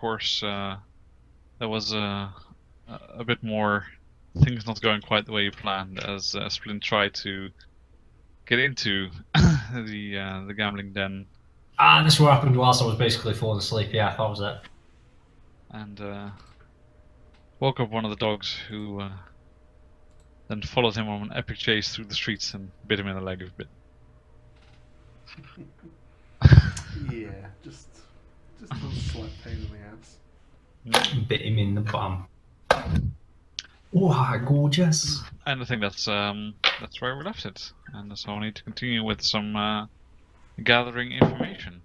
course, there was a bit more things not going quite the way you planned, as Splint tried to get into the gambling den. This what happened whilst I was basically falling asleep. Yeah, that was it. And woke up one of the dogs, who then followed him on an epic chase through the streets and bit him in the leg a bit. Yeah, just a slight pain in the ass. Bit him in the bum. Oh, gorgeous. And I think that's where we left it. And so I need to continue with some gathering information.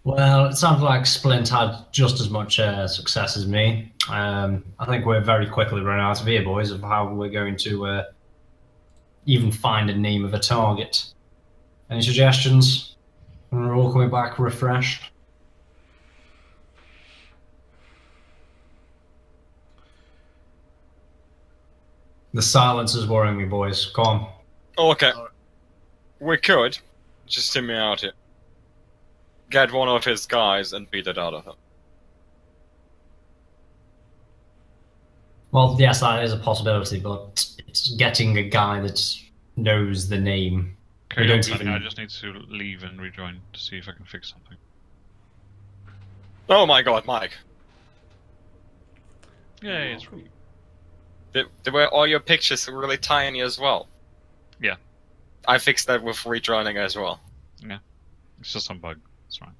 Well, it sounds like Splint had just as much success as me. I think we're very quickly running out of here, boys, of how we're going to even find a name of a target. Any suggestions? We're all coming back refreshed. The silence is worrying me, boys. Come on. Oh, okay. We could. Just hear me out here. Get one of his guys and beat it out of him. Well, yes, that is a possibility, but it's getting a guy that knows the name. Okay, We don't I even- just need to leave and rejoin to see if I can fix something. Oh my god, Mike. Yay, it's free. Were all your pictures really tiny as well? Yeah. I fixed that with rejoining as well. It's just some bug. It's fine.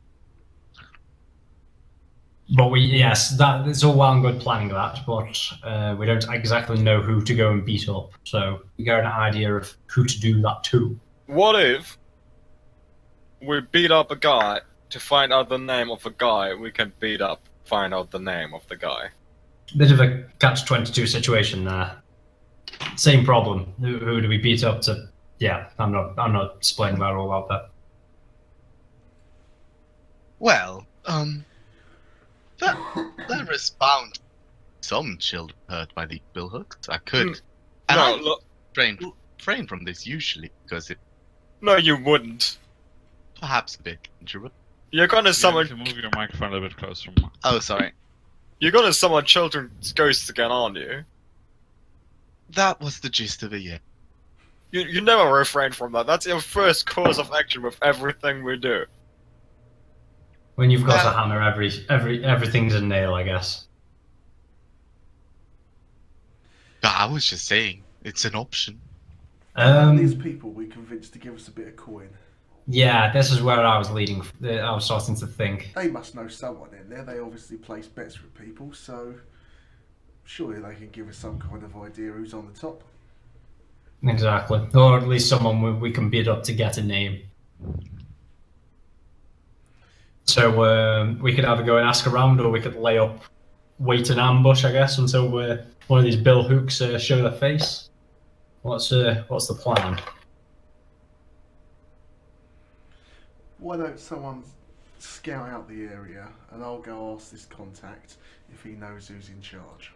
But it's all well and good planning that, but we don't exactly know who to go and beat up. So we got an idea of who to do that to. What if we beat up a guy to find out the name of a guy we can beat up, find out the name of the guy? Bit of a catch-22 situation there. Same problem. Who do we beat up to? Yeah, I'm not explaining that all out there. Well, there is bound some children hurt by the billhooks. I could. And No, I look, refrain from this usually because it no, you wouldn't. perhaps a bit dangerous. You're gonna You summon. have to move your microphone a little bit closer. Oh, sorry. You're gonna summon children's ghosts again, aren't you? That was the gist of it, yeah. You never refrain from that. That's your first course of action with everything we do. When you've got Well- a hammer, everything's a nail, I guess. But I was just saying, it's an option. These people we convinced to give us a bit of coin. Yeah, this is where I was leading. I was starting to think. They must know someone in there. They obviously place bets with people, so surely they can give us some kind of idea who's on the top. Exactly. Or at least someone we can beat up to get a name. So we could either go and ask around, or we could lay up, wait in ambush, I guess, until one of these bill hooks show their face. What's the plan? Why don't someone scout out the area and I'll go ask this contact if he knows who's in charge.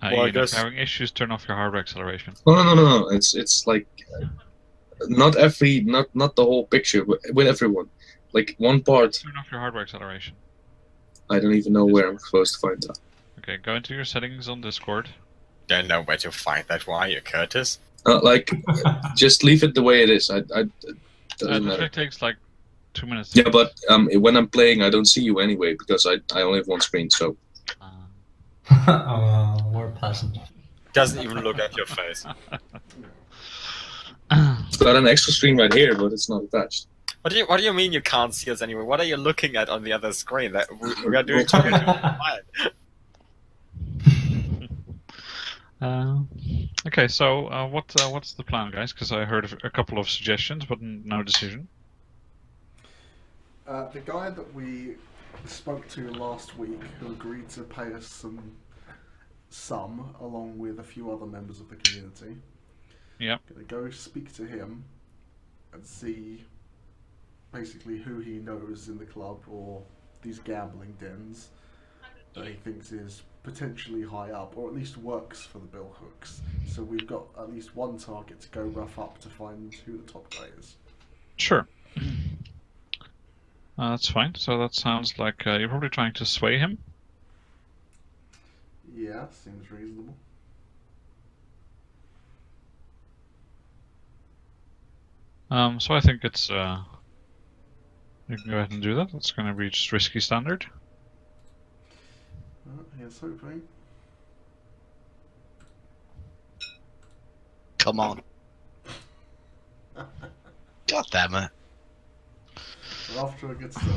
Well, I You're guess- having issues, turn off your hardware acceleration. No. It's like not the whole picture with everyone. Like one part, Turn off your hardware acceleration. I don't even know where I'm supposed to find that. Okay, go into your settings on Discord. Don't know where to find that. Why, you Curtis? Just leave it the way it is. Doesn't This matter. really takes like 2 minutes. Yeah, but when I'm playing, I don't see you anyway because I only have one screen. So Oh, we're peasant. Doesn't even look at your face. I've got an extra screen right here, but it's not attached. What do you mean you can't see us anyway? What are you looking at on the other screen? That we are doing together. Okay, so what's the plan, guys? Because I heard a couple of suggestions, but no decision. The guy that we spoke to last week, who agreed to pay us some along with a few other members of the community. Yep. Gonna go speak to him and see basically who he knows in the club or these gambling dens that he thinks is potentially high up, or at least works for the bill hooks. So we've got at least one target to go rough up to find who the top guy is. Sure. That's fine. So that sounds like you're probably trying to sway him. Yeah, seems reasonable. So I think it's you can go ahead and do that. That's going to be just risky standard. Here's hoping. Come on. God damn it. We're off to a good start.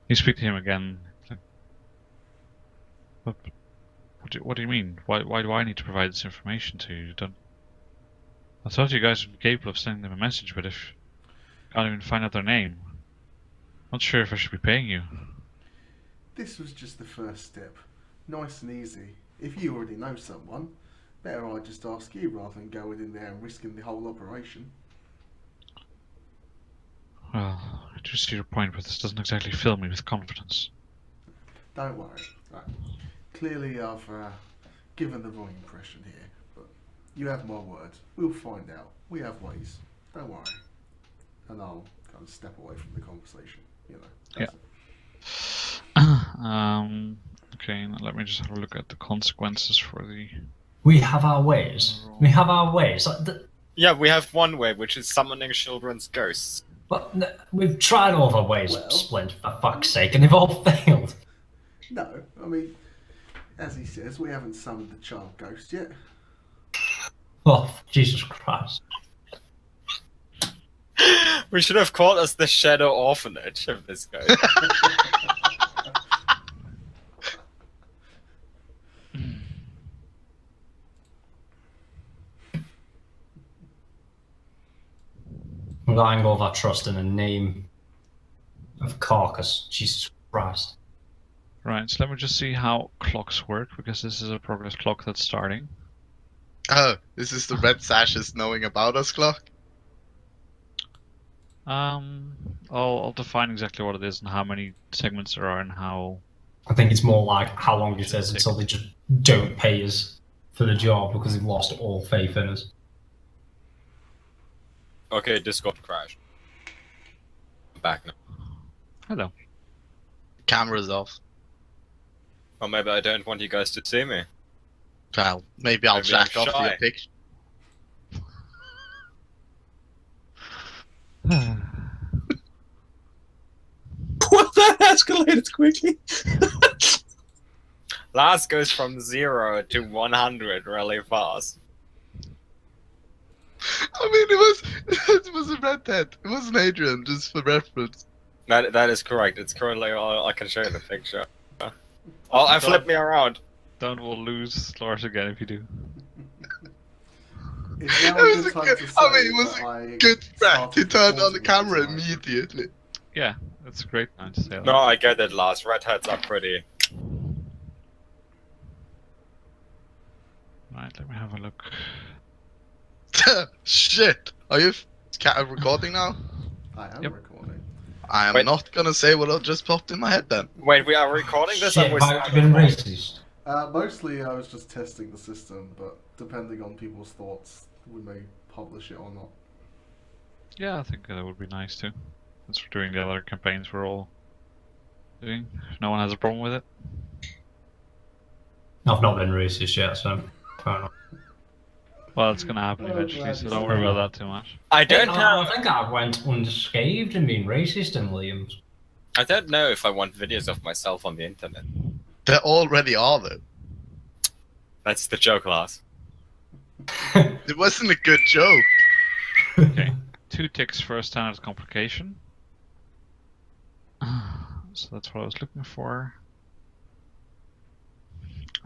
You speak to him again. But what do you mean? Why do I need to provide this information to you? I thought you guys would be capable of sending them a message, but if you can't even find out their name, not sure if I should be paying you. This was just the first step. Nice and easy. If you already know someone, better I just ask you rather than going in there and risking the whole operation. Well, I do see your point, but this doesn't exactly fill me with confidence. Don't worry. Right. Clearly I've given the wrong impression here, but you have my word. We'll find out. We have ways. Don't worry. And I'll kind of step away from the conversation, you know. That's it. Okay, now let me just have a look at the consequences for the... We have our ways. We have our ways. Yeah, we have one way, which is summoning children's ghosts. But we've tried all of our ways, Well- Splint, for fuck's sake, and they've all failed. No, I mean, as he says, we haven't summoned the child ghost yet. Oh, Jesus Christ. We should have called us the Shadow Orphanage of this guy. Relying all of our trust in a name of carcass. Jesus Christ. Right, so let me just see how clocks work, because this is a progress clock that's starting. Oh, this is the red sashes knowing about us clock? I'll define exactly what it is and how many segments there are and how... I think it's more like how long it is until they just don't pay us for the job because they've lost all faith in us. Okay, Discord crashed. I'm back now. Hello. Camera's off. Or maybe I don't want you guys to see me. Well, maybe I'll Maybe jack I'm off to shy. your picture. What? That escalated quickly. Lars goes from 0 to 100 really fast. I mean, it was a redhead. It wasn't Adrian, just for reference. That is correct. It's currently I can show you the picture. Oh, I flipped me around. Don't we'll lose Lars again if you do. It's now It a was good a time good- to say I mean, it was that a I Good threat. started He turned on the recording camera at the time. immediately. Yeah, that's a great time to say that. No, I get it, Lars. Redheads are pretty. Right, let me have a look. Shit. Are you recording now? I am Yep. recording. I am Wait. not gonna say what just popped in my head then. Wait, we are recording this? Shit, and we're have you been racist? Mostly I was just testing the system, but depending on people's thoughts, we may publish it or not. Yeah, I think that would be nice too. Since we're doing the other campaigns we're all doing. If no one has a problem with it. I've not been racist yet, so fair enough. Well, it's gonna happen Oh, eventually, glad so you don't said worry that. about that too much. I don't I have. think I went unscathed in being racist in Williams. I don't know if I want videos of myself on the internet. There already are though. That's the joke, Lars. It wasn't a good joke. Okay. 2 ticks for a standard complication. So that's what I was looking for.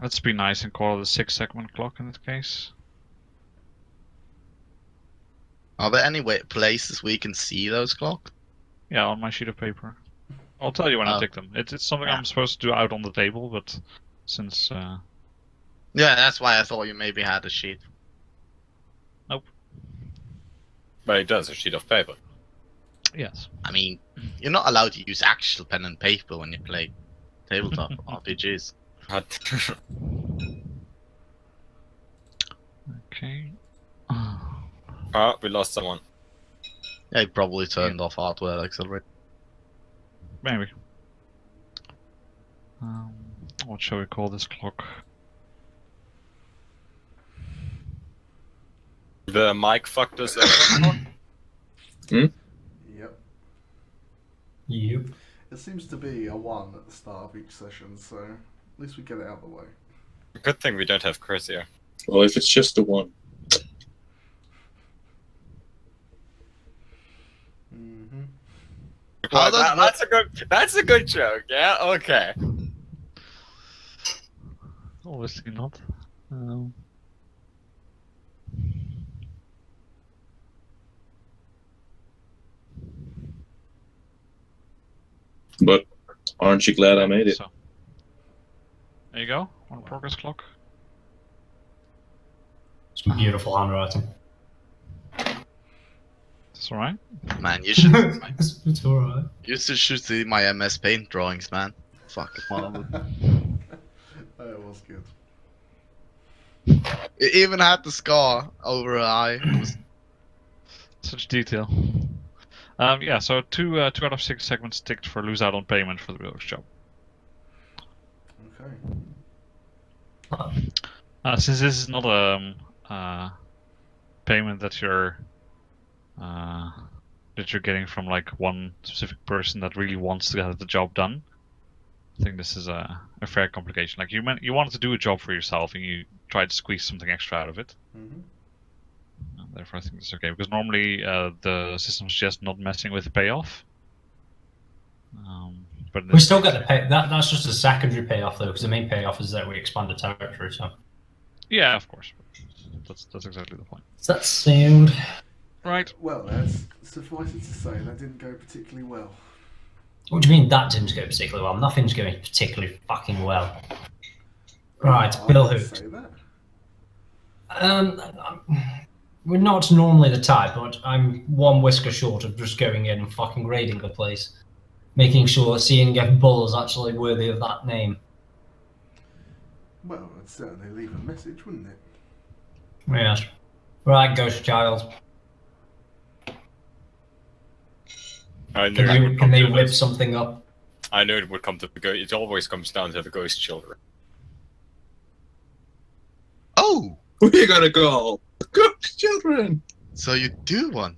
Let's be nice and call it a 6-segment clock in this case. Are there any places we can see those clocks? Yeah, on my sheet of paper. I'll tell you when I Oh. tick them. It's something Yeah. I'm supposed to do out on the table, but since Yeah, that's why I thought you maybe had a sheet. But it does, a sheet of paper. yes. I mean, you're not allowed to use actual pen and paper when you play tabletop RPGs. But Okay. Oh, we lost someone. Yeah, he probably turned off hardware accelerator. Maybe. What shall we call this clock? The mic fucked us over. Yep. Yep. It seems to be a 1 at the start of each session, so at least we get it out of the way. Good thing we don't have Chris here. Well, if it's just the one. Mm-hmm. How does That's a good joke. Yeah. Okay. Obviously not. But aren't you glad I made it? So, there you go. On progress clock. Some beautiful handwriting. That's alright. Man, you should It's alright. you should see my MS Paint drawings, man. Fuck. That was good. It even had the scar over her eye. It was Such detail. Yeah, so 2 out of 6 segments ticked for lose out on payment for the Builder's job. Okay. Since this is not a payment that you're getting from like one specific person that really wants to get the job done, I think this is a fair complication. Like you wanted to do a job for yourself and you tried to squeeze something extra out of it. Mm-hmm. Therefore, I think it's okay because normally the system suggests not messing with the payoff. But We still get the pay. That's just a secondary payoff though, because the main payoff is that we expand the territory. So yeah, of course. That's exactly the point. does that sound Right. Well, that's suffice it to say that didn't go particularly well. What do you mean that didn't go particularly well? Nothing's going particularly fucking well. Right, I Bill wouldn't Hoot. say that. We're not normally the type, but I'm one whisker short of just going in and fucking raiding the place. Making sure that CNGF Bull is actually worthy of that name. Well, it'd certainly leave a message, wouldn't it? Yes. Right, Ghost Child. I knew it would Can come they to whip this. something up? I knew it would come to the ghost. It always comes down to the ghost children. oh, We're gonna go. Ghost children. so you do want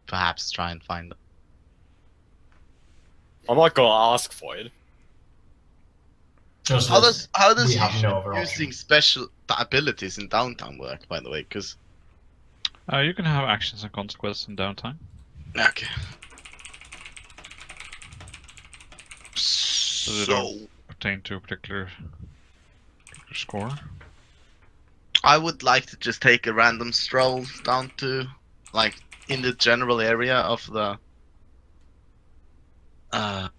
perhaps try and find them. I'm not gonna ask for it. Just How as does we have no other using option. special abilities in downtown work, by the way? Because You can have actions and consequences in downtime. okay. they So Pertain to a particular score. I would like to just take a random stroll down to, like, in the general area of the oh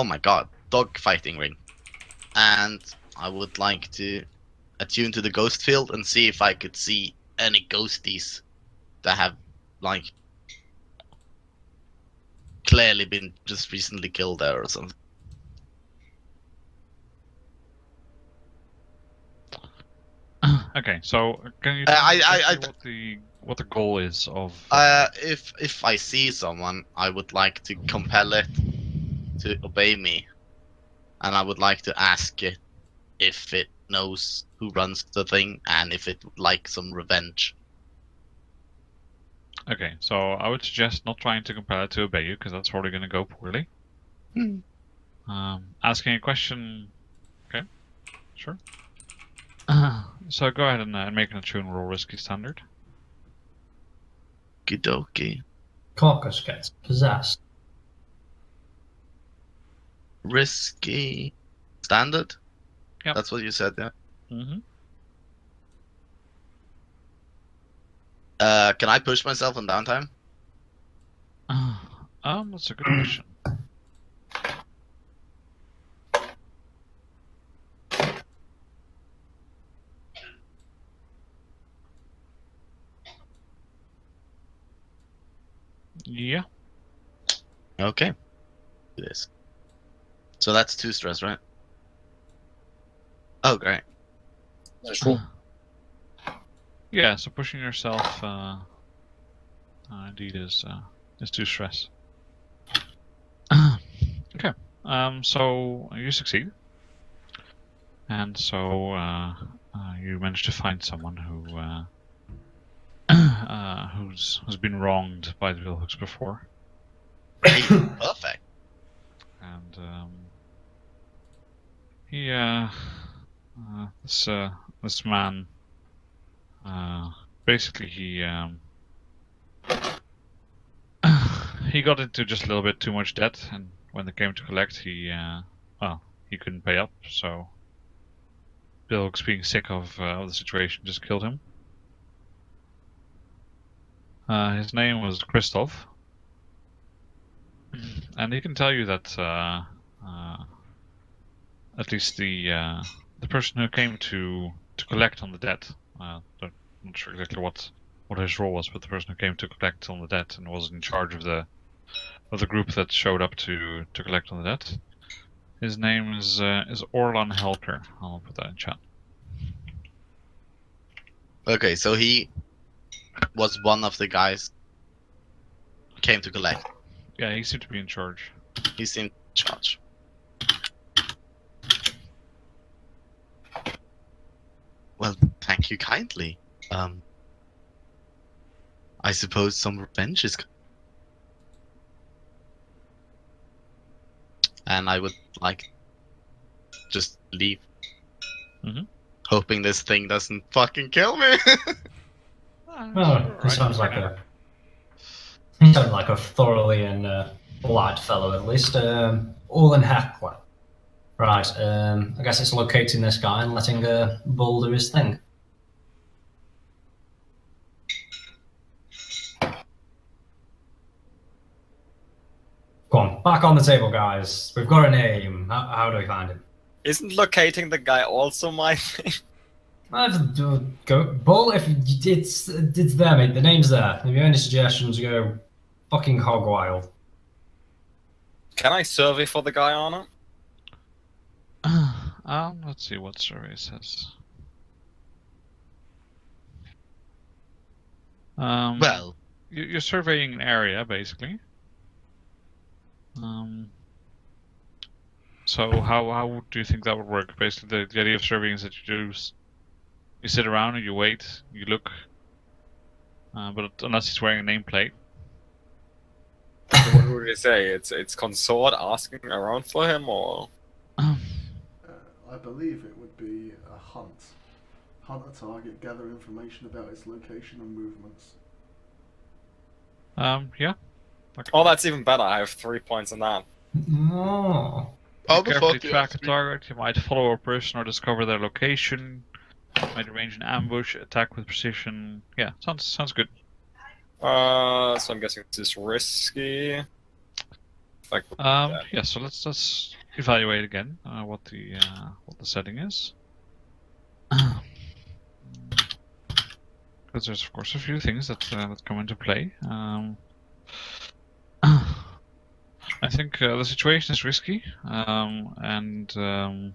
my god, dog fighting ring, and I would like to attune to the ghost field and see if I could see any ghosties that have like clearly been just recently killed there or something. Okay, so can you tell me I- exactly what the goal is of? If I see someone, I would like to compel it to obey me, and I would like to ask it if it knows who runs the thing and if it would like some revenge. Okay, so I would suggest not trying to compel it to obey you because that's probably going to go poorly. Hmm. Asking a question. Okay, sure. So go ahead and make an attune roll, risky standard. Kidoki. Caucus gets possessed. Risky standard? Yep. That's what you said, yeah. Mm-hmm. Can I push myself in downtime? That's a good question. Yeah. Okay. Do this. So that's 2 stress, right? Oh, great. That's true. Yeah, so pushing yourself indeed is too stress. Okay, so you succeed, and so you manage to find someone who who's been wronged by the Wilhooks before, Great. Perfect. and he this man basically he got into just a little bit too much debt, and when they came to collect, he couldn't pay up. So Wilhooks, being sick of the situation, just killed him. His name was Christoph, and he can tell you that at least the person who came to collect on the debt, I'm not sure exactly what his role was, but the person who came to collect on the debt and was in charge of the group that showed up to collect on the debt, his name is Orlan Helper. I'll put that in chat. Okay, so he was one of the guys who came to collect. Yeah, he seemed to be in charge. He's in charge. Well, thank you kindly. I suppose some revenge is. And I would like just leave. Mhm. Hoping this thing doesn't fucking kill me. Oh, he sounds like a thoroughly and polite fellow, at least. Orlan Heckler. Right. I guess it's locating this guy and letting Bull do his thing. Come on, back on the table, guys. We've got a name. How do we find him? Isn't locating the guy also my thing? Go, Bull. If it's there, mate. The name's there. If you have any suggestions, go fucking hog wild. Can I survey for the guy on it? Let's see what survey says. Well, You're surveying an area, basically. So how do you think that would work? Basically, the idea of surveying is that you sit around and you wait, you look, but unless he's wearing a nameplate. So what would you say? It's consort asking around for him, or I believe it would be a hunt. Hunt a target, gather information about its location and movements. Yeah. Okay. oh, that's even better. I have 3 points on that. Oh. how the Carefully fuck do you track a ask me? target. You might follow a person or discover their location. You might arrange an ambush, attack with precision. Yeah, sounds good. So I'm guessing this is risky. Like, Yeah. So let's evaluate again what the setting is. Because there's of course a few things that come into play. I think the situation is risky, and well,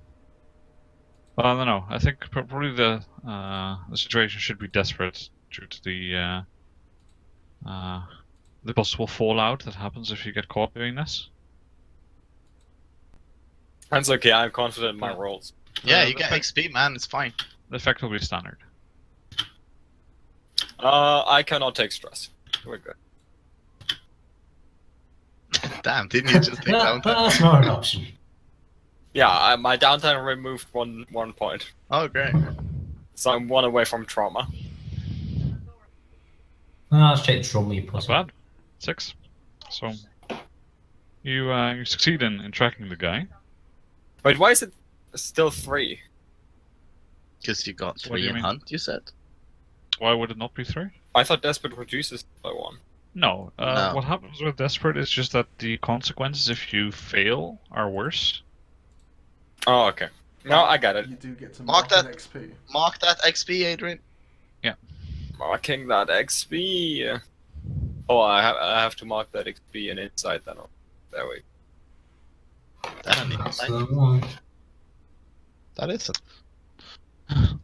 I don't know. I think probably the situation should be desperate due to the possible fallout that happens if you get caught doing this. That's okay. I'm confident in my Yeah. rolls. Yeah, The you get effect- XP, man. It's fine. The effect will be standard. I cannot take stress. We're good. Damn, didn't you just take down? That's not an option. Yeah, my downtime removed one point, Oh, great. so I'm 1 away from trauma. Let's take the trouble, you Not pussy. bad. 6. So you succeed in tracking the guy. Wait, why is it still 3? Because you got What do 3 you in mean? hunt, you said? Why would it not be 3? I thought desperate reduces by 1. No. No. What happens with desperate is just that the consequences if you fail are worse. Oh, okay. No, I got it. You do get to Mark mark an that. XP. Mark that XP, Adrian. Marking that XP. Oh, I have to mark that XP and inside then. There we go. Damn, That's it. the one. That is it.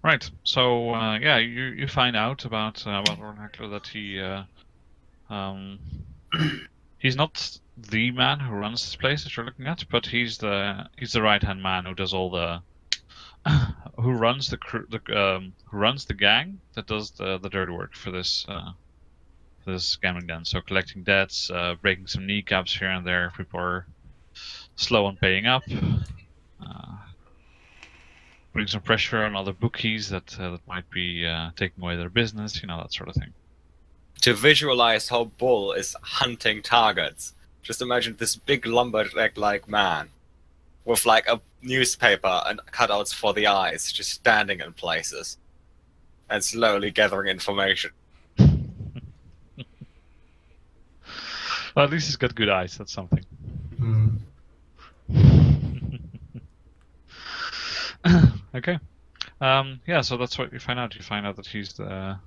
Right. So yeah, you find out about Ornaclo that he's not the man who runs this place that you're looking at, but he's the right hand man who does all the who runs the who runs the gang that does the dirty work for this gambling den. So collecting debts, breaking some kneecaps here and there if people are slow on paying up. Putting some pressure on other bookies that might be taking away their business, that sort of thing. To visualize how Bull is hunting targets, just imagine this big lumberjack-like man with like a newspaper and cutouts for the eyes, just standing in places and slowly gathering information. Well, at least he's got good eyes. That's something. Okay. Yeah. So that's what you find out. You find out that he's the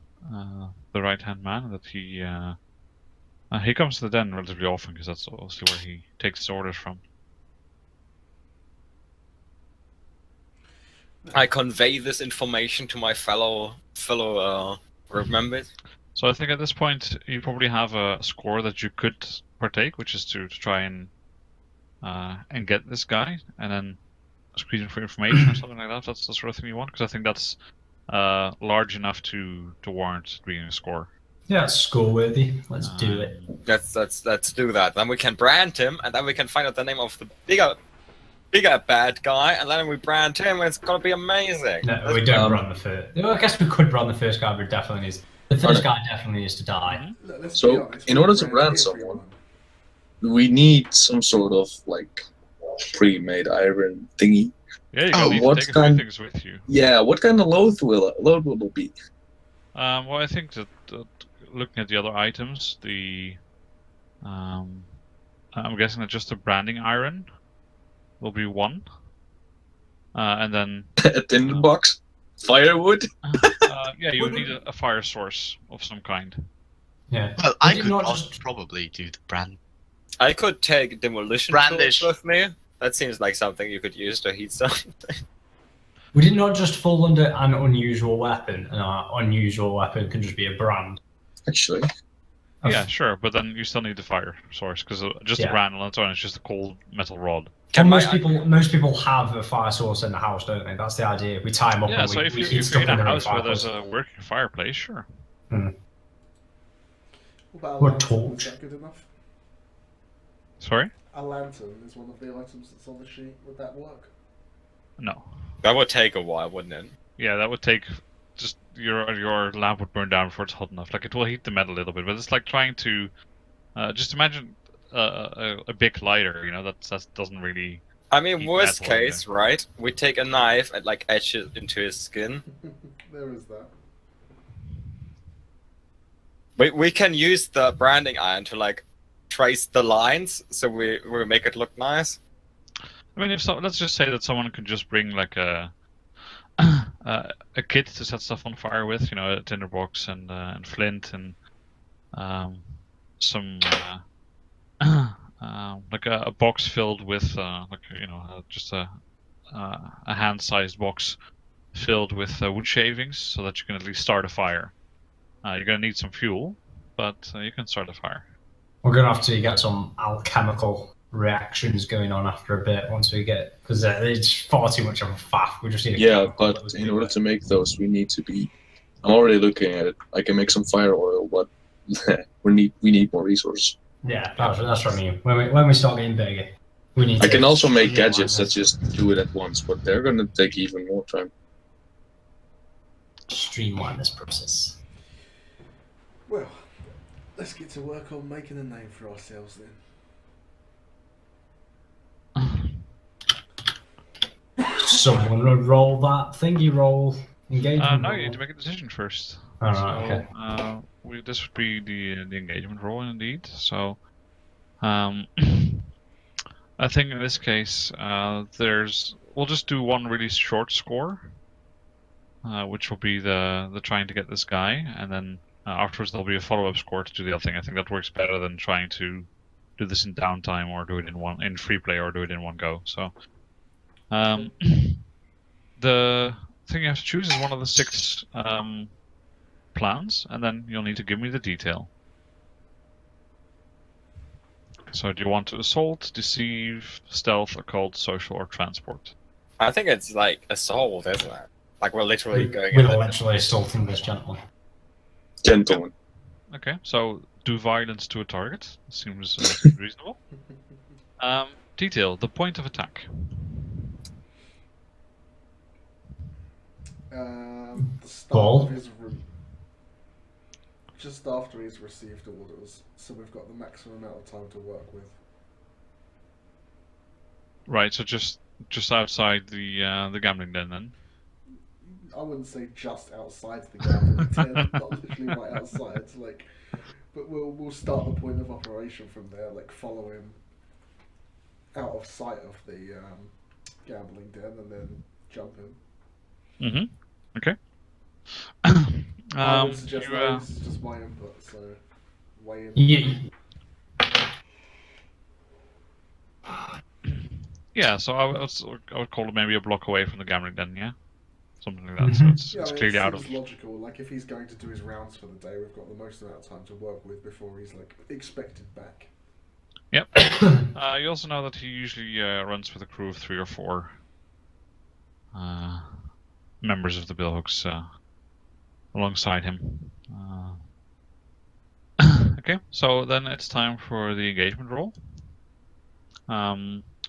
right-hand man. That he comes to the den relatively often because that's obviously where he takes his orders from. I convey this information to my fellow group members. So I think at this point you probably have a score that you could partake, which is to try and get this guy, and then squeeze him for information or something like that. That's the sort of thing you want, because I think that's large enough to warrant being a score. Yeah, it's score worthy. Let's do it. Let's do that. Then we can brand him, and then we can find out the name of the bigger bad guy, and then we brand him, and it's gonna be amazing. No, we don't run the first. Well, I guess we could run the first guy, but definitely needs. The first guy definitely needs to die. Let's be So, honest, in we order to brand brand someone, we need some sort of like pre-made iron thingy. Yeah, you Oh, can need what to take a few kind- things with you. Yeah, what kind of load will it be? Well, I think that looking at the other items, I'm guessing that just the branding iron will be one, and then A tinderbox? Firewood? yeah, you would need a fire source of some kind. Yeah. Well, We I did could not just- probably do the brand. I could take demolition Brandish. tools with me. That seems like something you could use to heat something. We did not just fall under an unusual weapon, and our unusual weapon can just be a brand. Actually, Yeah, sure, but then you still need the fire source because just the Yeah. brand on its own is just a cold metal rod. And my- most people have a fire source in the house, don't they? That's the idea. We tie them up Yeah, and so we if heat you're stuff in a their own house where there's fireplace. a working fireplace, sure. What about a Or lantern? torch. Is that good enough? Sorry? A lantern is one of the items that's on the sheet. Would that work? No. That would take a while, wouldn't it? Yeah, that would take just your lamp would burn down before it's hot enough. Like it will heat the metal a little bit, but it's like trying to just imagine a big lighter. That doesn't really. I mean, Heat worst metal, case, right? We take a knife and like etch it into his skin. There is that. We can use the branding iron to like trace the lines, so we make it look nice. I mean, let's just say that someone could just bring like a kit to set stuff on fire with, a tinderbox and flint and some like a box filled with just a hand-sized box filled with wood shavings, so that you can at least start a fire. You're gonna need some fuel, but you can start a fire. We're gonna have to get some alchemical reactions going on after a bit once we get, because it's far too much of a faff. We just need. yeah, but in order to make those, we need to be. I'm already looking at it. I can make some fire oil, but we need more resources. Yeah, that's what I mean. When we start getting bigger, we need. I to can also make streamline gadgets that this. just do it at once, but they're gonna take even more time. Streamline this process. Well, let's get to work on making a name for ourselves then. Someone would roll that thingy roll engagement. No, roll. you need to make a decision first. Alright, okay. This would be the engagement roll indeed. So, I think in this case, we'll just do one really short score, which will be the trying to get this guy, and then afterwards there'll be a follow-up score to do the other thing. I think that works better than trying to do this in downtime or do it in free play or do it in one go. So, the thing you have to choose is one of the 6 plans, and then you'll need to give me the detail. So do you want to assault, deceive, stealth, occult, social, or transport? I think it's like assault, isn't it? Like we're literally going. We're literally assaulting this gentleman. Gentleman. Okay, so do violence to a target. Seems reasonable. Detail, the point of attack. The start Ball. of his route. Just after he's received orders, so we've got the maximum amount of time to work with. Right, so just outside the gambling den then. I wouldn't say just outside the gambling den, not literally right outside. Like, but we'll start the point of operation from there, like follow him out of sight of the gambling den, and then jump him. Mm-hmm. Okay. I would suggest you, that. This is just my input, so weigh in. Yeah, so I would call it maybe a block away from the gambling den, yeah? Something like that, so it's, Yeah, I it's mean, clearly it out seems of... logical. Like, if he's going to do his rounds for the day, we've got the most amount of time to work with before he's, like, expected back. Yep. You also know that he usually runs with a crew of 3 or 4 members of the Billhooks alongside him. Okay, so then it's time for the engagement roll.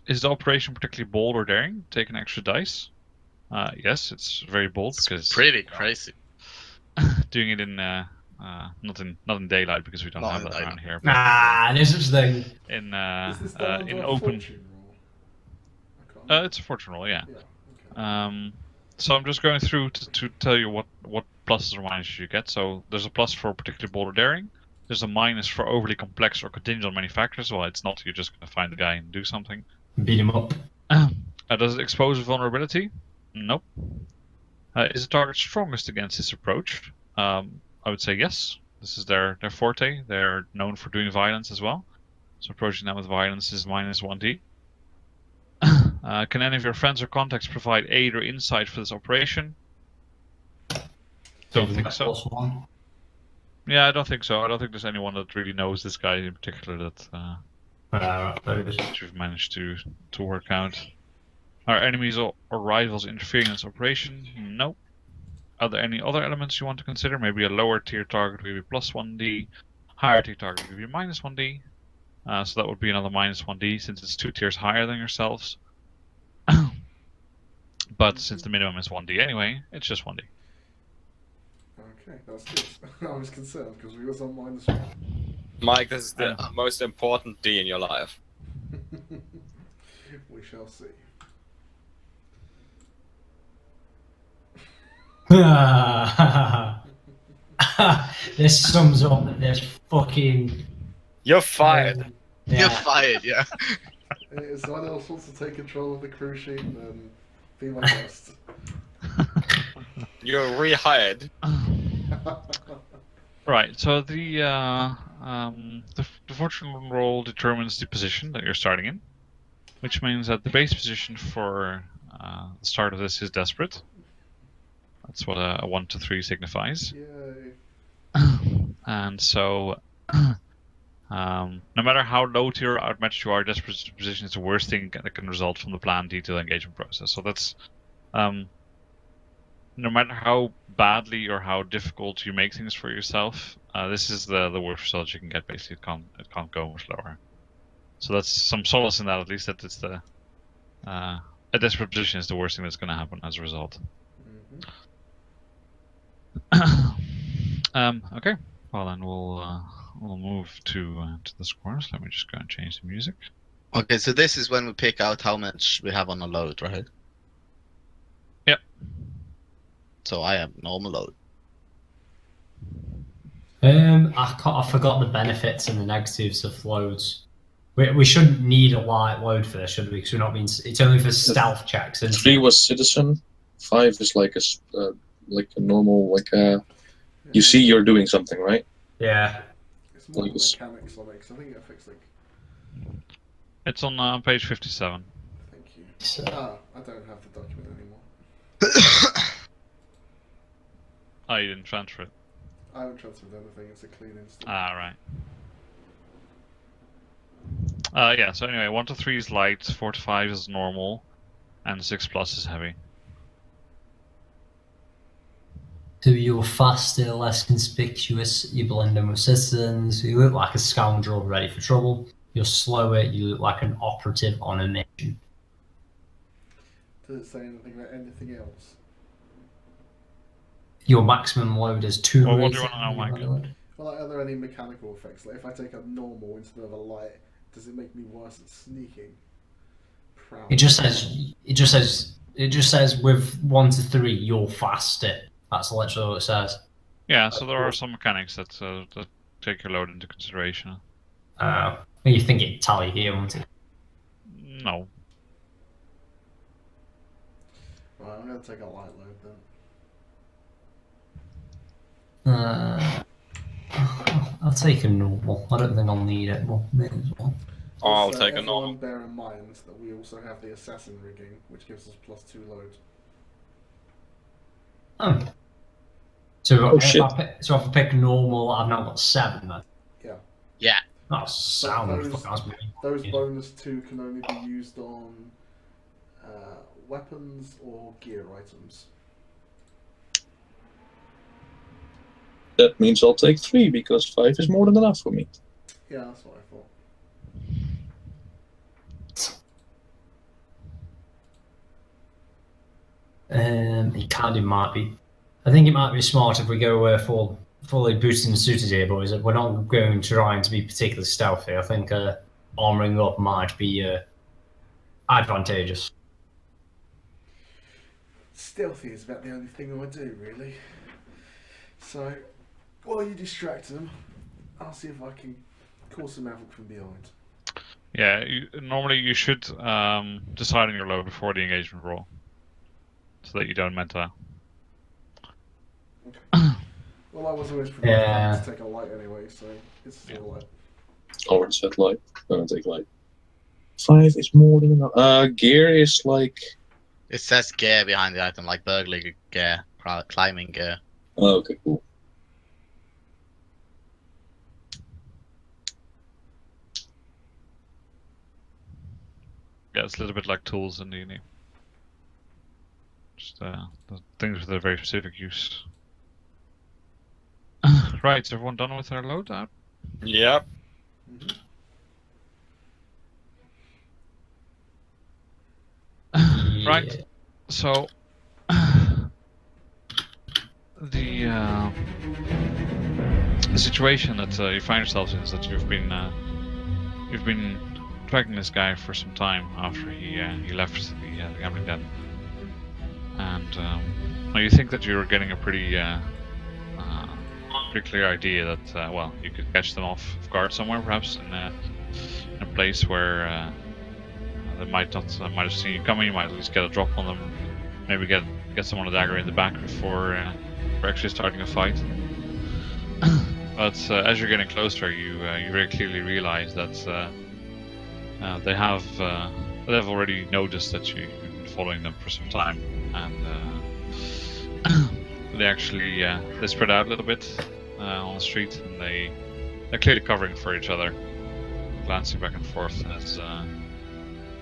Is the operation particularly bold or daring? Take an extra dice. Yes, it's very bold It's because pretty crazy. doing it in not in daylight because we don't Not have in that around daylight. here. But There's such thing. in Is this done under in a open, fortune roll? I can't it's a fortune roll, yeah. Yeah, okay. So I'm just going through to tell you what pluses or minuses you get. So there's a plus for particularly bold or daring. There's a minus for overly complex or contingent on many factors. Well, it's not. You're just going to find the guy and do something. Beat him up. Does it expose vulnerability? Nope. Is the target strongest against this approach? I would say yes. This is their forte. They're known for doing violence as well. So approaching them with violence is minus 1d. Can any of your friends or contacts provide aid or insight for this operation? Don't think so. +1. Yeah, I don't think so. I don't think there's anyone that really knows this guy in particular that There it is. you've managed to work out. Are enemies or rivals interfering in this operation? Nope. Are there any other elements you want to consider? Maybe a lower tier target will be +1d, higher tier target will be -1d. So that would be another -1d since it's 2 tiers higher than yourselves. But since the minimum is 1d anyway, it's just 1d. Okay, that's good. I was concerned because we was on -1. Mike, this is the most important D in your life. We shall see. This sums up this fucking. You're fired. Yeah. You're fired, yeah. If someone else wants to take control of the crew sheet, then be my guest. You're rehired. Right. So the fortune roll determines the position that you're starting in, which means that the base position for the start of this is desperate. That's what a 1 to 3 signifies. Yay. And so, no matter how low tier or outmatched you are, desperate position is the worst thing that can result from the planned detailed engagement process. So that's, no matter how badly or how difficult you make things for yourself, this is the worst result you can get. Basically, it can't go much lower. So that's some solace in that, at least, that it's the a desperate position is the worst thing that's going to happen as a result. Okay. Well, then we'll move to the scores. Let me just go and change the music. Okay, so this is when we pick out how much we have on a load, right? Yep. So I have normal load. I forgot the benefits and the negatives of loads. We shouldn't need a light load for this, should we? Because we're not being. It's only for stealth checks. Isn't 3 it? was citizen. 5 is like a normal you see you're doing something, right? Yeah. It's more the Please. mechanics on it, because I think it affects, like, It's on page 57. thank you. So, I don't have the document anymore. Oh, you didn't transfer it. I haven't transferred anything. It's a clean install. Ah, right. Yeah, so anyway, 1 to 3 is light, 4 to 5 is normal, and 6+ is heavy. So you're faster, less conspicuous, you blend in with citizens, you look like a scoundrel ready for trouble. You're slower, you look like an operative on a mission. Does it say anything about anything else? Your maximum load is 2 Well, what do rated. you want to know, Mike? Well, like, are there any mechanical effects? Like, if I take a normal instead of a light, does it make me worse at sneaking? Proud. It just says with 1 to 3 you're faster. That's literally what it says. Yeah, so there are some mechanics that take your load into consideration. You think it'd tally here, wouldn't it? No. Right, I'm going to take a light load then. I'll take a normal. I don't think I'll need it, but may as well. I'll Also, take a everyone normal. bear in mind that we also have the assassin rigging, which gives us +2 load. Oh. So, Oh, if shit. if I pick normal, I've now got 7 then. Yeah. Yeah. That sounds those- fucking awesome. Those bonus 2 can only be used on weapons or gear items. That means I'll take 3 because 5 is more than enough for me. Yeah, that's what I thought. It might be. I think it might be smart if we go fully boosted and suited here, boys. We're not going to try to be particularly stealthy. I think armoring up might be advantageous. Stealthy is about the only thing I do, really. So, while you distract them, I'll see if I can cause some havoc from behind. Yeah, normally you should decide on your load before the engagement roll, so that you don't meta. Well, I was always prepared Yeah. to take a light anyway, so it's still light. Already said light. Gonna take light. 5 is more than enough. Gear is like. It says gear behind the item, like burglary gear, climbing gear. Oh, okay, cool. Yeah, it's a little bit like tools in D&D. Just the things with a very specific use. Right, is everyone done with their loadout? Yep. Right. Yeah. So the situation that you find yourselves in is that you've been tracking this guy for some time after he left the gambling den, and well, you think that you're getting a pretty clear idea that well, you could catch them off guard somewhere, perhaps in a place where they might have seen you coming. You might at least get a drop on them, maybe get someone a dagger in the back before actually starting a fight. But as you're getting closer, you very clearly realize that they have already noticed that you've been following them for some time, and they actually they spread out a little bit on the street, and they're clearly covering for each other, glancing back and forth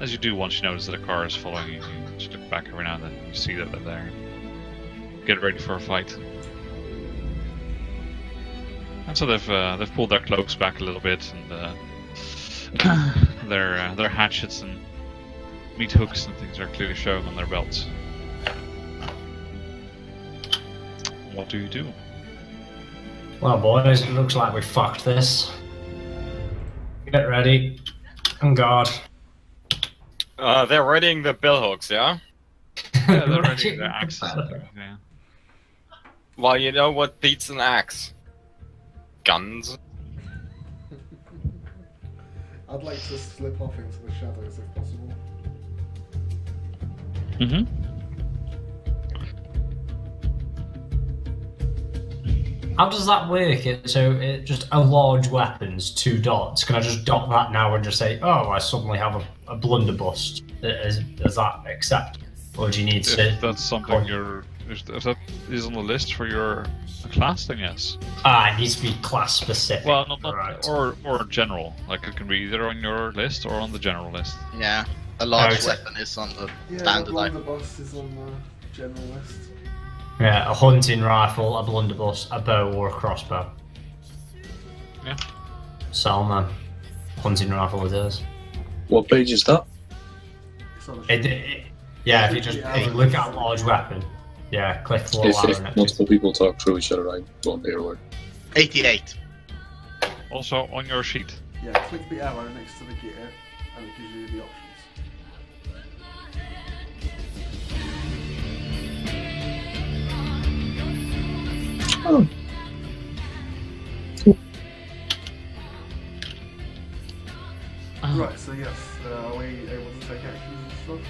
as you do. Once you notice that a car is following you, you just look back every now and then. You see that they're there. Get ready for a fight. And so they've pulled their cloaks back a little bit, and their hatchets and meat hooks and things are clearly showing on their belts. What do you do? Well, boys, it looks like we fucked this. Get ready. On guard. They're readying the billhooks, yeah? Yeah, they're ready. Their axes. And things, yeah. Well, you know what beats an axe? Guns. I'd like to slip off into the shadows if possible. Mm-hmm. How does that work? So it just a large weapons, 2 dots. Can I just dot that now and just say, oh, I suddenly have a blunderbuss? Is that acceptable? Or do you need to? If that's something you're If that is on the list for your class, then yes. It needs to be class specific. Well, not right. or general. Like it can be either on your list or on the general list. Yeah, a large it's a- weapon is on the Yeah, standard. blunderbuss is on the general list. Yeah, a hunting rifle, a blunderbuss, a bow, or a crossbow. Yeah. So, man, hunting rifle it is. What page is that? It's on the Yeah, if you look at large weapon, yeah, click the little arrow If next to it. multiple people talk through each other, I won't hear a word. 88. Also on your sheet. Yeah, click the arrow next to the gear, and it gives you the options. Oh. Right, so yes, are we able to take actions and stuff?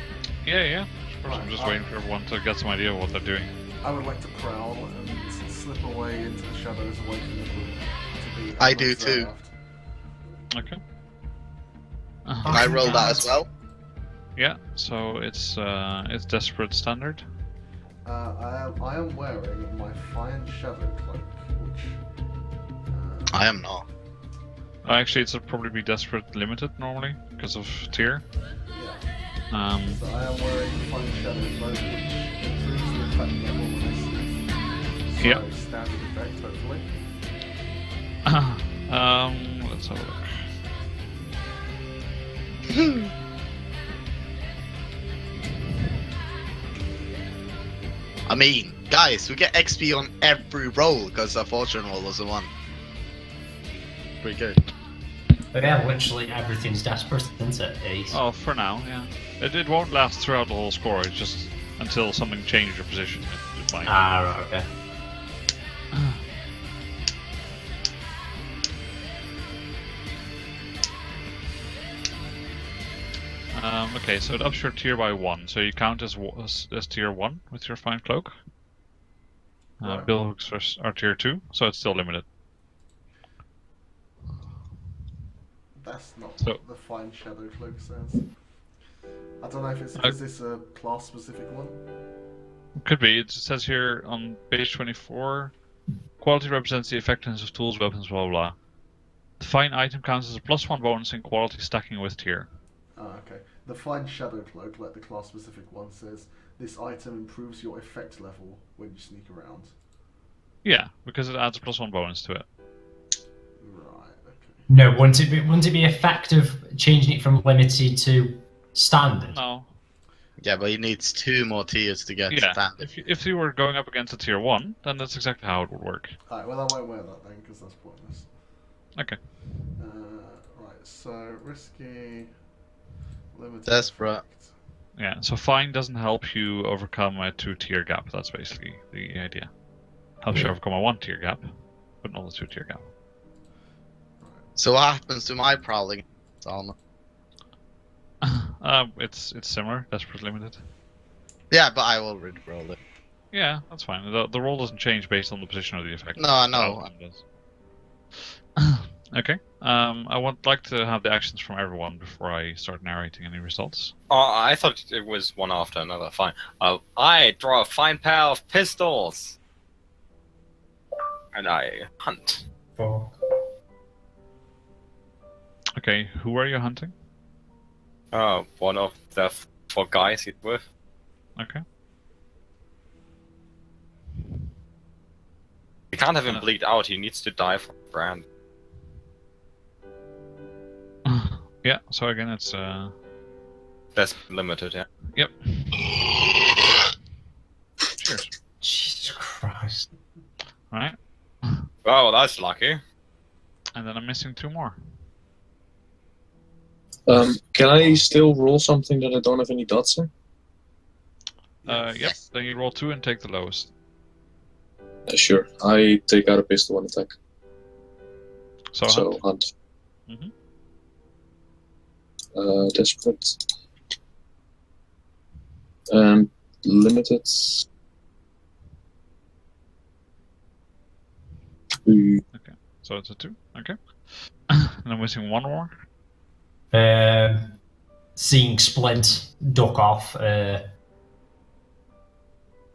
Yeah. Of course, I'm just waiting for everyone to get some idea of what they're doing. I would like to prowl and slip away into the shadows away from the group. To be I do too. Okay. Can I roll that as well? Yeah. So it's desperate standard. I am wearing my fine shadow cloak, which I am not. Actually, it'll probably be desperate limited normally because of tier. yeah. So I am wearing the fine shadow cloak, which improves the effect level when I sleep. So Yep. standard effect, hopefully. Let's have a look. I mean, guys, we get XP on every roll because our fortune roll was a 1. Pretty good. But yeah, literally everything's desperate, isn't it? Ace. Oh, for now, yeah. It won't last throughout the whole score. It's just until something changes your position. It might. Right, okay. Okay, so it ups your tier by 1, so you count as tier 1 with your fine cloak. Right. Bill hooks are tier 2, so it's still limited. That's not So- what the fine shadow cloak says. I don't know if it's because it's a class specific one. Could be. It says here on page 24, quality represents the effectiveness of tools, weapons, blah blah blah. The fine item counts as a +1 bonus in quality stacking with tier. Okay. The fine shadow cloak, like the class specific one, says this item improves your effect level when you sneak around. Yeah, because it adds a +1 bonus to it. Right. Okay. No, wouldn't it be effective changing it from limited to standard? No. Yeah, but he needs 2 more tiers to get Yeah. standard. If you were going up against a tier 1, then that's exactly how it would work. Alright, well I won't wear that then, because that's pointless. Okay. Right, so risky, limited. Desperate. effect. Yeah, so fine doesn't help you overcome a 2-tier gap. That's basically the idea. Helps you overcome a 1-tier gap, but not a 2-tier gap. So what happens to my prowling armor? It's similar, desperate limited. Yeah, but I will roll it. Yeah, that's fine. The roll doesn't change based on the position of the effect. No, I know. Outcome does. Okay. I would like to have the actions from everyone before I start narrating any results. Oh, I thought it was one after another. Fine. I draw a fine pair of pistols. And I hunt. Okay, who are you hunting? One of the 4 guys he's with. Okay. We can't have him bleed out, he needs to die from brand. Yeah, so again it's That's limited, yeah. Yep. Cheers. Jesus Christ. Alright. Oh, that's lucky. And then I'm missing 2 more. Can I still roll something that I don't have any dots in? Yep. Yes. Then you roll 2 and take the lowest. Sure. I take out a pistol and attack. So, So hunt. Mhm. Desperate. And limited. so it's a 2. Okay. And I'm missing 1 more. Seeing Splint duck off,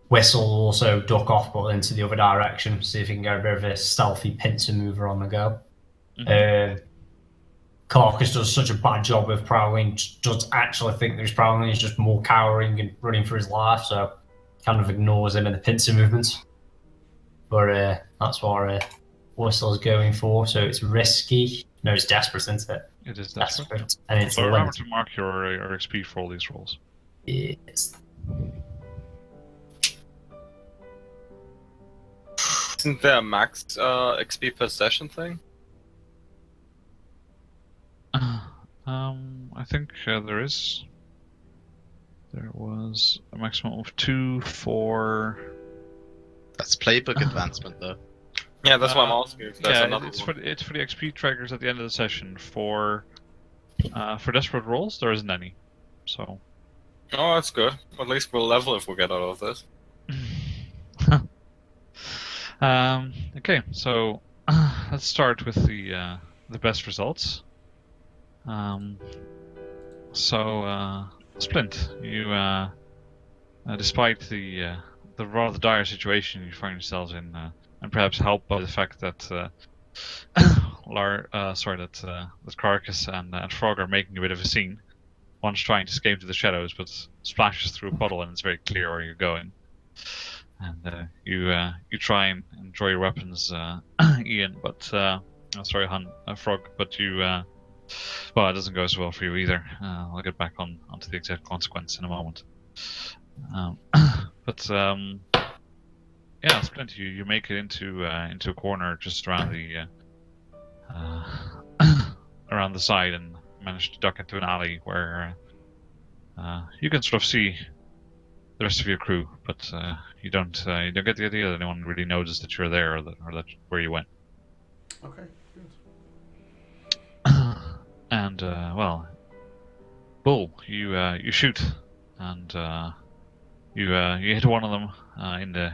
Whistle will also duck off, but into the other direction, see if he can get a bit of a stealthy pincer mover on the go. Carcass does such a bad job of prowling, does actually think that he's prowling, he's just more cowering and running for his life, so kind of ignores him in the pincer movements. But that's what Whistle's going for, so it's risky. No, it's desperate, isn't it? It is desperate. And it's So remember limited. to mark your XP for all these rolls. Yes. Isn't there a max XP per session thing? I think there is. There was a maximum of 2 for. That's playbook advancement, though. Yeah, that's why I'm asking. If there's Yeah, another it's one. for the XP trackers at the end of the session. For desperate rolls, there isn't any. So. Oh, that's good. At least we'll level if we get out of this. Okay, so let's start with the best results. Splint, you despite the rather dire situation you find yourselves in, and perhaps helped by the fact that that Carcass and Frog are making a bit of a scene. One's trying to escape to the shadows, but splashes through a puddle, and it's very clear where you're going. And you try and draw your weapons, Ian, but Frog, but you well, it doesn't go so well for you either. I'll get back onto the exact consequence in a moment. Yeah, Splint, you make it into a corner just around the around the side and manage to duck into an alley where you can sort of see the rest of your crew, but you don't get the idea that anyone really noticed that you're there or that where you went. Okay, good. And Bull, you shoot, and you hit one of them in the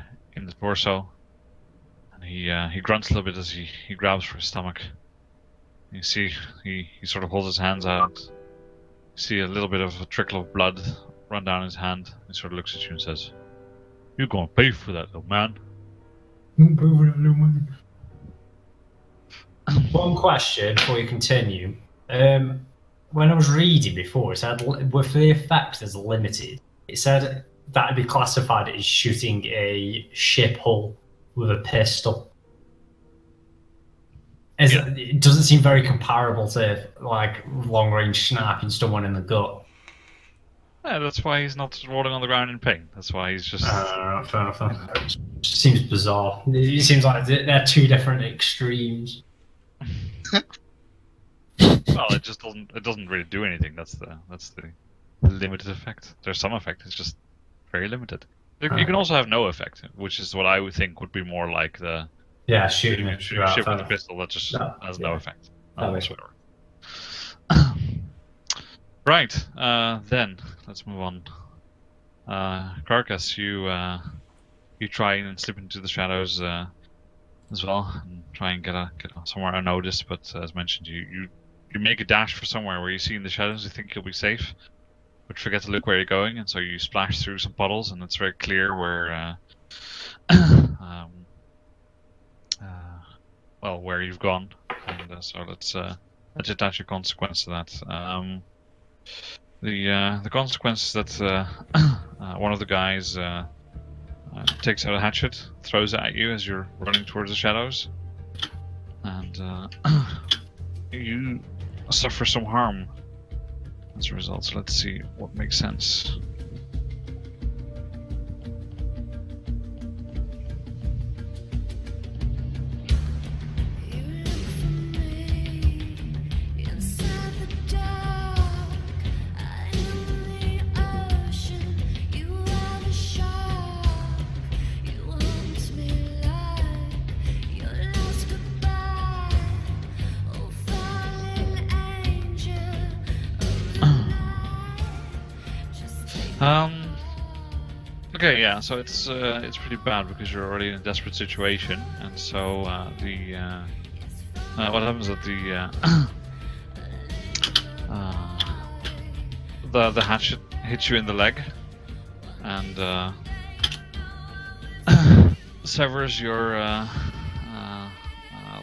torso, and he grunts a little bit as he grabs for his stomach. You see he sort of holds his hands out. You see a little bit of a trickle of blood run down his hand. He sort of looks at you and says, "You're gonna pay for that, little man." One question before you continue. When I was reading before, it said with the effect as limited, it said that would be classified as shooting a ship hull with a pistol. It doesn't seem very comparable to like long range sniping someone in the gut. Yeah, that's why he's not rolling on the ground in pain. That's why he's just. Fair enough. It seems bizarre. It seems like they're two different extremes. Well, it just doesn't really do anything. That's the limited effect. There's some effect. It's just very limited. You can also have no effect, which is what I would think would be more like the shooting a ship with a pistol that just has no effect. Whatsoever. Right. Then let's move on. Carcass, you try and slip into the shadows as well, and try and get somewhere unnoticed. But as mentioned, you make a dash for somewhere where you see in the shadows you think you'll be safe, but forget to look where you're going, and so you splash through some puddles, and it's very clear where where you've gone. And so let's attach a consequence to that. The consequence is that one of the guys takes out a hatchet, throws it at you as you're running towards the shadows, and you suffer some harm as a result. So let's see what makes sense. Okay, yeah. So it's pretty bad because you're already in a desperate situation, and so what happens is that the hatchet hits you in the leg, and severs your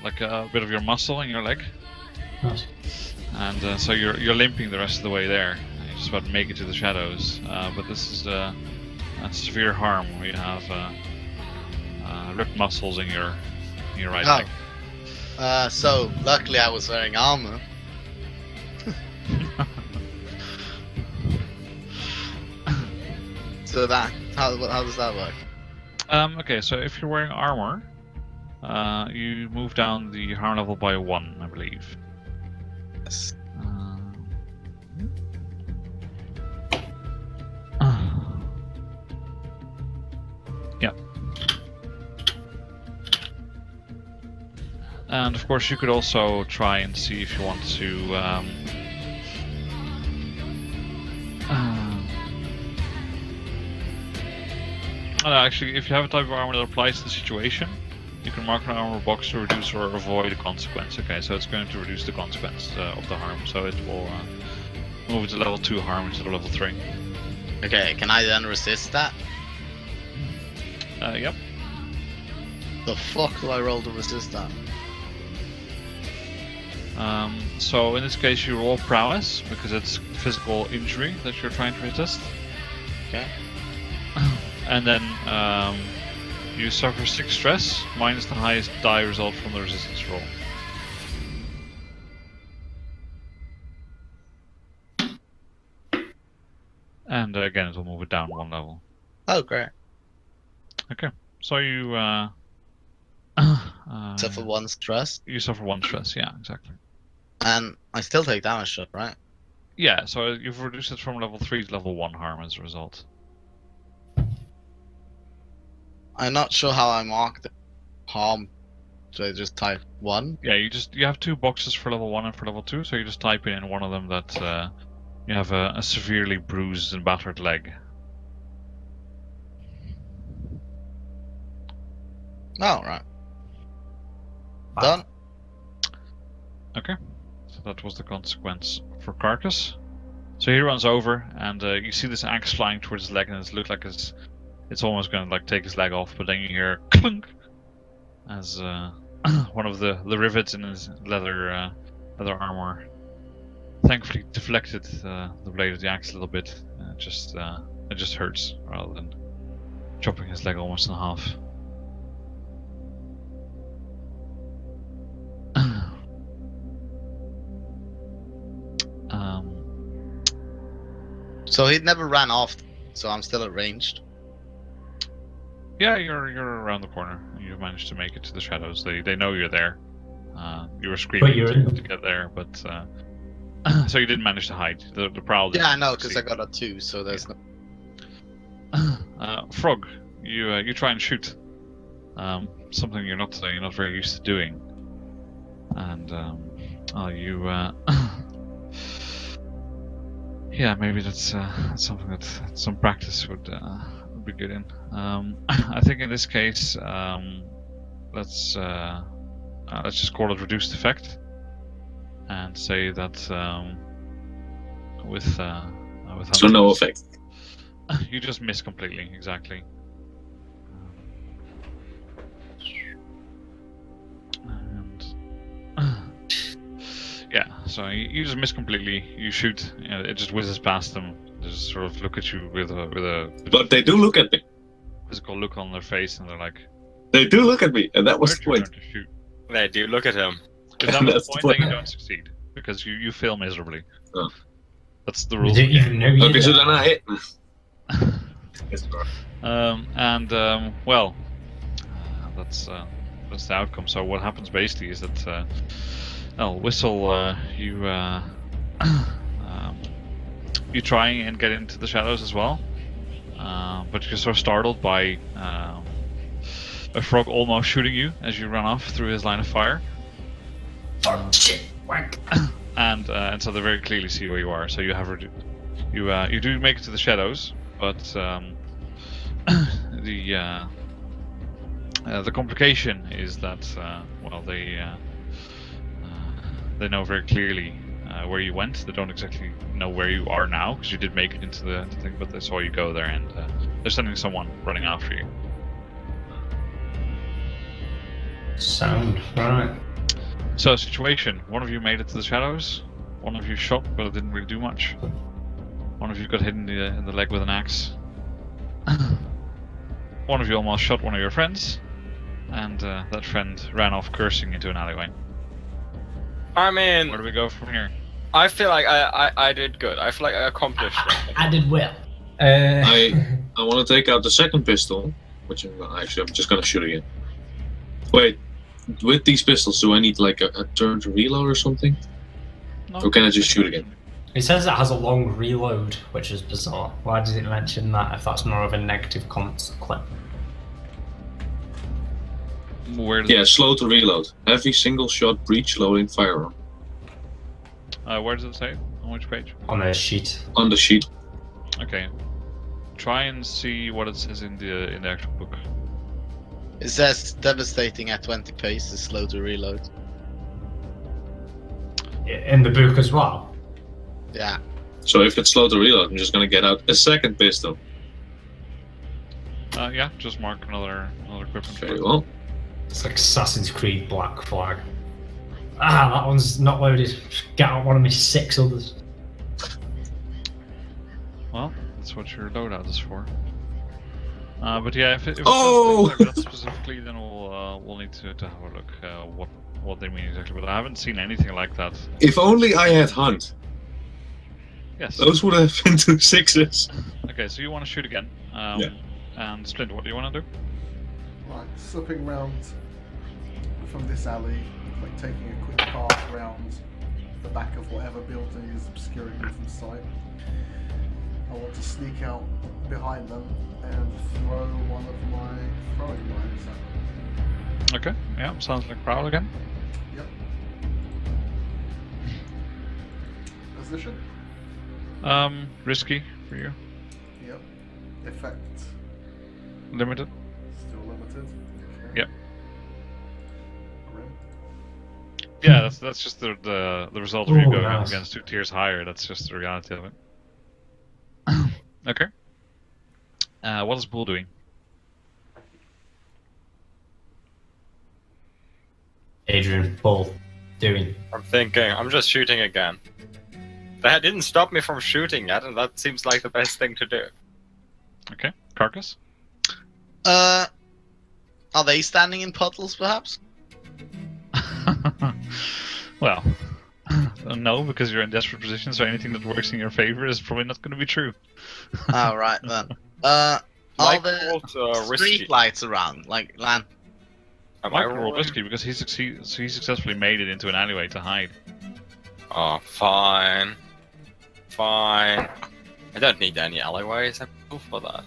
like a bit of your muscle in your leg, Nice. and so you're limping the rest of the way there. You're just about to make it to the shadows, but this is a severe harm. Where you have ripped muscles in your right leg. So luckily I was wearing armor. So that how does that work? Okay, so if you're wearing armor, you move down the harm level by 1, I believe. Yes. Yeah. And of course, you could also try and see if you want to. Actually, if you have a type of armor that applies to the situation, you can mark an armor box to reduce or avoid a consequence. Okay, so it's going to reduce the consequence of the harm, so it will move it to level 2 harm instead of level 3. Okay, can I then resist that? Yep. The fuck do I roll to resist that? So in this case, you roll prowess because it's physical injury that you're trying to resist. Okay. And then you suffer 6 stress minus the highest die result from the resistance roll. And again, it will move it down 1 level. Oh, great. Okay, so you Suffer 1 stress, you suffer 1 stress. Yeah, exactly. and I still take damage, though, right? Yeah, so you've reduced it from level 3 to level 1 harm as a result. I'm not sure how I mark the harm. So I just type 1? Yeah, you have 2 boxes for level 1 and for level 2, so you just type in one of them that you have a severely bruised and battered leg. Oh, right. Done. Okay, so that was the consequence for Carcass. So he runs over, and you see this axe flying towards his leg, and it looks like it's almost going to like take his leg off. But then you hear clunk as one of the rivets in his leather armor thankfully deflected the blade of the axe a little bit. It just hurts rather than chopping his leg almost in half. So he never ran off, so I'm still at ranged. Yeah, you're around the corner. You managed to make it to the shadows. They know you're there. You were screaming you're in them. to get there, but so you didn't manage to hide. The prowl. Yeah, I know, because I got a 2, so there's no. Frog, you try and shoot. Something you're not very used to doing, and you. Yeah, maybe that's something that some practice would be good in. I think in this case, let's just call it reduced effect, and say that with So no effect. you just miss completely, exactly. And yeah, so you just miss completely. You shoot, it just whizzes past them. They just sort of look at you with a But they do look at me. physical look on their face, and they're like, They do look at me, and that was "Where'd the you point. learn to shoot?" They do look at him. If that was That's the the point, then you point. don't succeed because you fail miserably. Oh. That's the You rules. of didn't the even know you Okay, did so that. then I hit. Yes, bro. Well, that's the outcome. So what happens basically is that Whistle, you try and get into the shadows as well, but you're sort of startled by a frog almost shooting you as you run off through his line of fire. Oh, shit, wank. And so they very clearly see where you are. So you have you do make it to the shadows, but the complication is that they know very clearly where you went. They don't exactly know where you are now because you did make it into the thing, but they saw you go there, and they're sending someone running after you. Sound. Right. So, situation. One of you made it to the shadows. One of you shot, but it didn't really do much. One of you got hit in the leg with an axe. One of you almost shot one of your friends. And that friend ran off cursing into an alleyway. I mean, Where do we go from here? I feel like I did good. I feel like I accomplished something. I did well. I want to take out the second pistol, which I'm just gonna shoot again. Wait, with these pistols, do I need like a turn to reload or something? No. Or can I just shoot again? It says it has a long reload, which is bizarre. Why does it mention that if that's more of a negative clip? Where does Yeah, slow to reload. Heavy single shot breech loading firearm. where does it say? On which page? On the sheet. On the sheet. Okay. Try and see what it says in the actual book. It says devastating at 20 paces, slow to reload. In the book as well. Yeah. So if it's slow to reload, I'm just gonna get out a second pistol. Yeah, just mark another equipment. for Very it. well. It's like Assassin's Creed Black Flag. Ah, that one's not loaded. Get out one of my 6 others. Well, that's what your loadout is for. But yeah, if it Oh! says things like that specifically, then we'll need to have a look what they mean exactly. But I haven't seen anything like that. If only I had hunt. Yes. Those would have been 2 6s. Okay, so you want to shoot again? Yeah. And Splint, what do you want to do? Right, slipping round from this alley, like taking a quick path around the back of whatever building is obscuring me from sight. I want to sneak out behind them and throw one of my throwing knives at them. Okay. Yeah, sounds like Prowl again. Yep. Position? Risky for you. Yep. Effect? Limited. Still limited? Okay. Yep. Grim. Yeah, that's just the result of you Ooh, going nice. up against 2 tiers higher. That's just the reality of it. Okay. What is Bull doing? Adrian, Paul, doing. I'm thinking, I'm just shooting again. That didn't stop me from shooting yet, and that seems like the best thing to do. Okay. Carcass? Are they standing in puddles, perhaps? Well, no, because you're in desperate position, so anything that works in your favor is probably not going to be true. Oh, right then. Are Mike there rolled, risky. street lights around? Like, Lan? Am I Michael rolled rolling? risky because he successfully made it into an alleyway to hide. Oh, fine. Fine. I don't need any alleyways, I'm cool for that.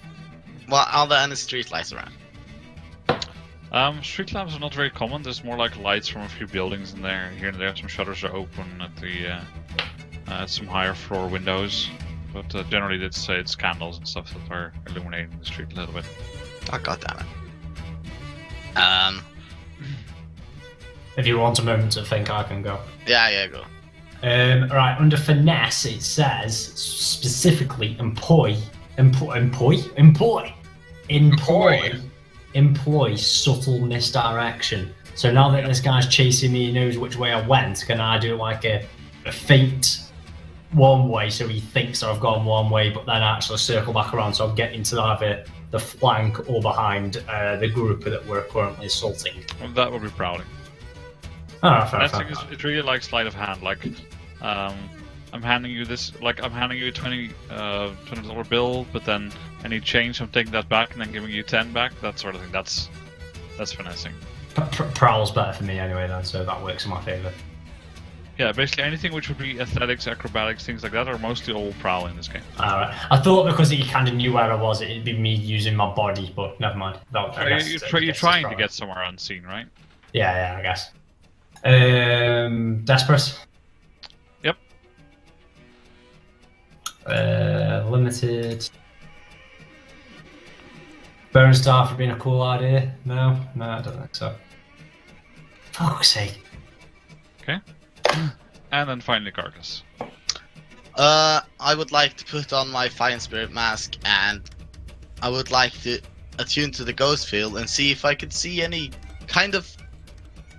Well, are there any street lights around? Street lamps are not very common. There's more like lights from a few buildings in there. Here and there, some shutters are open at the at some higher floor windows. But generally, it's candles and stuff that are illuminating the street a little bit. Oh, goddammit. If you want a moment to think, I can go. Yeah, go. Right, under finesse, it says specifically employ subtle misdirection. So now that this guy's chasing me, he knows which way I went. Can I do like a feint one way so he thinks I've gone one way, but then actually circle back around so I'm getting to either the flank or behind the group that we're currently assaulting? Well, that would be prowling. Oh, fair, Fencing fair. is really like sleight of hand. Like, I'm handing you this. Like, I'm handing you a $20 bill, but then I need change. I'm taking that back and then giving you 10 back. That sort of thing. That's finessing. Prowl's better for me anyway, then, so that works in my favour. Yeah, basically anything which would be athletics, acrobatics, things like that are mostly all prowl in this game. Alright. I thought because he kind of knew where I was, it'd be me using my body, but never mind. You're trying to get somewhere unseen, right? Yeah, I guess. Desperate. Yep. Limited. Burn Star for being a cool idea. No, I don't think so. Fuck's sake. Okay. And then finally Carcass. I would like to put on my Fine Spirit mask and I would like to attune to the ghost field and see if I could see any kind of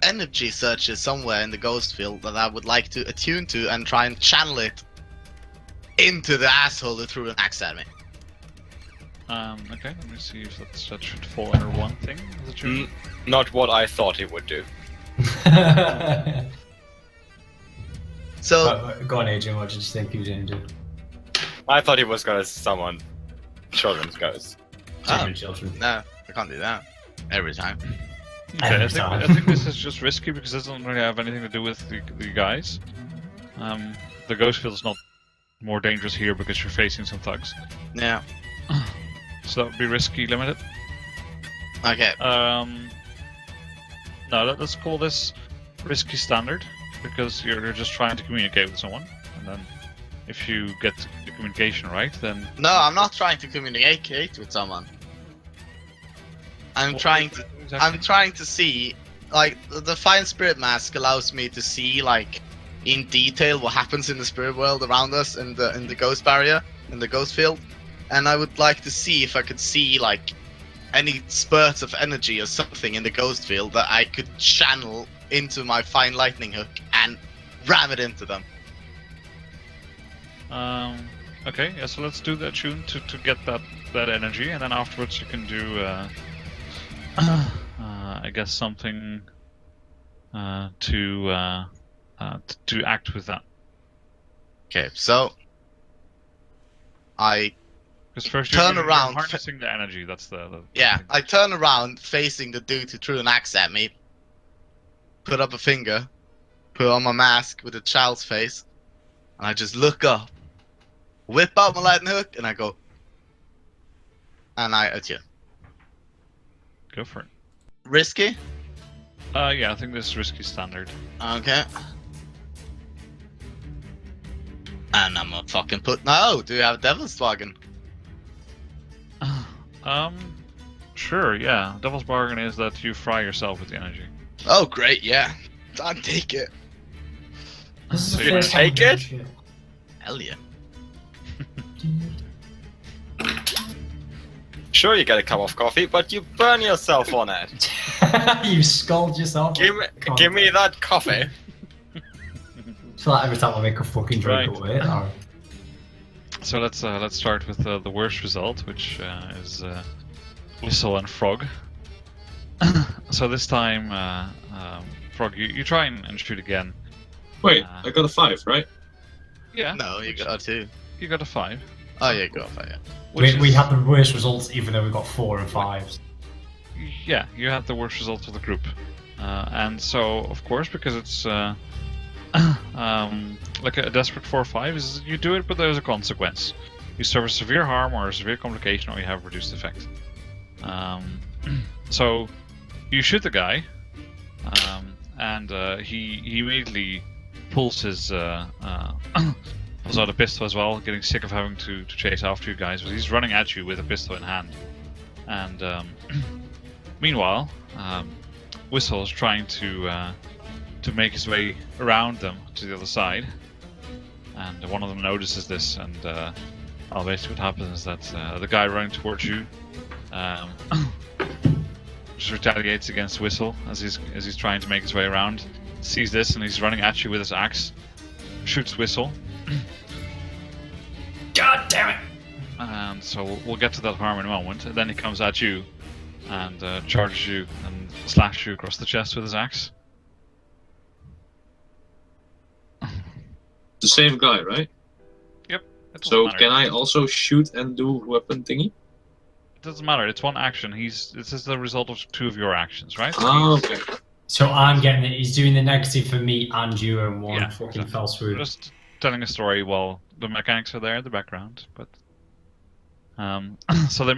energy surges somewhere in the ghost field that I would like to attune to and try and channel it into the asshole who threw an axe at me. Okay, let me see if that should fall under one thing. Is it true? Not what I thought he would do. So Go on, Adrian. What did you think he was going to do? I thought he was gonna summon children's ghosts. Children, children. no, I can't do that every time. Okay, Every I time. think this is just risky because it doesn't really have anything to do with the guys. The ghost field is not more dangerous here because you're facing some thugs. Yeah. So that would be risky, limited. Okay. No, let's call this risky standard because you're just trying to communicate with someone, and then if you get the communication right, then No, I'm not trying to communicate with someone. I'm What- trying to. exactly. I'm trying to see, like, the Fine Spirit Mask allows me to see, like, in detail what happens in the spirit world around us in the ghost barrier, in the ghost field, and I would like to see if I could see, like, any spurts of energy or something in the ghost field that I could channel into my Fine Lightning Hook and ram it into them. Okay, yeah. So let's do that tune to get that energy, and then afterwards you can do, I guess something to act with that. Okay, so I Because first Turn you're around. harnessing the energy. That's the Yeah, I turn around facing the dude who threw an axe at me, put up a finger, put on my mask with a child's face, and I just look up, whip out my lightning hook, and I go, and I attune. Go for it. Risky? Yeah, I think this is risky standard. Okay. And I'm gonna fucking put. No, do you have Devil's Bargain? Sure, yeah. Devil's bargain is that you fry yourself with the energy. Oh, great, yeah. I'll take it. This is So the you first time take I've it? Hell yeah. Sure, you get a cup of coffee, but you burn yourself on it. You scald yourself. Give me that coffee. It's like every time I make a fucking drink Right. away. Or... So let's start with the worst result, which is Whistle and Frog. So this time, Frog, you try and shoot again. Wait, I got a 5, right? Yeah. No, you got 2. You got a 5. Oh, yeah, go for it. We had the worst results, even though we got 4 and 5s. Yeah, you had the worst results of the group, and so of course because it's like a desperate 4-5 is you do it, but there's a consequence. You suffer severe harm or a severe complication, or you have reduced effect. So you shoot the guy, and he immediately pulls his pulls out a pistol as well, getting sick of having to chase after you guys. But he's running at you with a pistol in hand, and meanwhile, Whistle is trying to make his way around them to the other side, and one of them notices this, and basically what happens is that the guy running towards you just retaliates against Whistle as he's trying to make his way around. Sees this and he's running at you with his axe, shoots Whistle. God damn it! And so we'll get to that harm in a moment. And then he comes at you and charges you and slashes you across the chest with his axe. The same guy, right? It doesn't So matter. can I also shoot and do weapon thingy? It doesn't matter. It's one action. This is the result of 2 of your actions, right? Oh, okay. So I'm getting it. He's doing the negative for me and you in one Yeah, fucking exactly. fell swoop. Just telling a story while the mechanics are there in the background. But so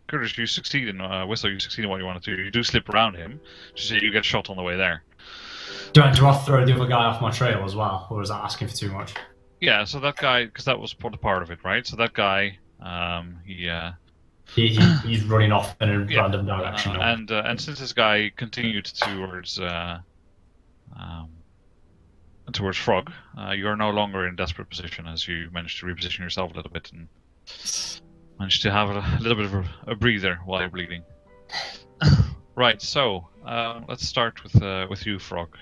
Curtis, you succeed in Whistle. You succeed in what you want to do. You do slip around him, so you get shot on the way there. Do I throw the other guy off my trail as well, or is that asking for too much? Yeah. So that guy, because that was part of it, right? So that guy, He's running off in a Yeah, random direction. now. and since this guy continued towards Frog, you are no longer in a desperate position as you managed to reposition yourself a little bit and managed to have a little bit of a breather while you're bleeding. Right. So let's start with you, Frog.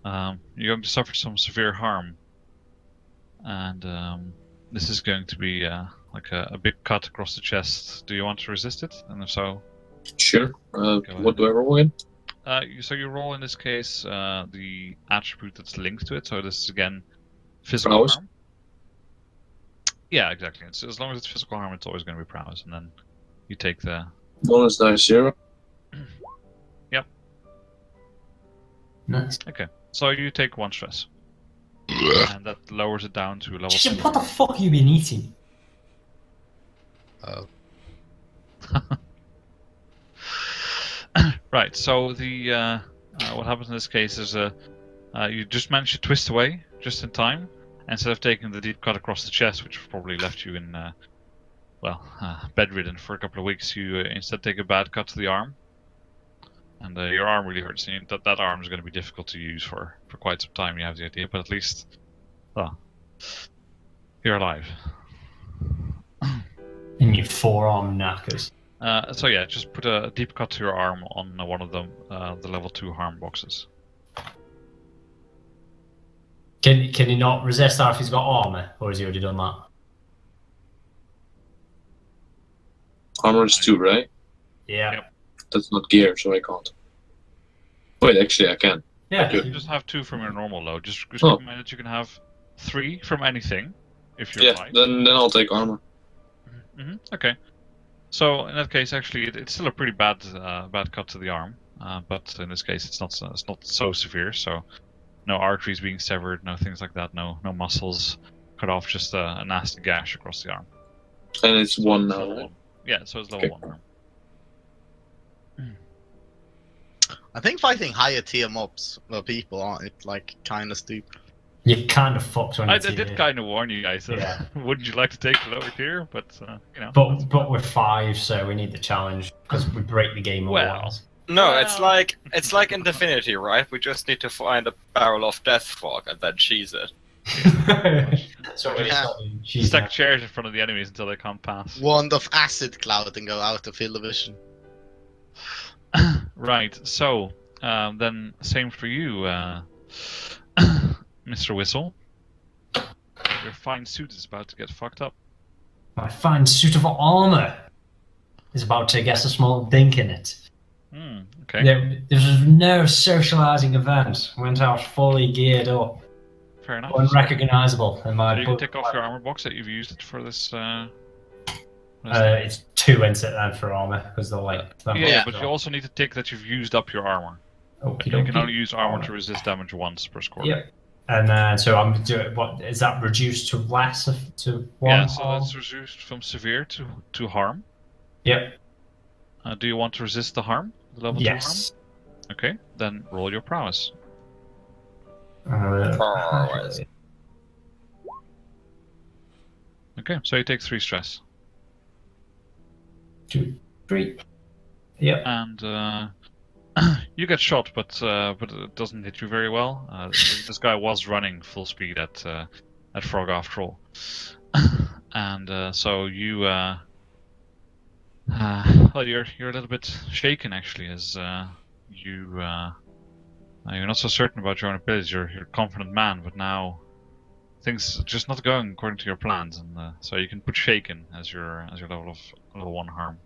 You're going to suffer some severe harm, and this is going to be like a big cut across the chest. Do you want to resist it? And if so, Sure. ahead. What do I roll again? so you roll in this case the attribute that's linked to it. So this is again physical Prowess? harm. Yeah, exactly. It's, as long as it's physical harm, it's always going to be prowess, and then you take the. Bonus dice 0. Nice. Okay, so you take 1 stress, and that lowers it down to level 2. What the fuck have you been eating? Oh. Right. So the what happens in this case is you just manage to twist away just in time. Instead of taking the deep cut across the chest, which probably left you in bedridden for a couple of weeks, you instead take a bad cut to the arm, and your arm really hurts. And that arm is going to be difficult to use for quite some time. You have the idea, but at least, well, you're alive. In your forearm knackers. So yeah, just put a deep cut to your arm on one of the level 2 harm boxes. Can he not resist that if he's got armor, or has he already done that? Armor is 2, right? Yeah. Yep. That's not gear, so I can't. Wait, actually, I can. Yeah. You just have 2 from your normal load. Just keep Oh. in mind that you can have 3 from anything if you're Yeah, light. then I'll take armor. Okay. So in that case, actually, it's still a pretty bad cut to the arm, but in this case, it's not so severe. So no arteries being severed, no things like that, no muscles cut off, just a nasty gash across the arm. And it's 1 So now, level right? one. Yeah, so it's level Okay. 1 arm. I think fighting higher tier mobs or people aren't like kind of stupid. You're kind of fucked when I it's did kind of warn you guys. Yeah. Wouldn't you like to take the lower tier? But you know. But we're 5, so we need the challenge because we break the game Well. otherwise. No, it's Well- like in Divinity, right? We just need to find a barrel of death frog and then cheese it. So Yeah. she's Stack chairs in front of the enemies until they can't pass. Wand of acid cloud and go out of field of vision. Right. So then, same for you, Mr. Whistle. Your fine suit is about to get fucked up. My fine suit of armor is about to get a small dink in it. Okay. There was no socializing event. Went out fully geared up, Fair enough. unrecognizable. And So my you can book- take off your armor box that you've used it for this. it's 2 into then for armor because they're like. Yeah, but you also need to tick that you've used up your armor. Okey You can dokey. only use armor to resist damage once per score. Yep. And so I'm doing. What is that reduced to less to 1? Yeah, so that's reduced from severe to harm. Yep. Do you want to resist the harm? The level 2 harm? Yes. Okay, then roll your prowess. Prowess. Okay, so you take 3 stress. 2, 3. Yep. And you get shot, but it doesn't hit you very well. This guy was running full speed at Frog after all, and so you well, you're a little bit shaken actually, as you're not so certain about your own abilities. You're a confident man, but now things are just not going according to your plans, and so you can put shaken as your level 1 harm.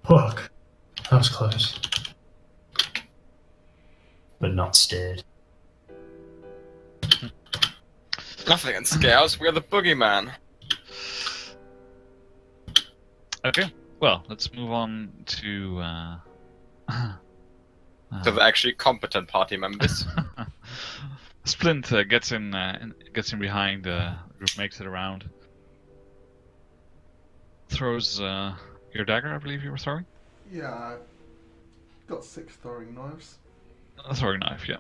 Fuck. That was close. But not stirred. Nothing can scare us. We're the boogeyman. Okay, well, let's move on to To the actually competent party members. Splint gets in behind the group, makes it around, throws your dagger. I believe you were throwing. Yeah, I've got 6 throwing knives. A throwing knife, yeah.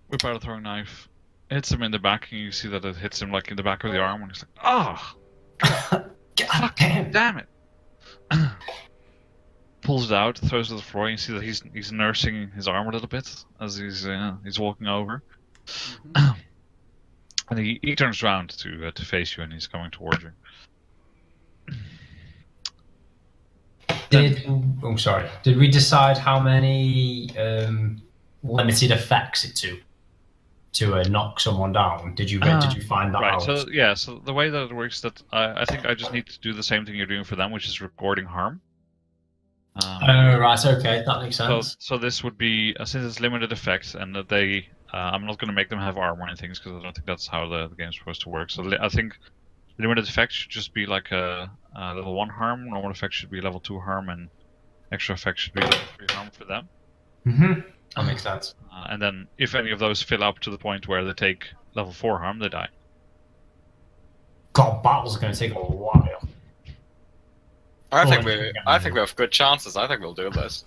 Whip out a throwing knife, hits him in the back, and you see that it hits him like in the back of the arm, and he's like, "Ah, God damn. damn it!" Pulls it out, throws it to the floor, and you see that he's nursing his arm a little bit as he's walking over, and he turns around to face you, and he's coming towards you. Did we decide how many limited effects it to knock someone down? Did you find that Right. out? So yeah. So the way that it works, that I think I just need to do the same thing you're doing for them, which is recording harm. Right. Okay, that makes sense. So this would be since it's limited effects, and that they. I'm not going to make them have armor or anything because I don't think that's how the game's supposed to work. So I think limited effects should just be like a level 1 harm. Normal effects should be level 2 harm, and extra effects should be level 3 harm for them. That makes sense. And then if any of those fill up to the point where they take level 4 harm, they die. God, battles are going to take a while. I think we have good chances. I think we'll do this.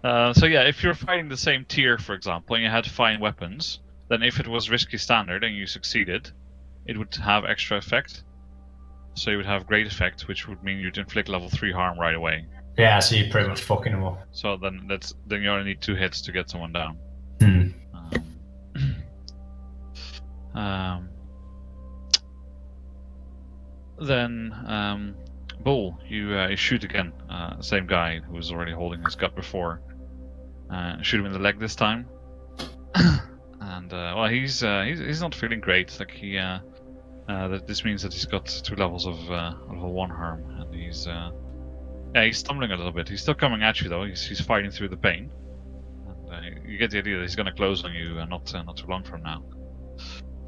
So yeah, if you're fighting the same tier, for example, and you had fine weapons, then if it was risky standard and you succeeded, it would have extra effect. So you would have great effect, which would mean you'd inflict level 3 harm right away. Yeah, so you're pretty much fucking them up. So then you only need 2 hits to get someone down. Then Bull, you shoot again. Same guy who was already holding his gut before. Shoot him in the leg this time. And well, he's not feeling great. Like this means that he's got 2 levels of level 1 harm, and he's stumbling a little bit. He's still coming at you though. He's fighting through the pain. And you get the idea that he's going to close on you not too long from now.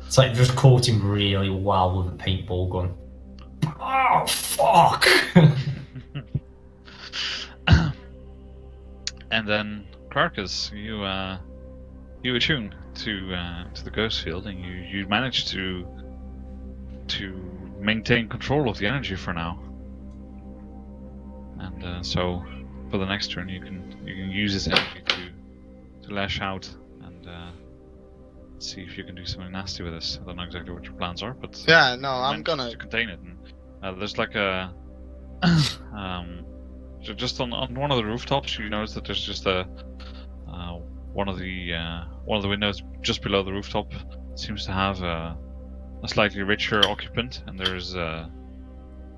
It's like just caught him really well with a paintball gun. Oh fuck! And then Clarkus, you attune to the ghost field, and you manage to maintain control of the energy for now. And so for the next turn, you can use this energy to lash out and see if you can do something nasty with this. I don't know exactly what your plans are, but Yeah, no, I'm gonna. to contain it. And there's like a just on one of the rooftops, you notice that there's just one of the windows just below the rooftop seems to have a slightly richer occupant, and there's a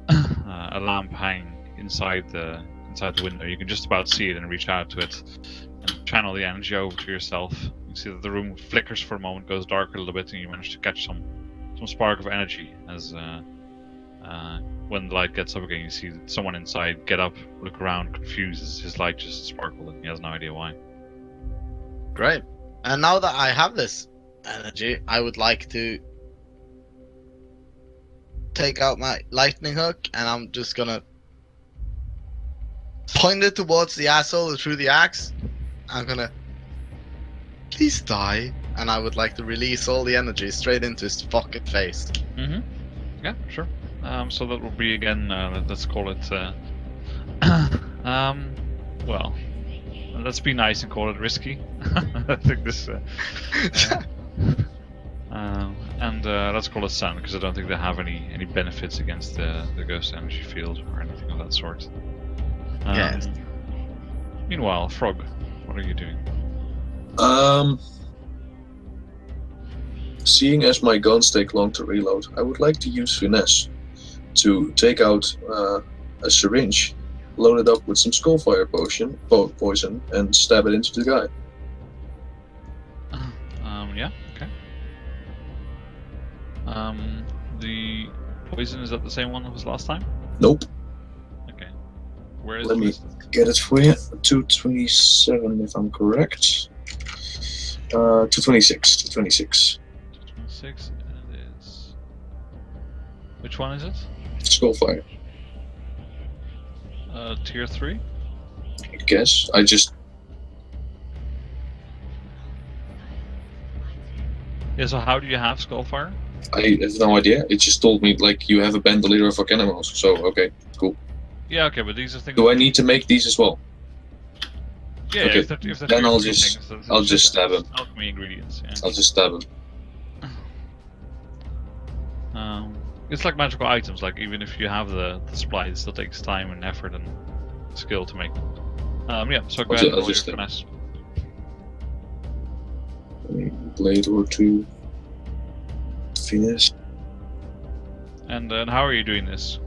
lamp hanging inside the window. You can just about see it and reach out to it and channel the energy over to yourself. You see that the room flickers for a moment, goes dark a little bit, and you manage to catch some spark of energy as when the light gets up again. You see someone inside get up, look around, confused as his light just sparkled, and he has no idea why. Great. And now that I have this energy, I would like to take out my lightning hook, and I'm just gonna point it towards the asshole through the axe. I'm gonna, please die, and I would like to release all the energy straight into his fucking face. Yeah, sure. So that will be again, let's call it, well, let's be nice and call it risky. I think this, and let's call it sun, because I don't think they have any benefits against the ghost energy field or anything of that sort. Yes. Meanwhile, Frog, what are you doing? Seeing as my guns take long to reload, I would like to use finesse to take out a syringe, load it up with some skullfire poison, and stab it into the guy. Yeah, okay. The poison, is that the same one that was last time? Nope. Okay. Where is Let it me listed? get it for you. 227, if I'm correct. 226. 226. 226, and it is. Which one is it? Skullfire. Tier 3? I guess. I just. Yeah, so how do you have Skullfire? I have no idea. It just told me, like, you have a bandolier of animals. So, okay, cool. Yeah, okay, but these are things. Do I need to make these as well? Yeah, okay, if they're then I'll tier 3 just- things, I'll just stab him. Alchemy ingredients, yeah. I'll just stab him. It's like magical items, like even if you have the supply, it still takes time and effort and skill to make them. Yeah, so go ahead and roll your finesse. Blade or two. Finesse. And how are you doing this?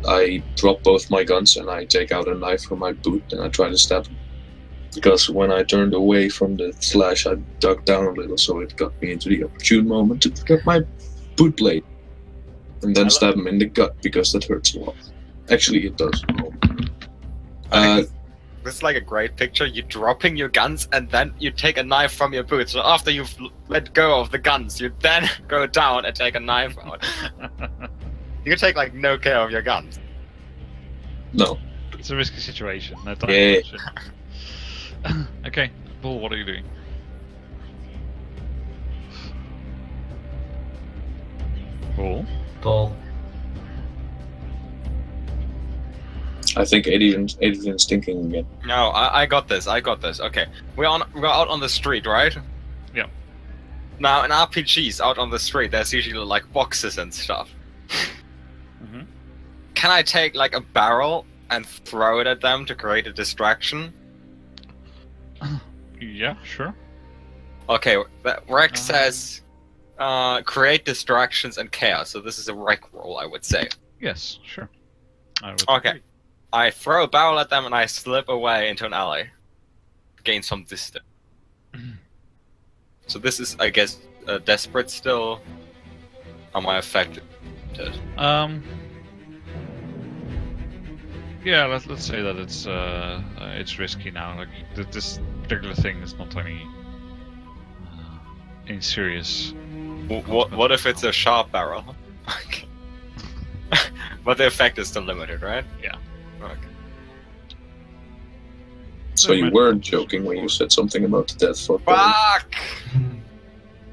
I drop both my guns and I take out a knife from my boot and I try to stab him. Because when I turned away from the slash, I dug down a little, so it got me into the opportune moment to pick up my boot blade and then stab him in the gut because that hurts a lot. Actually, it does. This is like a great picture. You're dropping your guns and then you take a knife from your boot. So after you've let go of the guns, you then go down and take a knife out. You take like no care of your guns. No. It's a risky situation. No time Yeah. for shit. Okay, Bull, what are you doing? Bull? Bull. I think Adrian's thinking again. No, I got this. Okay, we're out on the street, right? Yeah. Now in RPGs, out on the street, there's usually like boxes and stuff. Mm-hmm. Can I take like a barrel and throw it at them to create a distraction? Yeah, sure. Okay, Rex says create distractions and chaos. So this is a Rec roll, I would say. Yes, sure. I would Okay. agree. I throw a barrel at them and I slip away into an alley. Gain some distance. So this is, I guess, desperate still. Am I affected? Yeah, let's say that it's risky now. Like this particular thing is not any serious. What if it's a sharp barrel? Okay. But the effect is still limited, right? Yeah. Okay. So you weren't joking when you said something about the death for Fuck!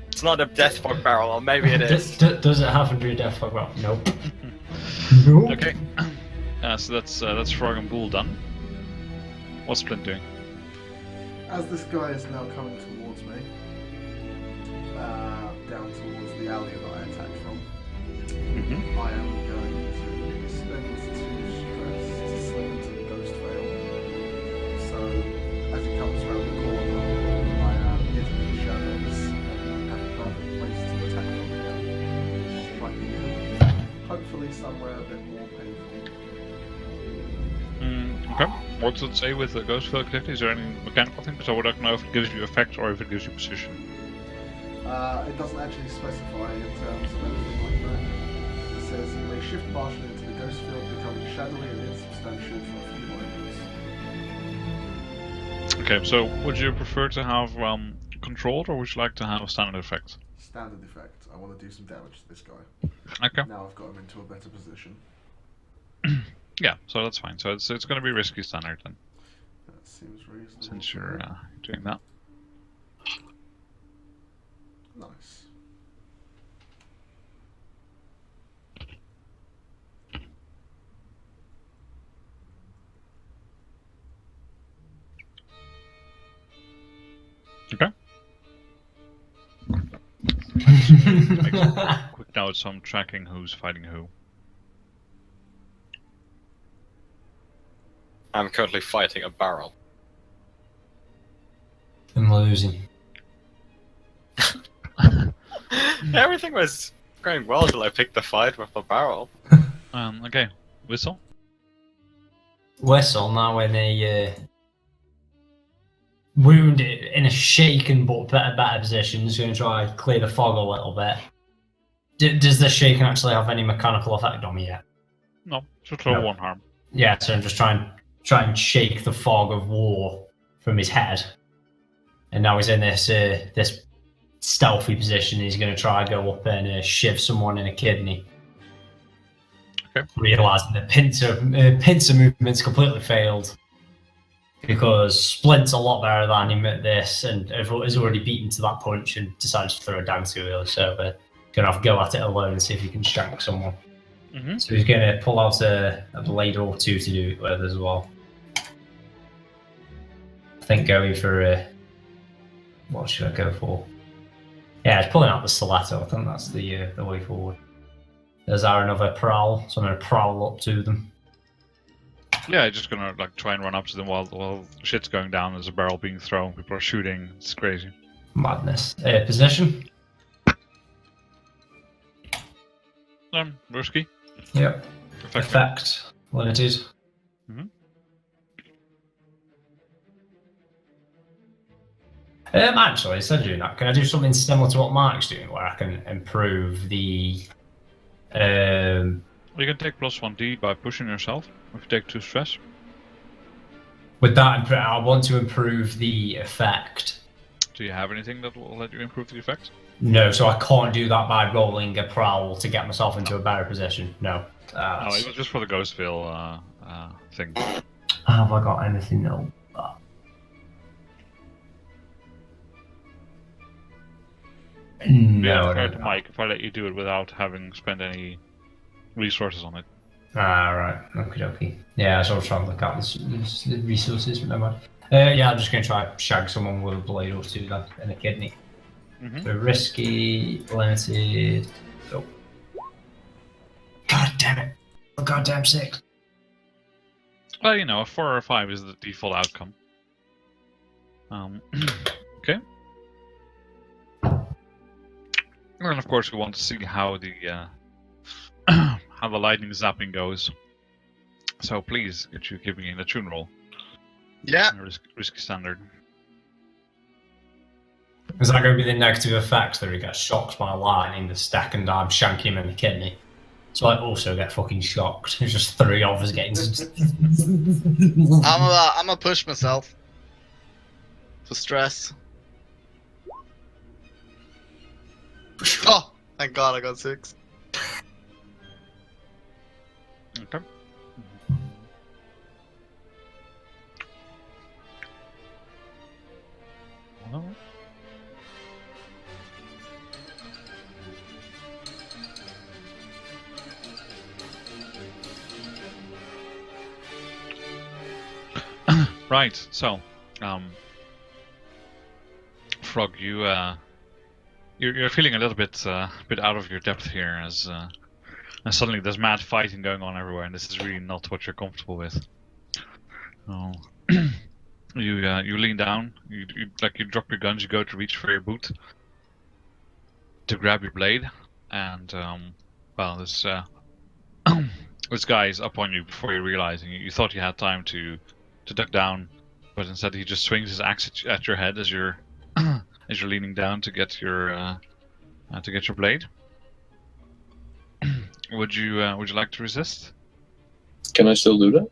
It's not a death fog barrel, or maybe it is. Does it happen to be a death fog? Well, nope. Nope. Okay. So that's Frog and Bull done. What's Splint doing? As this guy is now coming towards me, down towards the alley that I attacked from, Mm-hmm. I am going to spend 2 stress to slip into the ghost veil. So, as he comes around the corner, I am hidden in the shadows and have a perfect place to attack from again. Striking hopefully somewhere a bit more painful. Okay. What does it say with the Ghost Field activity? Is there any mechanical thing? Because I would like to know if it gives you effect or if it gives you position. It doesn't actually specify in terms of anything like that. It says you may shift partially into the ghost field, becoming shadowy and insubstantial for a few moments. Okay, so would you prefer to have controlled or would you like to have a standard effect? Standard effect. I want to do some damage to this guy. Okay. Now I've got him into a better position. Yeah, so that's fine. So it's going to be risky standard then, That seems reasonable. since to you're me. doing that. Nice. Okay. Quick note, so I'm tracking who's fighting who. I'm currently fighting a barrel. I'm losing. Everything was going well till I picked the fight with the barrel. Okay, Whistle. Whistle now in a wounded, in a shaken but better position. Is going to try and clear the fog a little bit. Does this shaking actually have any mechanical effect on me yet? No, just roll No. 1 harm. Yeah, so I'm just trying and shake the fog of war from his head. And now he's in this this stealthy position. He's going to try and go up and shiv someone in a kidney. Okay. Realizing that pincer movement's completely failed because Splint's a lot better than him at this, and has already beaten to that punch and decided to throw it down too early. So we're gonna have to go at it alone and see if he can shank someone. Mm-hmm. So he's gonna pull out a blade or two to do it with as well. I think going for what should I go for? Yeah, it's pulling out the stiletto. I think that's the way forward. There's another prowl, so I'm gonna prowl up to them. Yeah, just gonna like try and run up to them while shit's going down. There's a barrel being thrown. People are shooting. It's crazy. Madness. Position. Risky. Yep. Effect limited. Mhm. Actually, instead of doing that, can I do something similar to what Mark's doing, where I can improve the? You can take +1d by pushing yourself if you take 2 stress. With that, I want to improve the effect. Do you have anything that will let you improve the effect? No, so I can't do that by rolling a prowl to get myself into a better position. No. No, it was just for the Ghostville thing. Have I got anything else? No, I Fair to don't. Mike, if I let you do it without having spent any resources on it. Right. Okie dokie. Yeah, so I was trying to look at the resources, but never mind. Yeah, I'm just going to try shag someone with a blade or two then, and a kidney. Mhm. So risky, limited. Go. God damn it. For goddamn sake. Well, you know, a 4 or a 5 is the default outcome. Okay. And then, of course, we want to see how the how the lightning zapping goes. So please, get you give me an attune roll. Yeah. Risky standard. Is that going to be the negative effect that he gets shocked by lightning, the second I'm shanking him in the kidney? So I also get fucking shocked. There's just 3 of us getting. I'm gonna push myself for stress. Oh, thank God I got 6. Okay. Well, right. So, Frog, you're feeling a little bit out of your depth here, as suddenly there's mad fighting going on everywhere, and this is really not what you're comfortable with. Oh. You lean down, you drop your guns, you go to reach for your boot to grab your blade, and well, this this guy is up on you before you realize. And you thought you had time to duck down, but instead he just swings his axe at your head as you're as you're leaning down to get your blade. Would you like to resist? Can I still do that?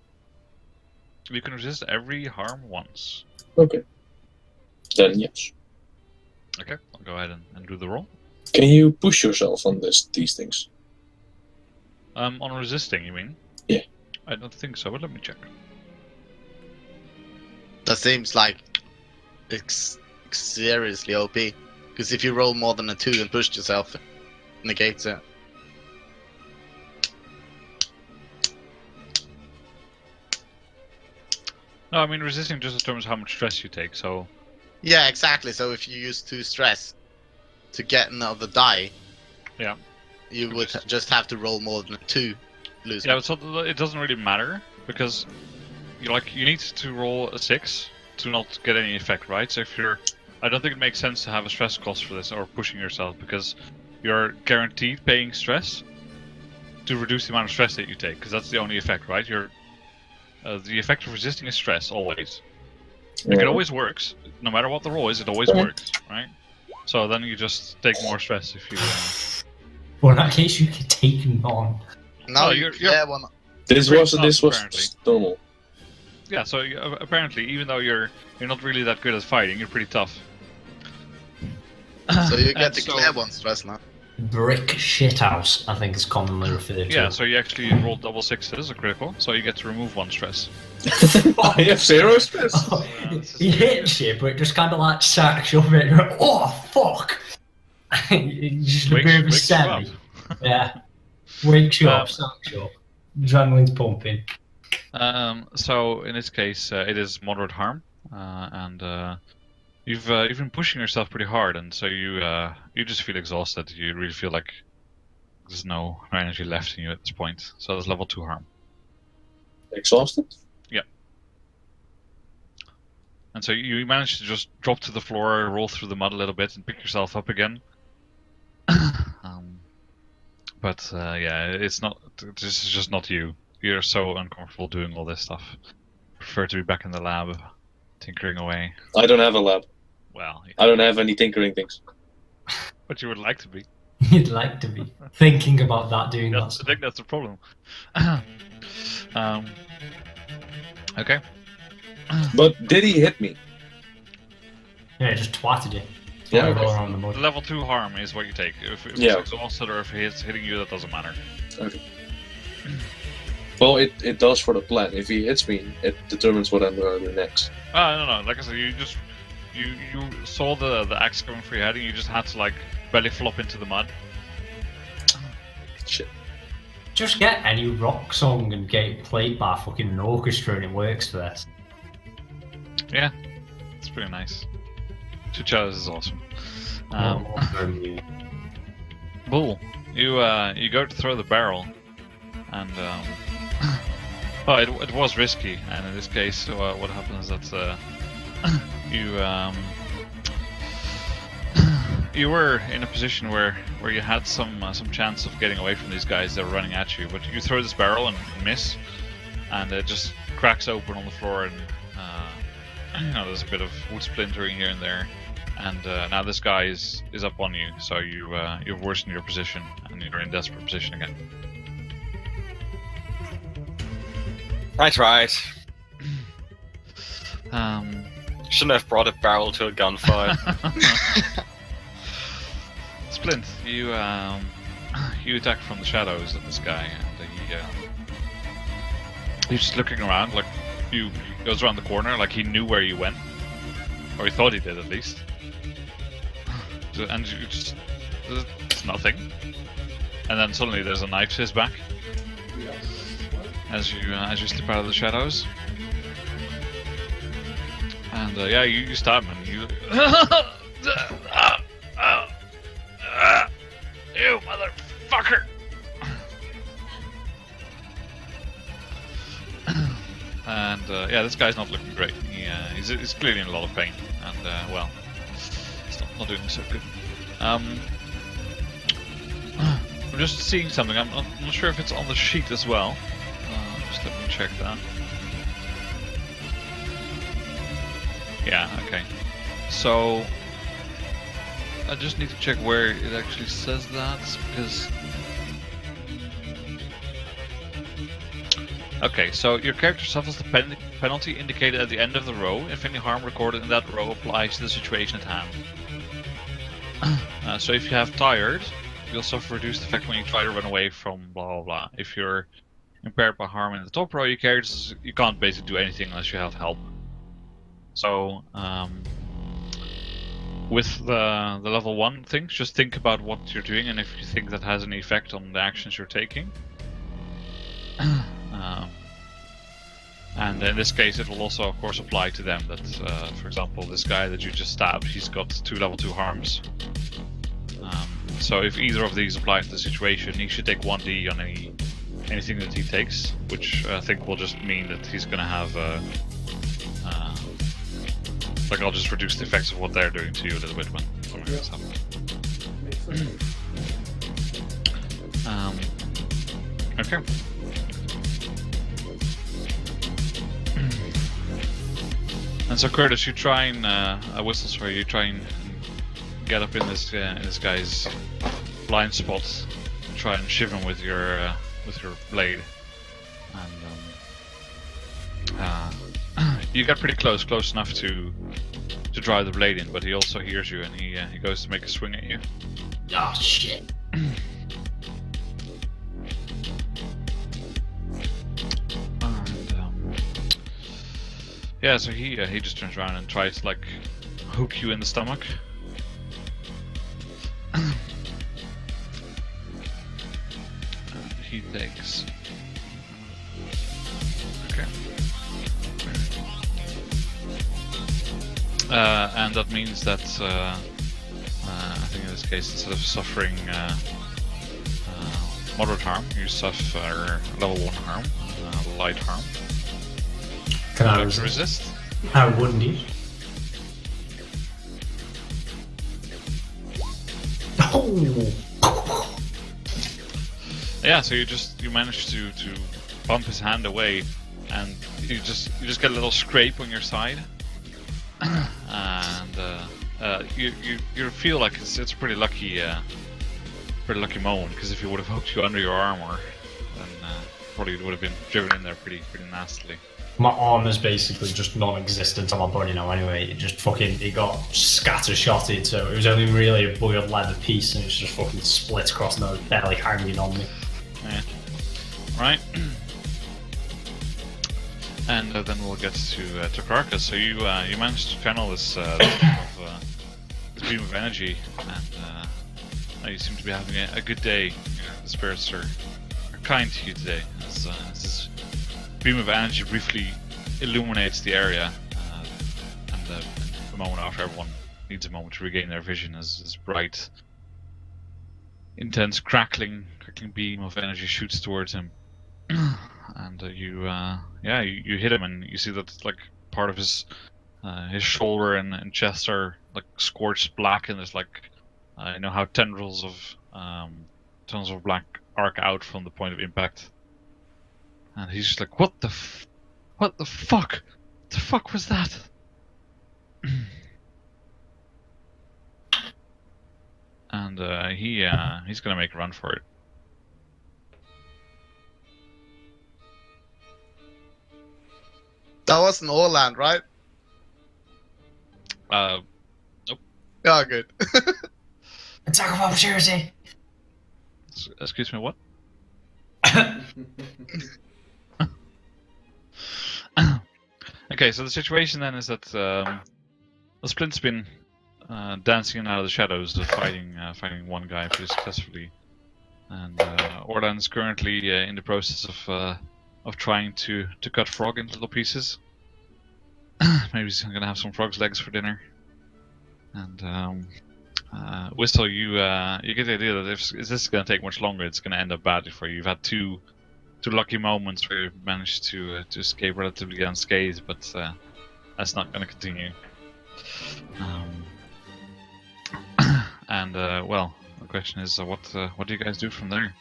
You can resist every harm once. Okay. Then yes. Okay, I'll go ahead and do the roll. Can you push yourself on these things? On resisting, you mean? Yeah. I don't think so, but let me check. That seems like it's seriously OP. Because if you roll more than a 2 and push yourself, it negates it. No, I mean resisting just determines how much stress you take. So. Yeah, exactly. So if you use 2 stress to get another die, yeah, you would just have to roll more than a 2. Lose. Yeah, so it doesn't really matter because you need to roll a 6 to not get any effect, right? So if I don't think it makes sense to have a stress cost for this or pushing yourself because you're guaranteed paying stress to reduce the amount of stress that you take because that's the only effect, right? The effect of resisting is stress, always. Like, it always works. No matter what the roll is, it always works, right? So then you just take more stress if you... Well, in that case, you can take him on. No, you're one. This was apparently. normal. Yeah, so apparently, even though you're not really that good at fighting, you're pretty tough. So you get And the so- clear 1 stress now. Brick shithouse, I think is commonly referred to. Yeah, so you actually roll double 6s, a critical, so you get to remove 1 stress. I have 0 stress. Oh, he hits you, but it just kind of like sacks you up and you're like, oh, fuck! It's just a bit of a Wakes you semi. up. Yeah. Wakes you up, sacks you up. Adrenaline's pumping. So in this case, it is moderate harm, and you've been pushing yourself pretty hard, and so you just feel exhausted. You really feel like there's no energy left in you at this point. So there's level 2 harm. Exhausted? And so you manage to just drop to the floor, roll through the mud a little bit, and pick yourself up again. But yeah, it's not. This is just not you. You're so uncomfortable doing all this stuff. Prefer to be back in the lab, tinkering away. I don't have a lab. Well, I don't have any tinkering things. but you would like to be. You'd like to be thinking about that, doing that. I think that's the problem. Okay. But did he hit me? Yeah, he just twatted you. Yeah, Roll okay. around the mud. Level 2 harm is what you take. If Yeah. it's exhausted or if it's hitting you, that doesn't matter. Well, it does for the plan. If he hits me, it determines what I'm gonna do next. No. Like I said, you saw the axe coming for your head, and you just had to like belly flop into the mud. Shit. Just get any rock song and get it played by fucking an orchestra and it works for this. Yeah, it's pretty nice. Two Cellos is awesome. Bull, you go to throw the barrel, and oh, it was risky, and in this case, what happens is that you were in a position where you had some chance of getting away from these guys that were running at you, but you throw this barrel and miss, and it just cracks open on the floor, and there's a bit of wood splintering here and there. And now this guy is up on you, so you've worsened your position, and you're in desperate position again. Right. Um, Shouldn't have brought a barrel to a gunfight. Splint, you attack from the shadows at this guy, and he's just looking around, like he goes around the corner, like he knew where you went, or he thought he did at least. And you just there's nothing, and then suddenly there's a knife to his back as you slip out of the shadows, and you stab him, and you you motherfucker. And this guy's not looking great. He's clearly in a lot of pain, and it's not doing so good. I'm just seeing something. I'm not sure if it's on the sheet as well. Just let me check that. Yeah, okay. So I just need to check where it actually says that, because okay, so your character suffers the penalty indicated at the end of the row if any harm recorded in that row applies to the situation at hand. So if you have tired, you'll suffer reduced effect when you try to run away from blah blah blah. If you're impaired by harm in the top row, you can't basically do anything unless you have help. So with the level 1 things, just think about what you're doing and if you think that has any effect on the actions you're taking. And in this case, it will also, of course, apply to them. That, for example, this guy that you just stabbed, he's got 2 level 2 harms. So if either of these apply to the situation, he should take 1d on anything that he takes, which I think will just mean that he's going to have like I'll just reduce the effects of what they're doing to you a little bit when something like this happens. Okay. And so Curtis, you try and whistles for you. You try and get up in this guy's blind spot, try and shiv him with your blade, and you get pretty close enough to drive the blade in, but he also hears you, and he goes to make a swing at you. Oh shit. Yeah, so he just turns around and tries to like hook you in the stomach. He takes. Okay. And that means that I think in this case, instead of suffering moderate harm, you suffer level 1 harm, light harm. Can I resist? I wouldn't you? Oh! Yeah, so you manage to bump his hand away, and you just get a little scrape on your side, and you feel like it's a pretty lucky moment, because if he would have hooked you under your armor, then probably would have been driven in there pretty nastily. My armor's basically just non-existent on my body now anyway. It got scatter-shotted, so it was only really a boiled leather piece, and it's just fucking split across and it's barely hanging on me. Yeah. Right. And then we'll get to Carcass. So you managed to channel this beam of energy, and you seem to be having a good day. The spirits are kind to you today, as this beam of energy briefly illuminates the area, and the moment after, everyone needs a moment to regain their vision as this bright, intense crackling beam of energy shoots towards him. And you hit him, and you see that like part of his shoulder and chest are like scorched black, and there's like you know how tendrils of black arc out from the point of impact. And he's just like, what the fuck? The fuck was that? And he's gonna make a run for it. That wasn't Orland, right? Nope. Yeah, good. Attack of opportunity! Excuse me, what? Okay, so the situation then is that Splint's been dancing in and out of the shadows, fighting one guy pretty successfully, and Orland's currently in the process of trying to cut Frog into little pieces. Maybe he's gonna have some frog's legs for dinner. And Whistle, you get the idea that if this is gonna take much longer, it's gonna end up badly for you. You've had two lucky moments where you've managed to escape relatively unscathed, but that's not gonna continue. And well, the question is, what do you guys do from there?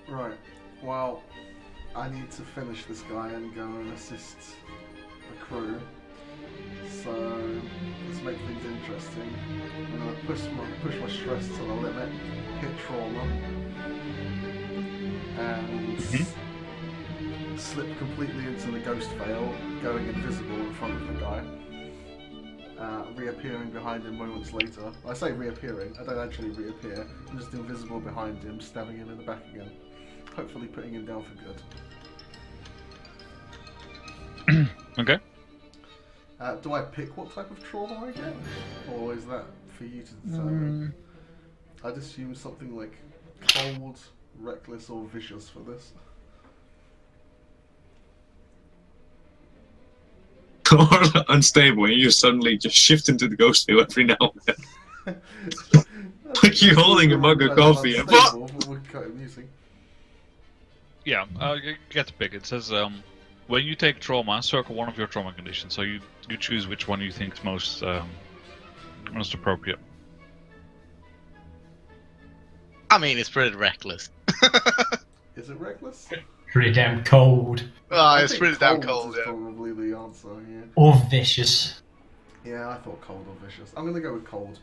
Right. Well, I need to finish this guy and go and assist the crew. So let's make things interesting. I'm gonna push my stress to the limit, hit trauma, and slip completely into the ghost veil, going invisible in front of the guy. Reappearing behind him moments later. I say reappearing, I don't actually reappear. I'm just invisible behind him, stabbing him in the back again. Hopefully putting him down for good. Okay. Do I pick what type of trauma I get? Or is that for you to determine? I'd assume something like cold, reckless, or vicious for this. Or unstable, and you suddenly just shift into the ghost view every now and then. Like you're holding a mug of coffee and Yeah, you get to pick. It says when you take trauma, circle one of your trauma conditions. So you choose which one you think is most appropriate. I mean, it's pretty reckless. Is it reckless? Pretty damn cold. Oh, I it's think pretty damn cold cold, is yeah. probably the answer, yeah. Or vicious. Yeah, I thought cold or vicious. I'm gonna go with cold.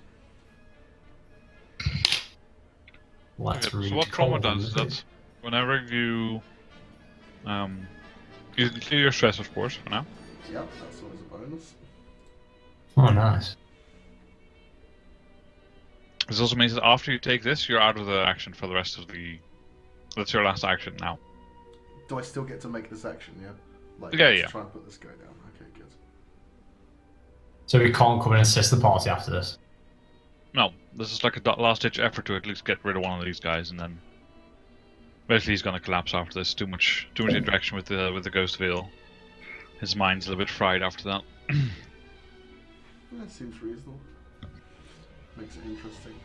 Let's Okay, read so what trauma cold. does is that whenever you clear your stress, of course, for now. Yep, that's always a bonus. Oh, nice. This also means that after you take this, you're out of the action for the rest of the. That's your last action now. Do I still get to make this action, yeah? Like, Yeah, let's yeah. try and put this guy down. Okay, good. So we can't come and assist the party after this. No, this is like a last-ditch effort to at least get rid of one of these guys, and then basically he's gonna collapse after this. Too much interaction with the ghost veil. His mind's a little bit fried after that. That seems reasonable. Makes it interesting.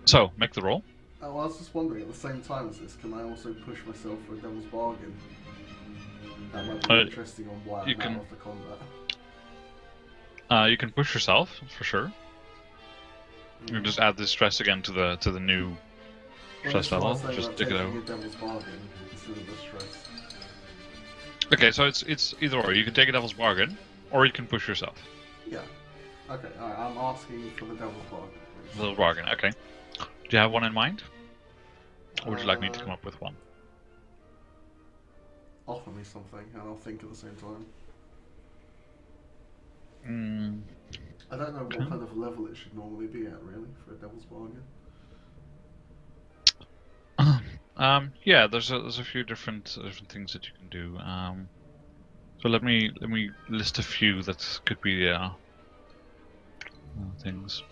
So make the roll. Oh, I was just wondering, at the same time as this, can I also push myself for a devil's bargain? That might be interesting on why I'm out of the combat. You can push yourself for sure. You just add this stress again to the new stress level. Just take it over. A devil's bargain instead of the stress. Okay, so it's either or. You can take a devil's bargain, or you can push yourself. Yeah. Okay, alright, I'm asking for the devil's bargain, please. Little bargain. Okay. Do you have one in mind, or would you like me to come up with one? Offer me something, and I'll think at the same time. I don't know what kind of level it should normally be at, really, for a devil's bargain. Yeah, there's a few different things that you can do. So let me list a few that could be things.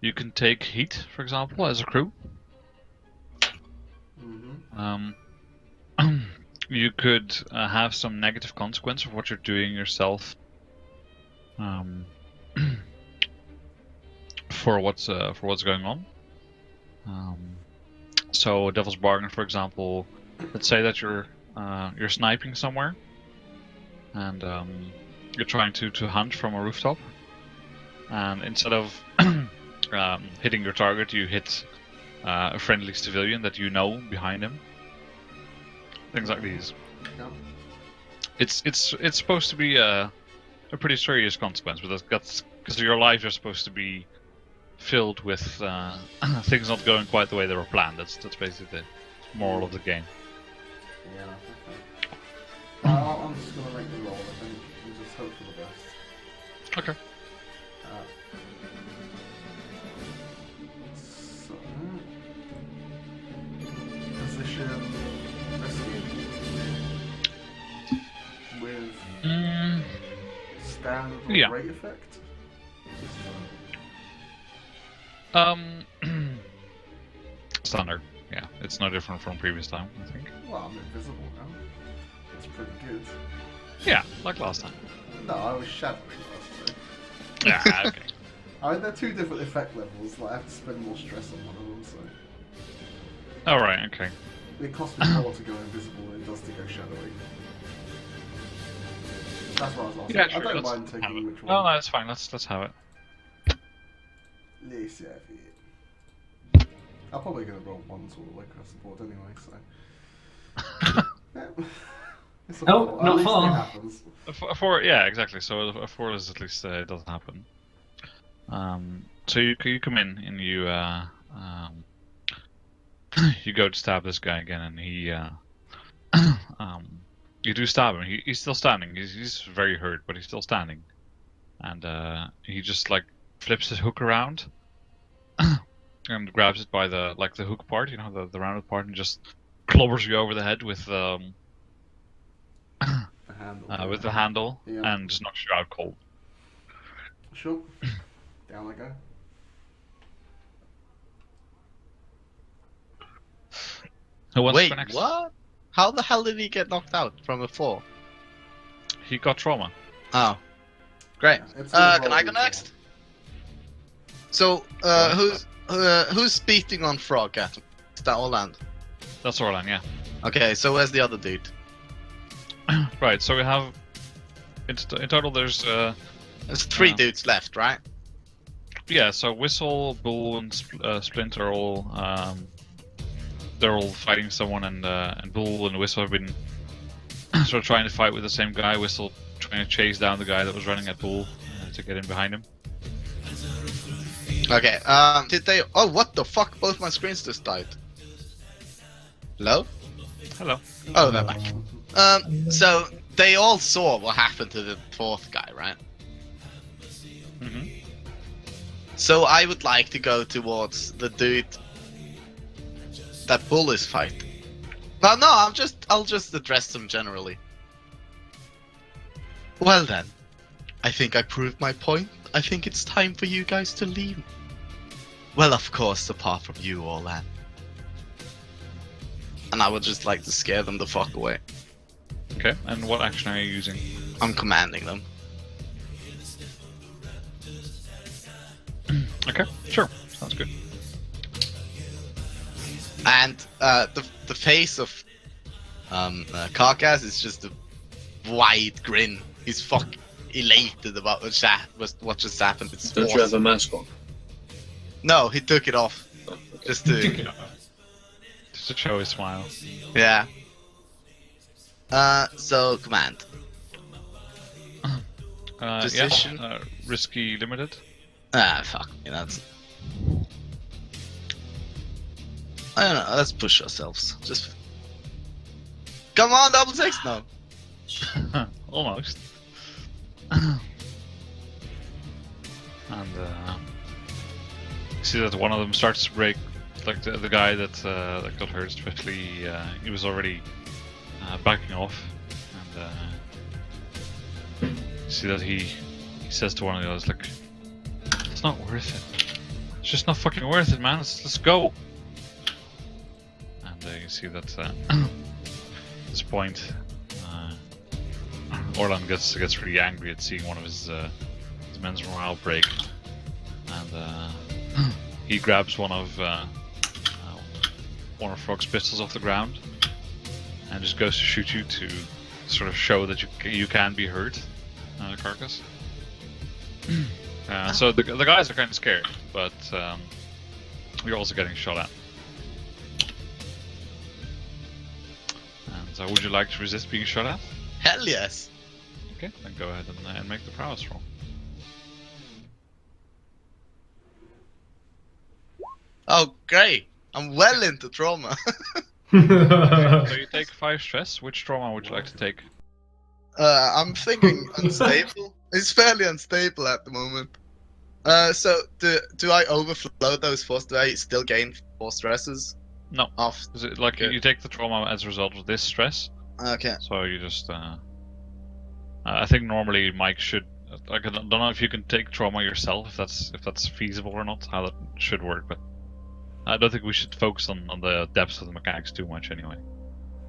You can take heat, for example, as a crew. You could have some negative consequence of what you're doing yourself. For what's going on. So Devil's Bargain, for example, let's say that you're sniping somewhere, and you're trying to hunt from a rooftop, and instead of hitting your target, you hit a friendly civilian that you know behind him. Things like these. Yeah. It's supposed to be a pretty serious consequence, but that's because your lives are supposed to be filled with things not going quite the way they were planned. That's basically the moral of the game. Yeah, okay. I'm just gonna make the roll, I think, and just hope for the best. Okay. So, position rescue with standard or Yeah. great effect. Standard. Yeah, it's no different from previous time, I think. Well, I'm invisible now. That's pretty good. Yeah, like last time. No, I was shadowing last time. Yeah, okay. I mean, they're two different effect levels. Like, I have to spend more stress on one of them, so Alright, okay. it costs me more to go invisible than it does to go shadowy. That's what I was asking. Yeah, sure, I don't let's mind have taking it. which one. No, it's fine. Let's have it. Let's have it. I'm probably going to roll ones all the way across the board anyway, so. Yeah. It's a Oh, four. not At least far. it happens. A 4, yeah, exactly. So a 4 is at least it doesn't happen. So you come in and you you go to stab this guy again, and he you do stab him. He's still standing. He's very hurt, but he's still standing, and he just like flips his hook around and grabs it by the hook part, you know, the rounded part, and just clobbers you over the head with The handle. with the handle, Yeah. and just knocks you out cold. Sure. Down I go. Who wants to Wait, go next? what? How the hell did he get knocked out from a 4? He got trauma. Oh, great. Yeah, it's all Can I go rolling next? So, who's beating on Frog at? Is that Orland? That's Orlan, yeah. Okay, so where's the other dude? Right, so we have in total there's There's 3 Yeah. dudes left, right? yeah, so Whistle, Bull, and Splint are all they're all fighting someone, and Bull and Whistle have been sort of trying to fight with the same guy. Whistle trying to chase down the guy that was running at Bull to get in behind him. Okay, did they... Oh, what the fuck? Both my screens just died. Hello? Hello. Oh, they're back. So, they all saw what happened to the 4th guy, right? Hmm. So I would like to go towards the dude that Bull is fighting. Well, no, I'll just address them generally. Well then, I think I proved my point. I think it's time for you guys to leave. Well, of course, apart from you, Orlan. And I would just like to scare them the fuck away. Okay, and what action are you using? I'm commanding them. Okay, sure, sounds good. And the face of Carcass is just a wide grin. elated about what just happened. It's Don't you have a mask on? No, he took it off. Just to Just to show his smile. yeah. So command. Decision? Yeah, risky limited. Ah, fuck me. That's. I don't know. Let's push ourselves. Just. Come on, double six now. Almost. And you see that one of them starts to break. Like the guy that got hurt, especially, he was already backing off, and you see that he says to one of the others, like, "It's not worth it. It's just not fucking worth it, man. Let's go." And you see that at this point, Orlan gets really angry at seeing one of his men's morale break, and he grabs one of Frog's pistols off the ground and just goes to shoot you to sort of show that you can be hurt, Carcass. So the guys are kind of scared, but you're also getting shot at. And so would you like to resist being shot at? Hell yes. Okay, then go ahead and make the prowess roll. Oh, great. I'm well into trauma. So you take 5 stress. Which trauma would you like to take? I'm thinking unstable. It's fairly unstable at the moment. So do I overflow those 4? Do I still gain 4 stresses? No. Off. Is it like Okay. you take the trauma as a result of this stress? Okay. So you just. I think normally Mike should. Like, I don't know if you can take trauma yourself, if that's feasible or not. How that should work, but I don't think we should focus on the depths of the mechanics too much anyway.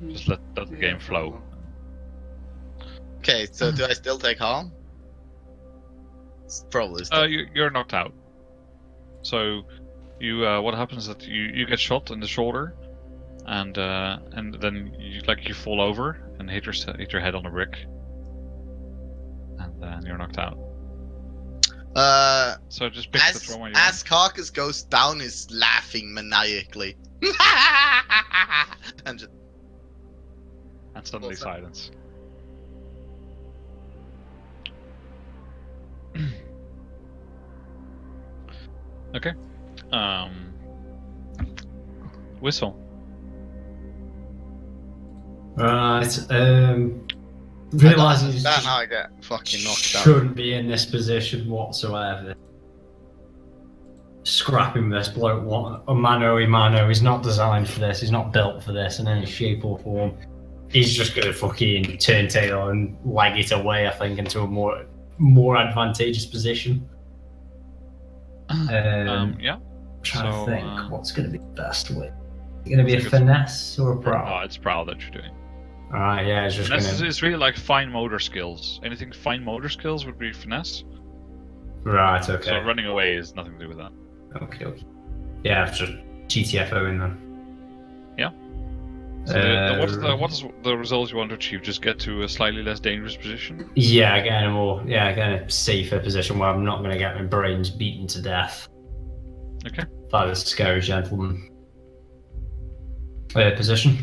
Just let the game flow. Okay, so do I still take harm? It's probably still. You're knocked out. So you what happens is that you get shot in the shoulder, and then you fall over and hit your head on a brick, and then you're knocked out. So just pick the trauma you As Carcass goes down, he's laughing maniacally. And suddenly Also- silence. Okay. Whistle. Right. Realizing you that's how I get fucking knocked out. shouldn't be in this position whatsoever. Scrapping this bloke, a mano. He's not designed for this. He's not built for this in any shape or form. He's just gonna fucking turn tail and lag it away, I think, into a more advantageous position. Yeah. Trying so, to think what's gonna be the best way. Is it gonna be a I think it's- finesse or a Oh, prowl? it's prowl that you're doing. Alright, yeah, it's just Finesse gonna. is really like fine motor skills. Anything fine motor skills would be finesse. Right, So okay. running away is nothing to do with that. Okay. Yeah, it's just GTFO in then. So what is the result you want to achieve? Just get to a slightly less dangerous position? Yeah, get a safer position where I'm not going to get my brains beaten to death Okay. by this scary gentleman. Position.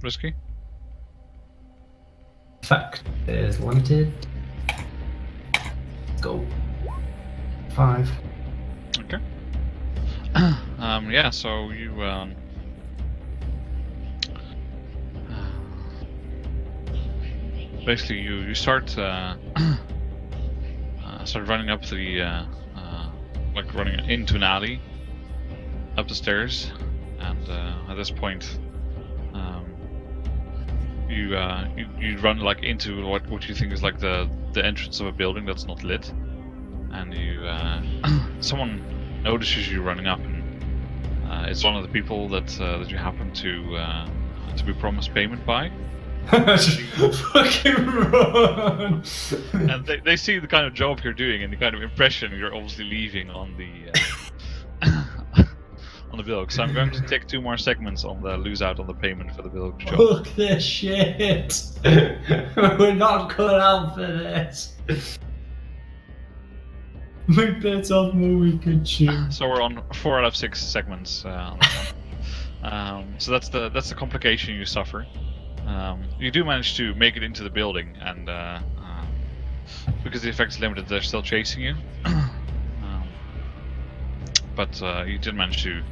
Risky? Effect is limited. Go. 5. Okay. Yeah, so you basically you start start running up the like running into an alley up the stairs, and at this point you run like into what you think is like the entrance of a building that's not lit, and you someone notices you running up, and it's one of the people that you happen to be promised payment by. Fucking run! And they see the kind of job you're doing and the kind of impression you're obviously leaving on the on the bilge. So I'm going to take 2 more segments on the lose out on the payment for the bilge job. Fuck this shit. We're not cut out for this. We bit off more we could chew. So we're on 4 out of 6 segments on that one. So that's the complication you suffer. You do manage to make it into the building, and because the effect is limited, they're still chasing you. But you did manage to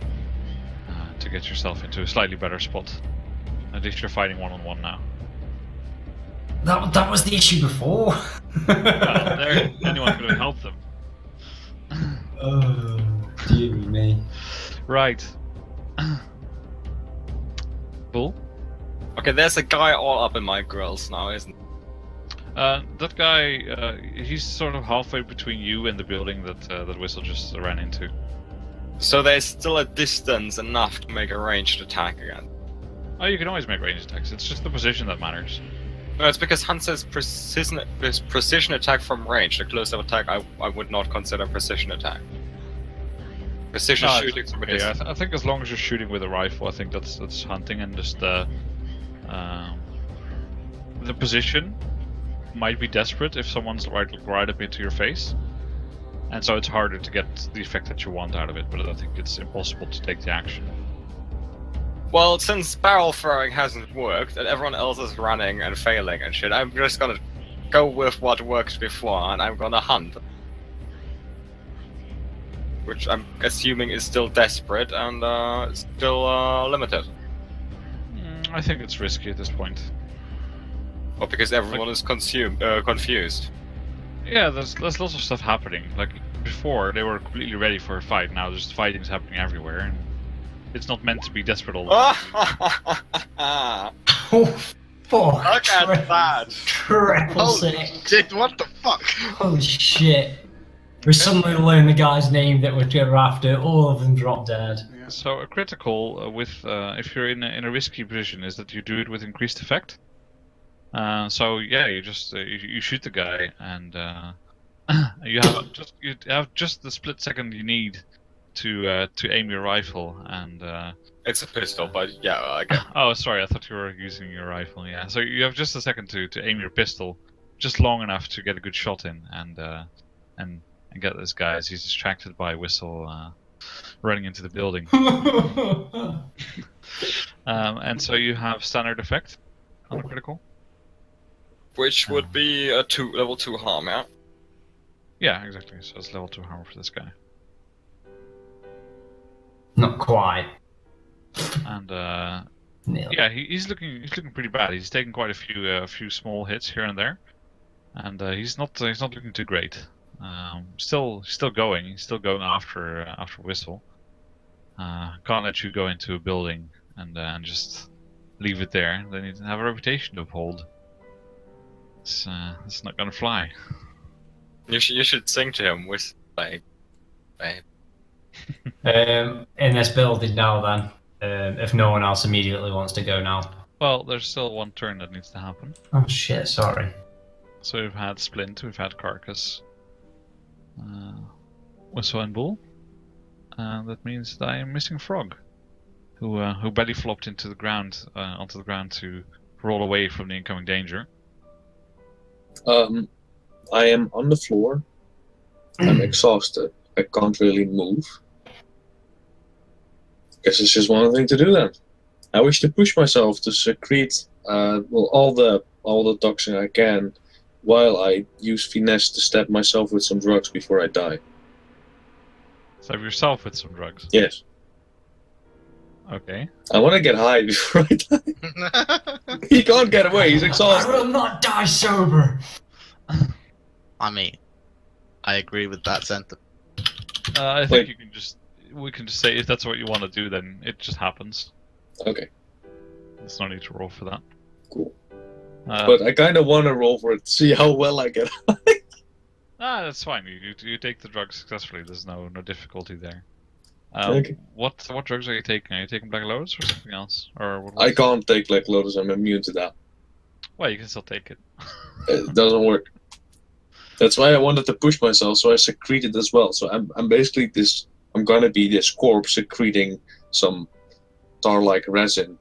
get yourself into a slightly better spot. At least you're fighting one-on-one now. That was the issue before. Well, anyone could have helped them. Oh, dear me. Right. Bull? Okay, there's a guy all up in my grills now, isn't That guy, he's sort of halfway between you and the building that Whistle just ran into. So there's still a distance enough to make a ranged attack again. Oh, you can always make ranged attacks. It's just the position that matters. No, it's because Hunt says precision attack from range. A close-up attack I would not consider precision attack. Precision shooting from a distance. I think as long as you're shooting with a rifle, I think that's hunting, and just the position might be desperate if someone's right up into your face, and so it's harder to get the effect that you want out of it. But I think it's impossible to take the action. Well, since barrel throwing hasn't worked and everyone else is running and failing and shit, I'm just gonna go with what worked before, and I'm gonna hunt. Which I'm assuming is still desperate and still limited. I think it's risky at this point. Or because everyone is confused. Yeah, there's lots of stuff happening. Like before, they were completely ready for a fight. Now there's fighting's happening everywhere, and it's not meant to be desperate all the time. Oh, fuck. Look at that! Triple Holy six. shit, what the fuck? Holy shit. We suddenly learned the guy's name that we're after. All of them drop dead. Yeah. So a critical with if you're in a risky position is that you do it with increased effect. So yeah, you just you shoot the guy, and you have just the split second you need to aim your rifle, and It's a pistol, but yeah, I get. oh, sorry, I thought you were using your rifle. Yeah, so you have just a second to aim your pistol, just long enough to get a good shot in, and get this guy as he's distracted by Whistle running into the building. And so you have standard effect on a critical. Which would be a level 2 harm, yeah? Yeah, exactly. So it's level 2 harm for this guy. Not quite. And Nearly. yeah, he's looking pretty bad. He's taken quite a few small hits here and there, and he's not looking too great. Still going. He's still going after Whistle. Can't let you go into a building and just leave it there. They need to have a reputation to uphold. It's not gonna fly. You should sing to him with like, babe. In this building now, then, if no one else immediately wants to go now. Well, there's still one turn that needs to happen. Oh shit! Sorry. So we've had Splint, we've had Carcass, Whistle and Bull. That means that I am missing Frog, who belly flopped into the ground, onto the ground to roll away from the incoming danger. I am on the floor. I'm exhausted. I can't really move. Guess it's just one thing to do then. I wish to push myself to secrete all the toxin I can, while I use finesse to stab myself with some drugs before I die. Stab yourself with some drugs. Yes. Okay. I want to get high before I die. He can't get away. He's I exhausted. will not die sober. I mean, I agree with that sentence. I think Wait. we can just say if that's what you want to do, then it just happens. Okay, There's no need to roll for that. cool. Uh, But I kind of want to roll for it to see how well I get high. that's fine. You take the drugs successfully. There's no difficulty there. Okay. What drugs are you taking? Are you taking Black Lotus or something else? Or what? I can't take Black Lotus. I'm immune to that. Well, you can still take it. It doesn't work. That's why I wanted to push myself, so I secreted as well. So I'm basically I'm gonna be this corpse secreting some tar-like resin,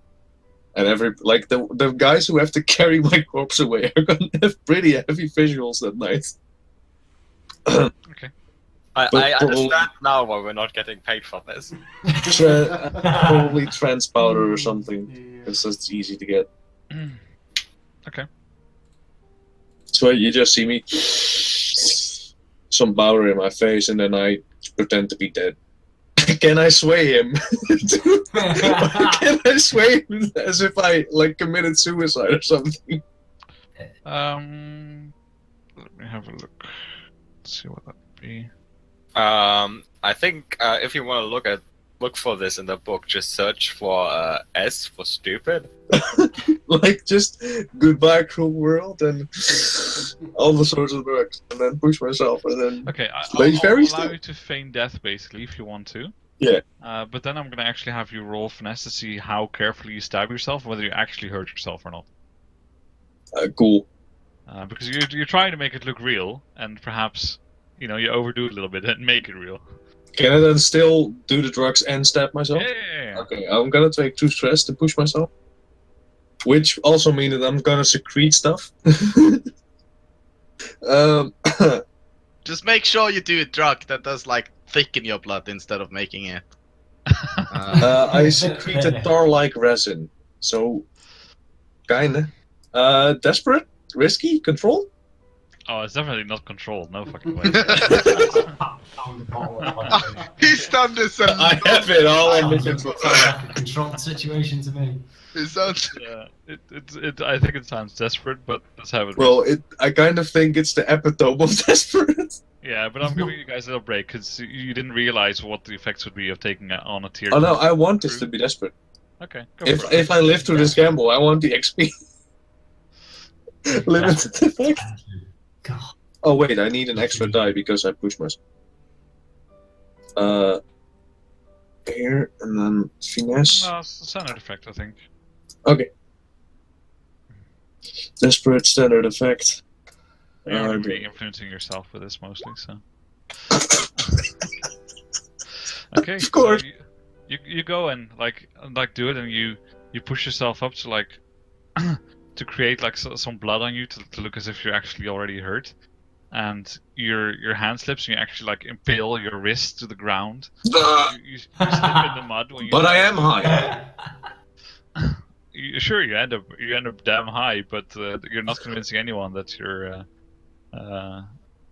and the guys who have to carry my corpse away are gonna have pretty heavy visuals that night. I But understand now why we're not getting paid for this. Probably trans powder or something, Yeah. because that's easy to get. Okay. So you just see me, some powder in my face, and then I pretend to be dead. Can I sway him? Can I sway him as if I committed suicide or something? Let me have a look. Let's see what that would be. I think if you want to look for this in the book, just search for S for stupid. Just goodbye cruel world and all the sorts of drugs, and then push myself, and then Okay, Lay I'll very allow still. you to feign death basically if you want to. Yeah. But then I'm gonna actually have you roll finesse to see how carefully you stab yourself, whether you actually hurt yourself or not. cool. Because you're trying to make it look real, and perhaps you overdo it a little bit and make it real. Can I then still do the drugs and stab myself? Yeah. Okay, I'm gonna take 2 stress to push myself. Which also means that I'm gonna secrete stuff. Just make sure you do a drug that does thicken your blood instead of making it. I secreted tar-like resin. So, kinda. Desperate? Risky? Control? Oh, it's definitely not controlled. No fucking way. He's done this. I have it all Sounds under like control. a controlled situation to me. It sounds. Yeah, I think it sounds desperate, but let's have it. Well, I kind of think it's the epitome of desperate. Yeah, but I'm giving you guys a little break because you didn't realize what the effects would be of taking on a tier. Oh no, 2. I want this to be desperate. Okay, go for it. If I live through this gamble, I want the XP. Limited effect. God. Oh wait, I need an extra die because I pushed myself. Here and then finesse. No, it's the standard effect, I think. Okay. Desperate standard effect. You're going to Okay. be influencing yourself with this mostly, so. Okay. Of course. So you go and do it, and you push yourself up to to create some blood on you to look as if you're actually already hurt, and your hand slips and you actually impale your wrist to the ground. You slip in the mud when you. But I am high. Sure, you end up damn high, but you're not convincing anyone that you're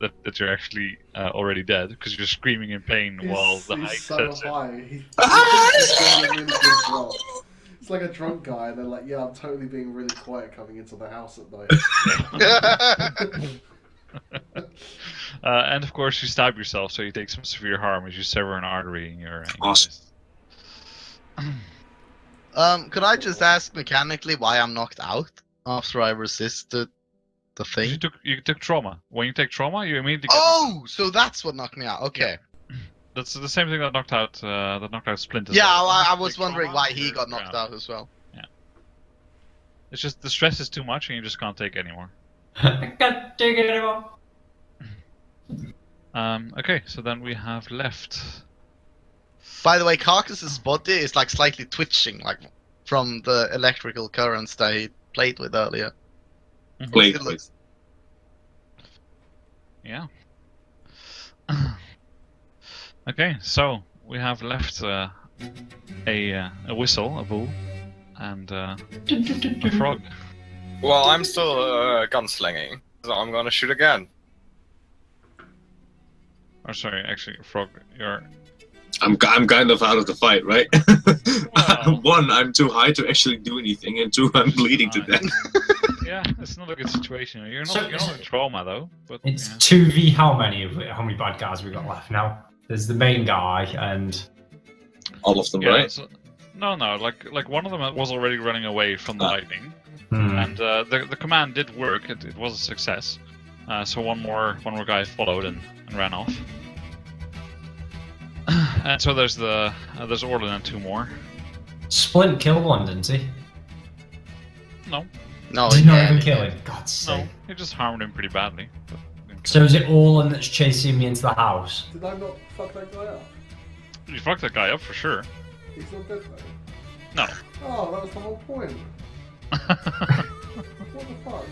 that you're actually already dead because you're screaming in pain while the high He's so sets in. high. He's doing a really good job. It's like a drunk guy, and they're like, "Yeah, I'm totally being really quiet coming into the house at night." And of course, you stab yourself, so you take some severe harm as you sever an artery in your Awesome. wrist. Could I just ask mechanically why I'm knocked out after I resisted the thing? You took trauma. When you take trauma, you immediately. Oh, so that's what knocked me out. Okay. That's the same thing that knocked out Splint. as Yeah, well. I Take was wondering trauma, why he you're got knocked drowned. out as well. It's just the stress is too much, and you just can't take anymore. I can't take it anymore. Okay, so then we have left. By the way, Carcass's body is slightly twitching, from the electrical currents that he played with earlier. Blade. It looks. Yeah. Okay, so we have left a whistle, a bull, and a frog. Well, I'm still gunslinging, so I'm gonna shoot again. Or sorry, actually, frog. You're. I'm kind of out of the fight, right? Well- 1, I'm too high to actually do anything, and 2, I'm bleeding to death. Yeah, it's not a good situation. You're So- not in trauma though, but It's yeah. 2v how many bad guys we got left now? There's the main guy and All of them, Yeah, right? so- no, like one of them was already running away from the lightning, and the command did work. It was a success. So one more guy followed and ran off. And so there's Orlin and 2 more. Splint killed one, didn't he? No, No, Did he not can't. even kill him. God's no, sake. he just harmed him pretty badly. But didn't kill So him. is it Orlin that's chasing me into the house? Did I not fuck that guy up? You fucked that guy up for sure. He's not dead though. No. Oh, that was the whole point. What the fuck?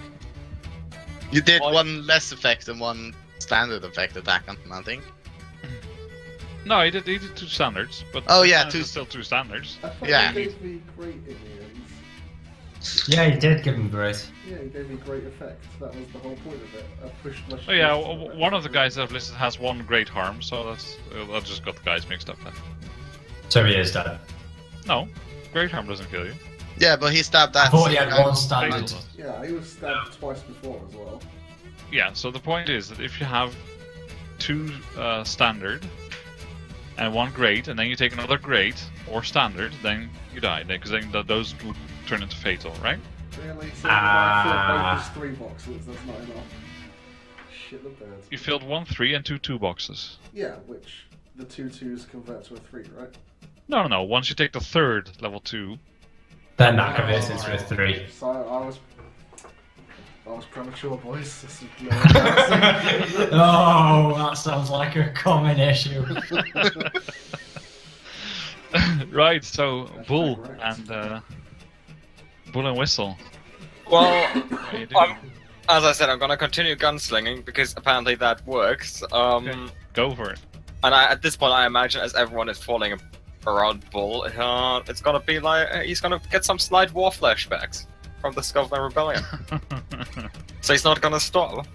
You did Why- one less effect and one standard effect attack on him, I think. No, he did 2 standards, but Oh, yeah, it's 2 still 2 standards. I thought Yeah. he gave me great in the end. Yeah, he did give him grace. Yeah, he gave me great effect. That was the whole point of it. I pushed my Oh yeah, shield to the one of the effect. guys that I've listed has 1 great harm, so that's I just got the guys mixed up then. So he is dead. No, great harm doesn't kill you. Yeah, but he stabbed I that. thought he same had guy. one standard. Fatal. Yeah, he was stabbed twice before as well. Yeah, so the point is that if you have 2 standard and 1 great, and then you take another great or standard, then you die, because then those will turn into fatal, right? Really? So I filled both his 3 boxes, that's not enough. Shit the bed. You filled 1 3 and 2 boxes. Yeah, which the 2 2s convert to a 3, right? No. Once you take the 3rd level 2, Then that converts into a 3. So I was premature, boys. This is really embarrassing. Oh, that sounds like a common issue. right? So Bull correct. and Bull and Whistle. Well, What are you doing? as I said, I'm gonna continue gunslinging because apparently that works. Okay. Go for it. And at this point, I imagine as everyone is falling around Bull, it's gonna be like he's gonna get some slight war flashbacks from the Scotland Rebellion. So he's not gonna stop.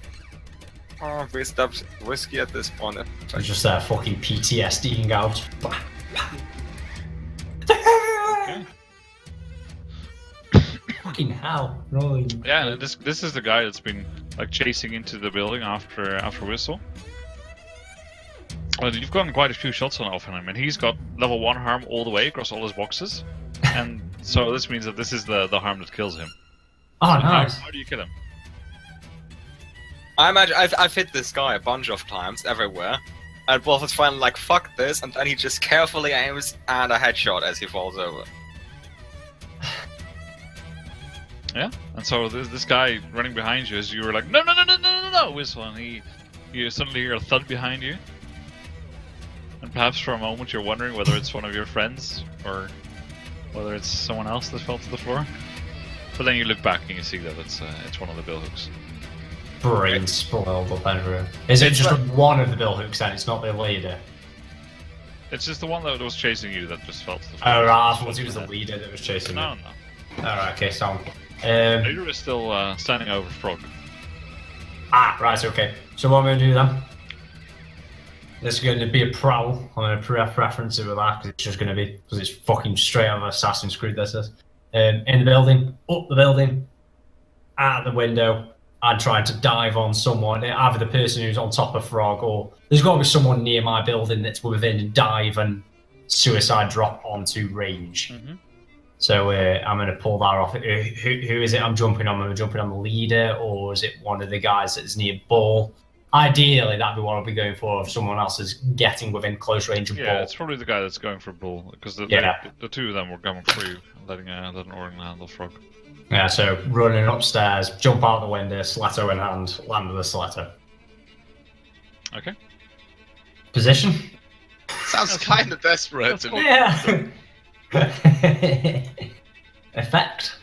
Oh, we stopped whiskey at this point. It's just fucking PTSDing out. Okay. Fucking hell. Rolling. Yeah, and this is the guy that's been like chasing into the building after Whistle. Well, you've gotten quite a few shots off on him, and he's got level 1 harm all the way across all his boxes. And so this means that this is the harm that kills him. Oh, So nice. how do you kill him? I imagine I've hit this guy a bunch of times everywhere, and Wolf is finally like, "Fuck this," and then he just carefully aims and a headshot as he falls over. Yeah, and so this guy running behind you as you were like, no, Whistle, and you suddenly hear a thud behind you. And perhaps for a moment you're wondering whether it's one of your friends or whether it's someone else that fell to the floor. But then you look back and you see that it's one of the billhooks. Brain spoiled up everywhere. Is it just one of the bill hooks then? It's not the leader? It's just the one that was chasing you that just fell to the floor. Oh, right. I thought it was the leader that was chasing me. No. Alright, okay, sound. Leader is still standing over Frog. Right, okay. So what I'm going to do then? This is going to be a prowl. I'm going to reference it with that because it's just going to be, because it's fucking straight out of Assassin's Creed, this is. In the building, up the building, out the window, and trying to dive on someone, either the person who's on top of Frog, or there's got to be someone near my building that's within dive and suicide drop onto range. Mm-hmm. So I'm going to pull that off. Who is it I'm jumping on? Am I jumping on the leader, or is it one of the guys that's near Ball? Ideally, that'd be what I'll be going for if someone else is getting within close range of Yeah, Ball. it's probably the guy that's going for Bull, because the 2 of them were going for you, letting Orin handle Frog. Yeah, so running upstairs, jump out the window, stiletto in hand, land with the stiletto. Okay. Position? Sounds kind of desperate to me. Yeah. Effect?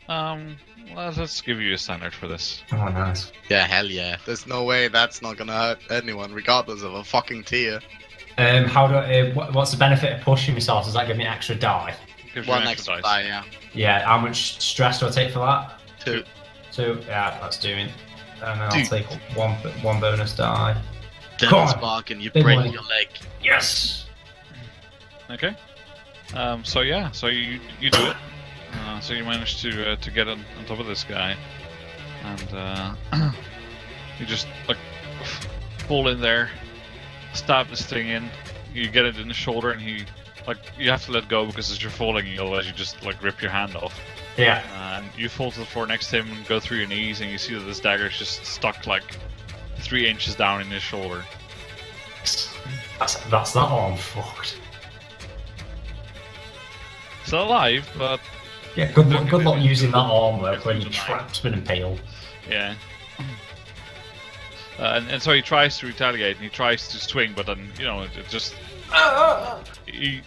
Well, let's give you a standard for this. Oh, nice. Yeah, hell yeah. There's no way that's not gonna hurt anyone, regardless of a fucking tier. How do what's the benefit of pushing myself? Does that give me an extra die? Gives you One an extra dice. die, yeah. Yeah, how much stress do I take for that? 2. 2? Yeah, that's doing. And then I'll 2. take one bonus die. Then Come it's on. bargain, you Big break money. your leg. Yes! Okay. So yeah, so you do it. So you manage to get on top of this guy, and you just like fall in there, stab this thing in. You get it in the shoulder, and you have to let go because as you're falling, otherwise you just like rip your hand off. Yeah. And you fall to the floor next to him and go through your knees, and you see that this dagger is just stuck like 3 inches down in his shoulder. That's that arm fucked. Still alive, but Yeah, good luck using that arm though when you're trapped and impaled. yeah. And so he tries to retaliate and he tries to swing, but then it just He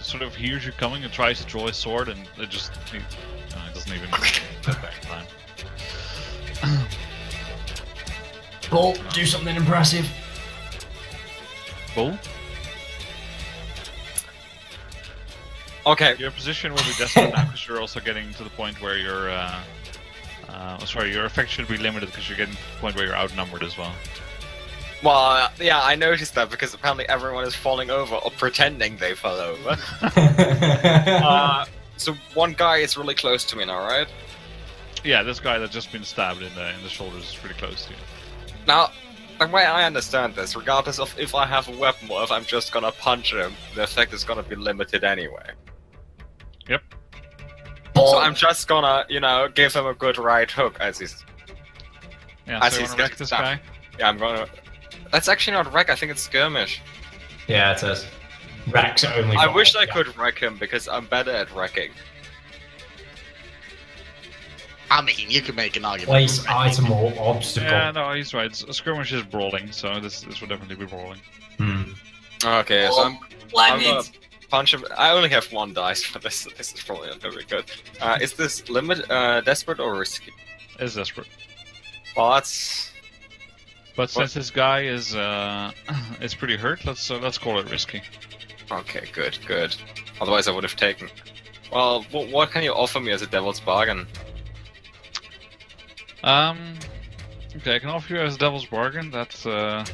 sort of hears you coming and tries to draw his sword, and it just he doesn't even get back in time. Bull, do something impressive. Bull, Okay. your position will be desperate now because you're also getting to the point where you're. Sorry, your effect should be limited because you're getting to the point where you're outnumbered as well. Well, yeah, I noticed that because apparently everyone is falling over or pretending they fell over. So one guy is really close to me now, right? Yeah, this guy that's just been stabbed in the shoulders is pretty close to you. Now, the way I understand this, regardless of if I have a weapon or if I'm just gonna punch him, the effect is gonna be limited anyway. Yep. So I'm just gonna, give him a good right hook as he's. Yeah, As so you he's want to wreck getting this stabbed. guy? Yeah, I'm gonna. That's actually not wreck. I think it's skirmish. Yeah, it is. Rex only. I got- wish I yeah. could wreck him because I'm better at wrecking. I mean, you could make an argument. Place for wrecking. item or obstacle. Yeah, no, he's right. Skirmish is brawling, so this would definitely be brawling. Hmm. Okay, so I'm gonna punch him. I only have one dice, but this is probably not very good. Is this desperate or risky? Is desperate. Well, that's. But since this guy is pretty hurt, let's call it risky. Okay, good. Otherwise, I would have taken. Well, what can you offer me as a devil's bargain? Okay, I can offer you as a devil's bargain that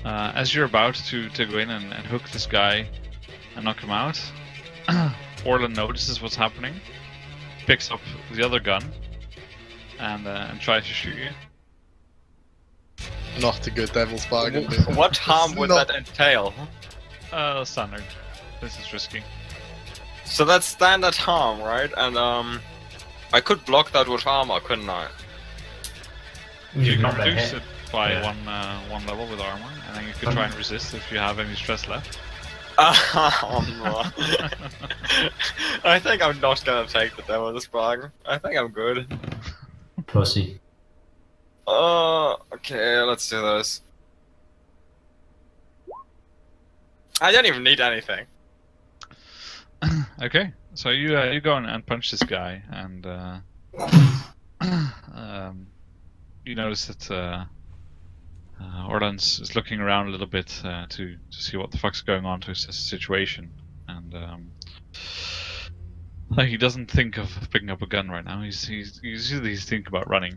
as you're about to go in and hook this guy and knock him out, Orlan notices what's happening, picks up the other gun, and tries to shoot you. Not a good devil's bargain. What harm would Not- that entail? Standard. This is risky. So that's standard harm, right? And I could block that with armor, couldn't I? You You've can not been reduce hit. it by Yeah. one level with armor, and then you can try and resist if you have any stress left. Oh, no. I think I'm not gonna take the devil's bargain. I think I'm good. Pussy. Okay, let's do this. I don't even need anything. Okay, so you go and punch this guy, and you notice that Orlan's is looking around a little bit to see what the fuck's going on to assess the situation, and he doesn't think of picking up a gun right now. He's thinking about running.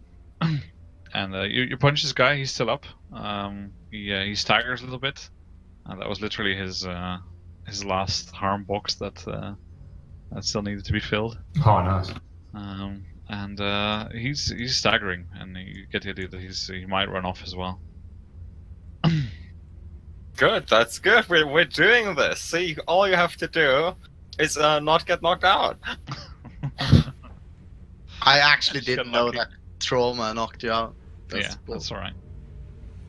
And you punch this guy. He's still up. He staggers a little bit, and that was literally his last harm box that still needed to be filled. Oh, nice. And he's staggering, and you get the idea that he might run off as well. Good, that's good. We're doing this. See, all you have to do is not get knocked out. I actually Just got didn't know lucky. that trauma knocked you out. Yeah, that's all right.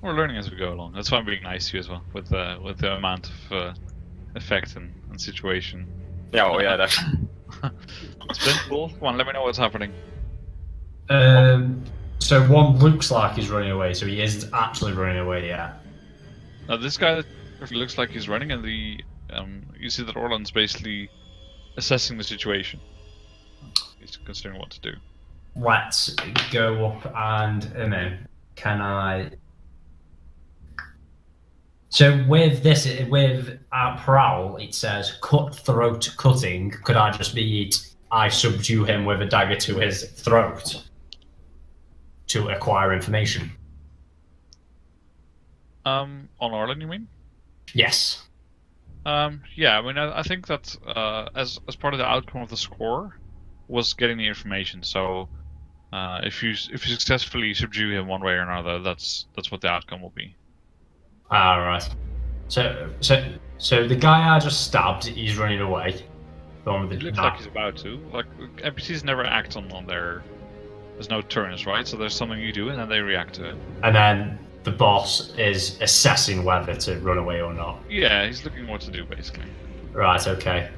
We're learning as we go along. That's why I'm being nice to you as well, with the amount of effect and situation. Yeah, oh yeah, that. It's been cool. Come on, let me know what's happening. So one looks like he's running away, so he isn't actually running away yet. Now this guy looks like he's running, and you see that Orlan's basically assessing the situation. He's considering what to do. Let's go up and can I? So with Prowl, it says cutthroat cutting. Could I just be I subdue him with a dagger to his throat to acquire information? On Orlan, you mean? Yes. Yeah, I mean, I think that as part of the outcome of the score was getting the information. So if you successfully subdue him one way or another, that's what the outcome will be. Ah, right. So the guy I just stabbed, he's running away. The one with It the looks like he's about to. Like NPCs never act on their. There's no turns, right? So there's something you do, and then they react to it. And then the boss is assessing whether to run away or not. Yeah, he's looking what to do basically. Right, okay.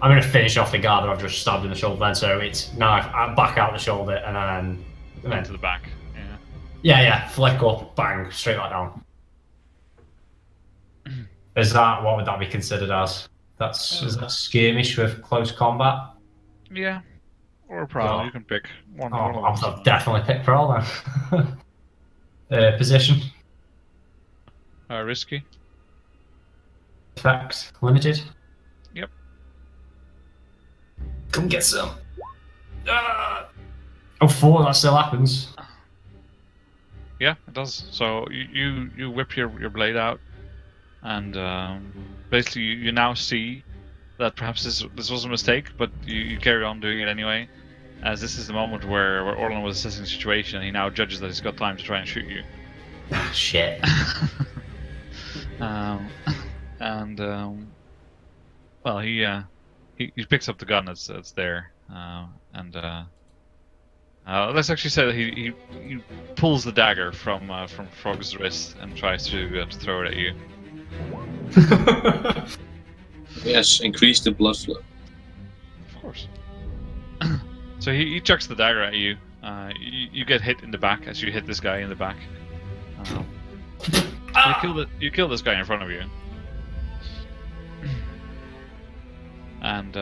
I'm going to finish off the guy that I've just stabbed in the shoulder then, so it's knife back out the shoulder and then To the back. Yeah. yeah, flick up, bang, straight back down. Is that what would that be considered as? Is that skirmish with close combat? Yeah. Or prowl, Oh. you can pick one. Oh, one of I'll them. definitely pick prowl then. Position. Risky. Effect. Limited. Yep. Come get some. Ah! Oh, 4, that still happens. Yeah, it does. So you whip your blade out, and basically you now see that perhaps this was a mistake, but you carry on doing it anyway, as this is the moment where Orlan was assessing the situation. He now judges that he's got time to try and shoot you. Shit. Well, he picks up the gun that's there, let's actually say that he pulls the dagger from Frog's wrist and tries to throw it at you. Yes, increase the blood flow. Of course. So he chucks the dagger at you. You get hit in the back as you hit this guy in the back. You kill this guy in front of you. And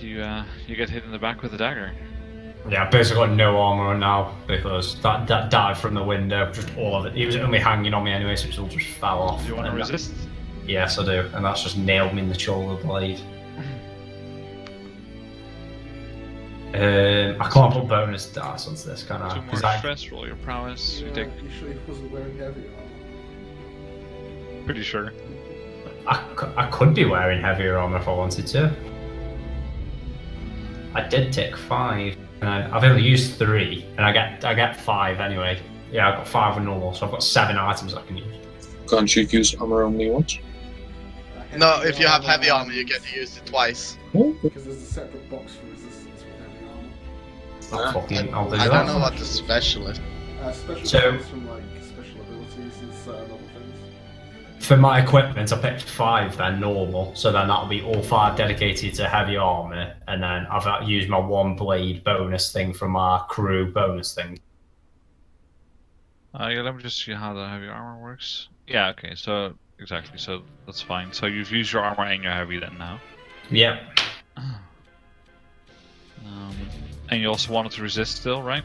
you get hit in the back with a dagger. Yeah, I've basically got no armor on now because that dive from the window, just all of it. He was only hanging on me anyway, so it all just fell off. Do you want to And resist? Yes, I do, and that's just nailed me in the shoulder blade. I can't put bonus dice onto this, can I? 2 more 'Cause I- stress, roll your prowess. You Yeah, take. you sure he wasn't wearing heavy armor? Pretty sure. I could be wearing heavier armor if I wanted to. I did take 5, and I've only used 3, and I get 5 anyway. Yeah, I've got 5 with normal, so I've got 7 items I can use. Can't you use armor only once? No, if you have heavy armor, you get to use it twice. Because there's a separate box for resistance with heavy armor. I'll do I that. don't know what the special is. Special So- abilities from like special abilities and certain other things. For my equipment, I picked 5 then normal, so then that'll be all 5 dedicated to heavy armor, and then I've used my 1 blade bonus thing from my crew bonus thing. Yeah, let me just see how the heavy armor works. Yeah, okay, so exactly, so that's fine. So you've used your armor and your heavy then now. Yep. And you also wanted to resist still, right?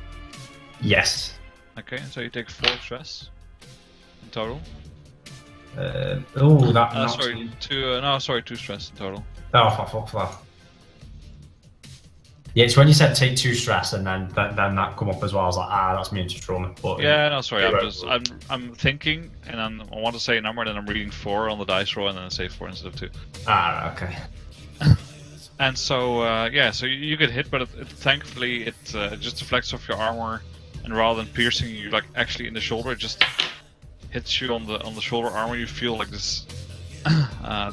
Yes. Okay, so you take 4 stress in total. That knocks Sorry, me- 2 stress in total. Oh, fuck that. Yeah, it's when you said take 2 stress and then that come up as well. I was like, that's immune to trauma. But Yeah, no, sorry, Yeah, I'm thinking, and I want to say a number, and then I'm reading 4 on the dice roll, and then I say 4 instead of 2. okay. And so, so you get hit, but thankfully it just deflects off your armor, and rather than piercing you like actually in the shoulder, it just hits you on the shoulder armor. You feel like this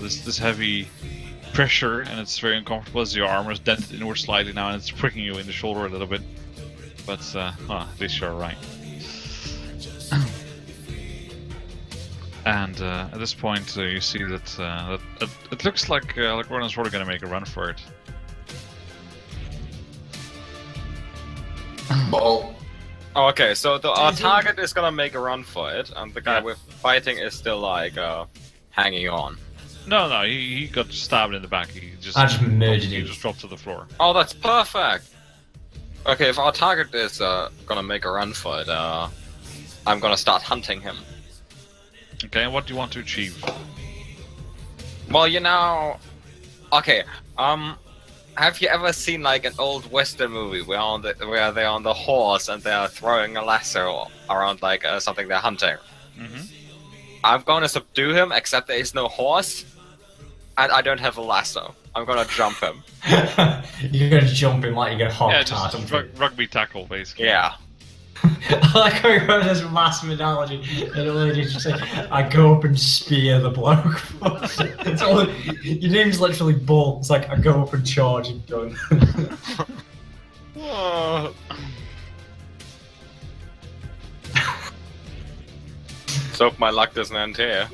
this heavy pressure, and it's very uncomfortable as your armor is dented inward slightly now, and it's pricking you in the shoulder a little bit. But at least you're right. And at this point, you see that it looks like Orlan's probably going to make a run for it. Ball. Oh, okay, so our target is gonna make a run for it, and the guy with fighting is still like hanging on. No, he got stabbed in the back. He just I just murdered he him. just dropped to the floor. Oh, that's perfect. Okay, if our target is gonna make a run for it, I'm gonna start hunting him. Okay, and what do you want to achieve? Well, okay, have you ever seen like an old Western movie where they're on the horse and they're throwing a lasso around like something they're hunting? Mm-hmm. I'm gonna subdue him, except there is no horse, and I don't have a lasso. I'm gonna jump him. You're gonna jump him like you're gonna hog Yeah, tie just something. rugby tackle, basically. Yeah. I like how you got this massive analogy, and the lady just say, I go up and spear the bloke. It's all, your name's literally Bull. It's like, I go up and charge and done. So if my luck doesn't end here.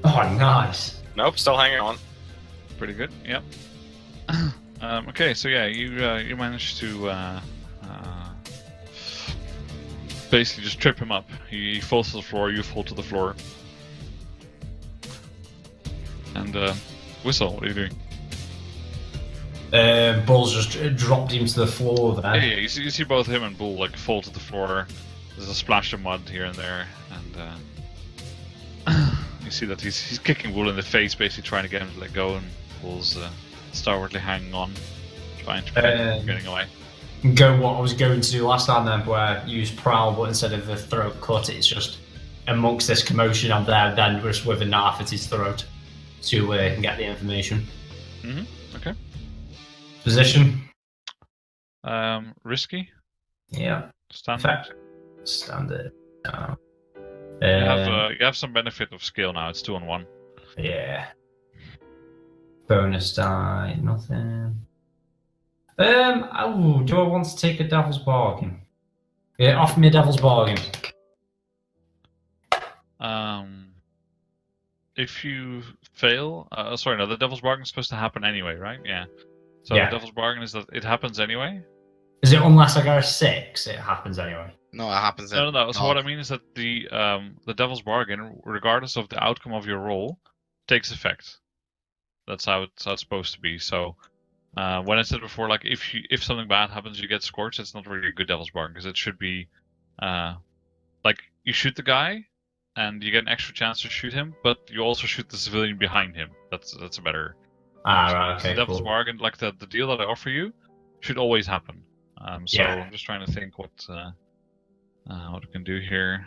Oh, nice. Nope, still hanging on. Pretty good. Yep. Okay, so yeah, you managed to basically just trip him up. He falls to the floor, you fall to the floor. And Whistle, what are you doing? Bull's just dropped him to the floor there. Yeah, you see both him and Bull like fall to the floor. There's a splash of mud here and there, and you see that he's kicking Bull in the face, basically trying to get him to let go, and Bull's stalwartly hanging on, trying to prevent him getting away. Go what I was going to do last time then, where I used prowl, but instead of the throat cut, it's just amongst this commotion I'm there, then just with a knife at his throat to get the information. Okay. Position. Risky. Yeah. Standard. Fact. Standard. You have some benefit of skill now. It's 2-on-1. Yeah. Bonus die, nothing. Oh, do I want to take a devil's bargain? Yeah, offer me a devil's bargain. If you fail, the devil's bargain is supposed to happen anyway, right? Yeah. So Yeah. the devil's bargain is that it happens anyway. Is it unless I go 6, it happens anyway? No, it happens. No. So what I mean is that the devil's bargain, regardless of the outcome of your roll, takes effect. That's how it's supposed to be. So when I said before, like if something bad happens, you get scorched. It's not really a good devil's bargain because it should be like you shoot the guy and you get an extra chance to shoot him, but you also shoot the civilian behind him. That's a better. Right, okay, the devil's cool. bargain, like the deal that I offer you, should always happen. So Yeah. I'm just trying to think what we can do here.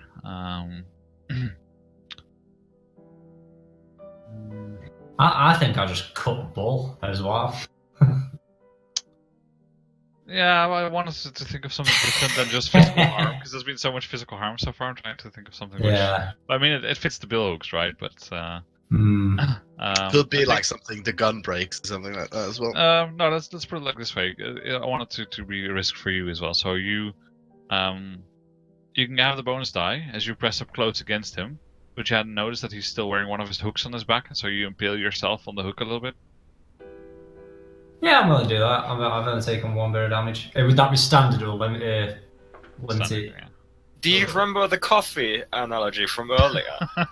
I think I'll just cut Bull as well. Yeah, I wanted to think of something different than just physical harm, because there's been so much physical harm so far. I'm trying to think of something which... Yeah. I mean, it fits the bill hooks, right? But... Could be I like think- something the gun breaks or something like that as well. no, let's put it like this way. I wanted to be a risk for you as well. So you can have the bonus die as you press up close against him, but you hadn't noticed that he's still wearing one of his hooks on his back, and so you impale yourself on the hook a little bit. Yeah, I'm going to do that. I've only taken 1 bit of damage. Would that be standard or limited? Standard, yeah. Do you remember the coffee analogy from earlier?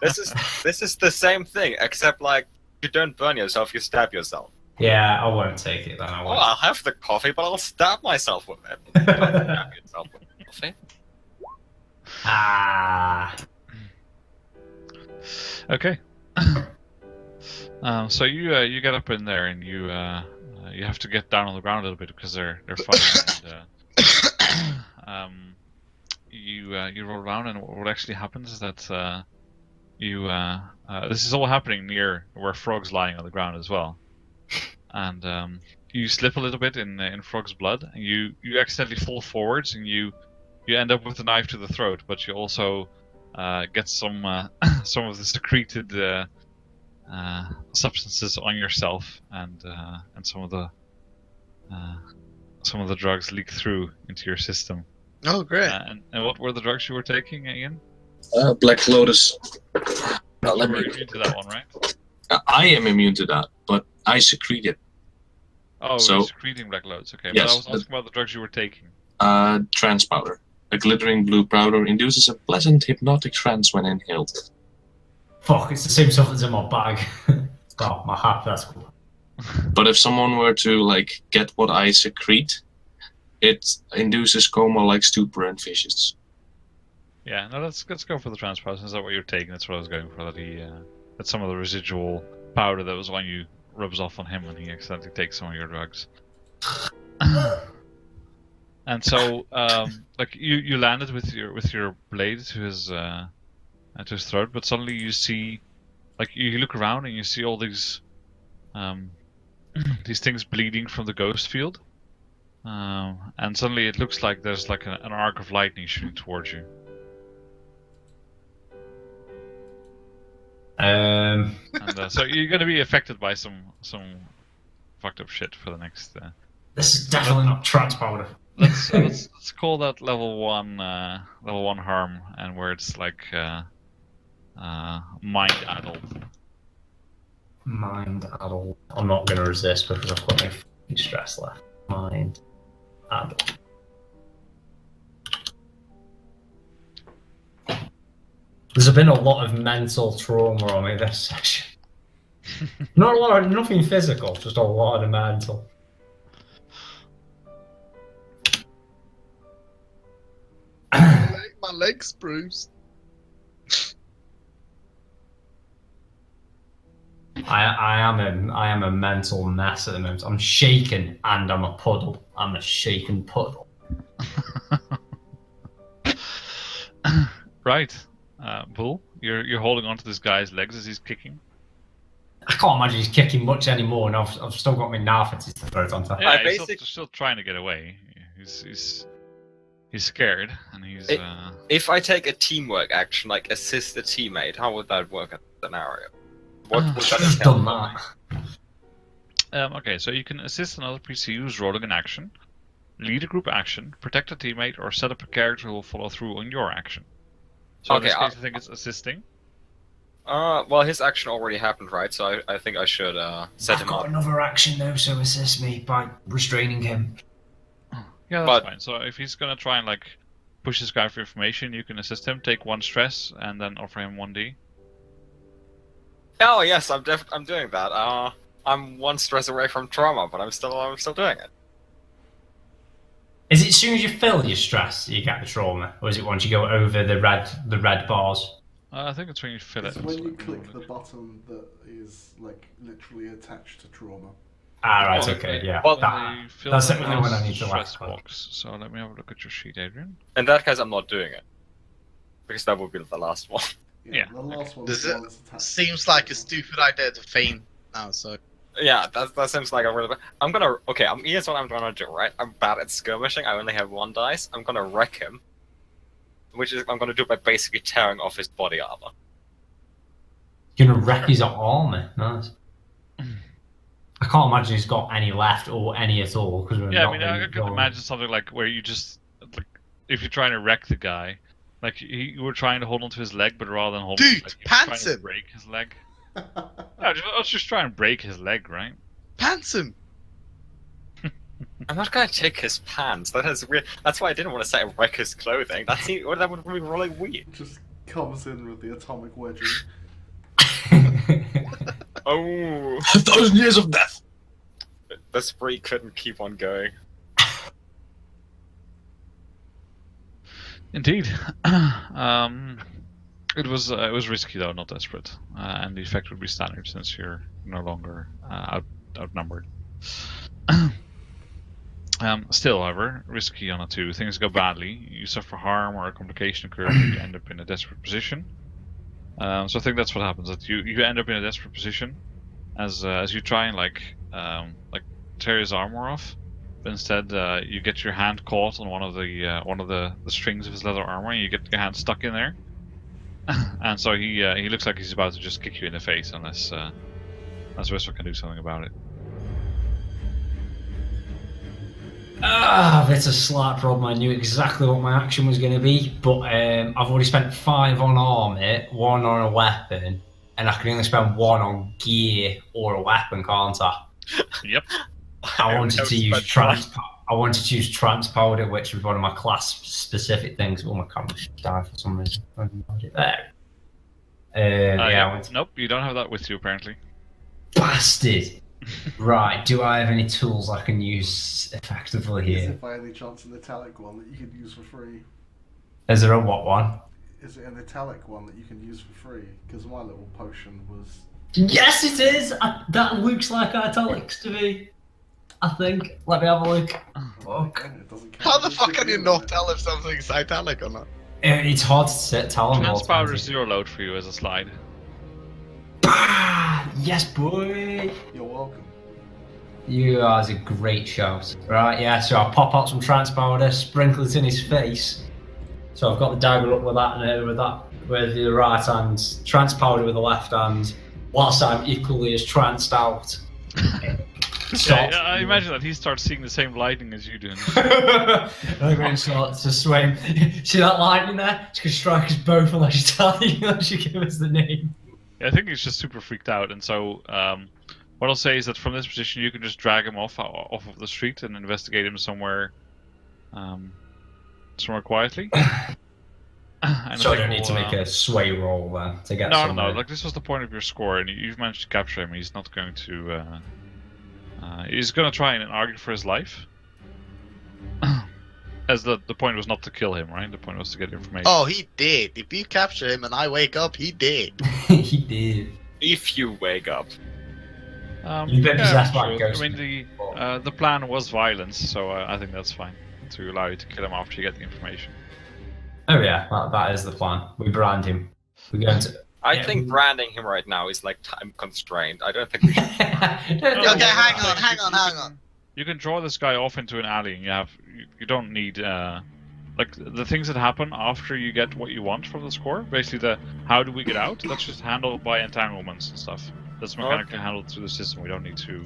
this is the same thing, except like you don't burn yourself, you stab yourself. Yeah, I won't take it then. I Oh, won't. I'll have the coffee, but I'll stab myself with it. Don't stab yourself with coffee. Ah. Okay. So you get up in there and you have to get down on the ground a little bit because they're fighting. And, you roll around, and what actually happens is that this is all happening near where Frog's lying on the ground as well, and you slip a little bit in Frog's blood, and you accidentally fall forwards, and you end up with the knife to the throat, but you also get some of the secreted substances on yourself, and some of the drugs leak through into your system. Oh, great. And what were the drugs you were taking, Ian? Black Lotus. You Let were me. immune to that one, right? I am immune to that, but I secrete it. Oh, So- you're secreting black loads. Okay, Yes, but I was but- asking about the drugs you were taking. Trance powder. A glittering blue powder induces a pleasant hypnotic trance when inhaled. Fuck, it's the same stuff that's in my bag. Oh, my hat, that's cool. But if someone were to like get what I secrete, it induces coma-like stupor and fishes. Yeah, no, let's go for the transpose. Is that what you're taking? That's what I was going for. That some of the residual powder that was on you rubs off on him when he accidentally takes some of your drugs. And so, like you landed with your blade to his throat, but suddenly you see, like you look around and you see all these these things bleeding from the ghost field, and suddenly it looks like there's like an arc of lightning shooting towards you. And so you're going to be affected by some fucked up shit for the next. This is definitely not trance powder. Let's call that level 1 harm, and where it's like mind addled. Mind addled. I'm not going to resist because I've got no stress left. Mind addled. There's been a lot of mental trauma on me this session. Not a lot of, nothing physical, just a lot of mental. My leg's bruised. I am a mental mess at the moment. I'm shaken and I'm a puddle. I'm a shaken puddle. Right, Bull, you're holding onto this guy's legs as he's kicking. I can't imagine he's kicking much anymore, and I've still got my knife to throw it onto. Yeah, I he's basic- still trying to get away. He's scared, and he's. If I take a teamwork action, like assist a teammate, how would that work in the scenario? What would Should that have entail done for me? that. Okay, so you can assist another PC who's rolling an action, lead a group action, protect a teammate, or set up a character who will follow through on your action. So in Okay, this case, I think it's assisting. Well, his action already happened, right? So I think I should set I've him got up. another action though, so assist me by restraining him. Yeah, that's But- fine. So if he's gonna try and like push this guy for information, you can assist him, take 1 stress, and then offer him 1d. Oh yes, I'm doing that. I'm 1 stress away from trauma, but I'm still doing it. Is it as soon as you fill your stress you get the trauma, or is it once you go over the red bars? I think it's when you fill It's it. when so you let me click have a the look. button that is like literally attached to trauma. Ah, right, Oh, okay, yeah. well, That- You fill that's the the only one I need to stress laugh at. box. So let me have a look at your sheet, Adrian. In that case, I'm not doing it because that would be the last one. Yeah, The last one Does is the it one that's attached Seems to like a trauma. stupid idea to feign now, so Yeah, that seems like a really. I'm gonna. Okay, here's what I'm gonna do. Right, I'm bad at skirmishing. I only have 1 dice. I'm gonna wreck him, which is I'm gonna do by basically tearing off his body armor. You're gonna wreck his armor. Nice. I can't imagine he's got any left or any at all. Because Yeah, I mean, I can imagine something like where you just, like, if you're trying to wreck the guy, like you were trying to hold onto his leg, but rather than hold, Dude, like, you were trying pants to him! break his leg. No, let's just try and break his leg, right? pants him. I'm not gonna take his pants. That is weird. That's why I didn't want to say wreck his clothing. That would be really weird. Just comes in with the atomic wedgie. Oh, 1,000 years of death. the spree couldn't keep on going. Indeed. It was risky though, not desperate, and the effect would be standard since you're no longer outnumbered. Still, however, risky on a 2. Things go badly. You suffer harm or a complication occurs, and you end up in a desperate position. So I think that's what happens. That you end up in a desperate position as you try and like tear his armor off, but instead you get your hand caught on one of the strings of his leather armor, and you get your hand stuck in there. And so he looks like he's about to just kick you in the face unless Whisper can do something about it. It's a slight problem. I knew exactly what my action was going to be, but I've already spent 5 on armor, 1 on a weapon, and I can only spend 1 on gear or a weapon, can't I? Yep. I wanted to use trance powder, which was one of my class specific things. Oh, my camera's died for some reason. There. Yeah, I went to... Nope, you don't have that with you apparently. Bastard. Right, do I have any tools I can use effectively Is here? it by any chance an italic one that you can use for free? Is there a what one? Is it an italic one that you can use for free? Because my little potion was. Yes, it is! That looks like italics to me. I think. Let me have a look. Look. It doesn't count How as the a fuck can you sticky not unit. tell if something's italic or not? It's hard to tell them all. Trans powder is 0 load for you as a slide. Yes, boy! You're welcome. You are a great shout. Right, yeah, so I'll pop out some trance powder, sprinkle it in his face. So I've got the dagger up with that and with the right hand, trance powder with the left hand, whilst I'm equally as tranced out. Yeah, I imagine that he starts seeing the same lightning as you do. I'm going to start to swim. See that lightning there? It's going to strike us both unless you tell you, unless you give us the name. Yeah, I think he's just super freaked out, and so what I'll say is that from this position you can just drag him off of the street and investigate him somewhere quietly. And So I think don't need to we'll, make a sway roll then to get No, some. no, no. Like this was the point of your score, and you've managed to capture him. He's not going to. He's going to try and argue for his life. As the point was not to kill him, right? The point was to get information. Oh, he did. If you capture him and I wake up, he did. He did. If you wake up. You've been possessed by a sure. ghost. I mean, the plan was violence, so I think that's fine to allow you to kill him after you get the information. Oh yeah, that is the plan. We brand him. We're going to. I Yeah, think we- branding him right now is like time constrained. I don't think we should. Okay, hang on. You can draw this guy off into an alley, and you don't need like the things that happen after you get what you want from the score. Basically, the how do we get out? That's just handled by entanglements and stuff. That's mechanically handled through the system. We don't need to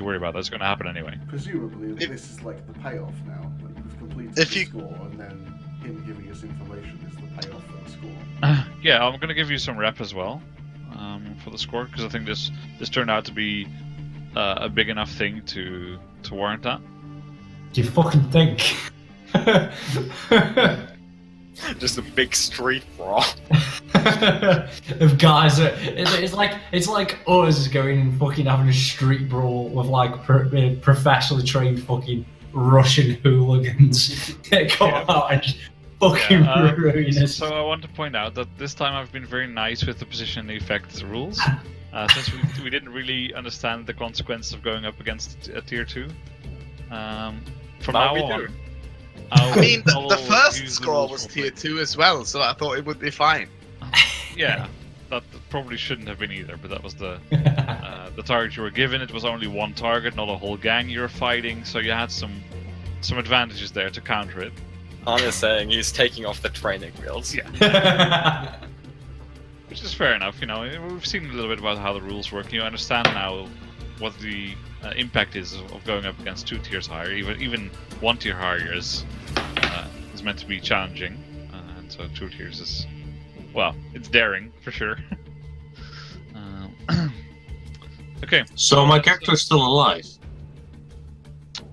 worry about that. That's going to happen anyway. Presumably, If- this is like the payoff now. Like we've completed If the you- score, and then him giving us information is the payoff for the score. Yeah, I'm going to give you some rep as well for the score because I think this turned out to be a big enough thing to warrant that. Do you fucking think? Just a big street brawl. Of guys that it's like us going and fucking having a street brawl with like professionally trained fucking Russian hooligans that come out and just fucking ruin us. So I want to point out that this time I've been very nice with the position and effect rules, since we didn't really understand the consequence of going up against a tier 2. From now we on, do. I mean, the I'll first use the score rules was properly. tier 2 as well, so I thought it would be fine. Yeah, that probably shouldn't have been either, but that was the target you were given. It was only one target, not a whole gang you were fighting, so you had some advantages there to counter it. Han is saying he's taking off the training wheels. Yeah. Which is fair enough, you know. We've seen a little bit about how the rules work. You understand now what the impact is of going up against 2 tiers higher. Even 1 tier higher is meant to be challenging, and so 2 tiers is, well, it's daring for sure. Okay. So my character's still alive.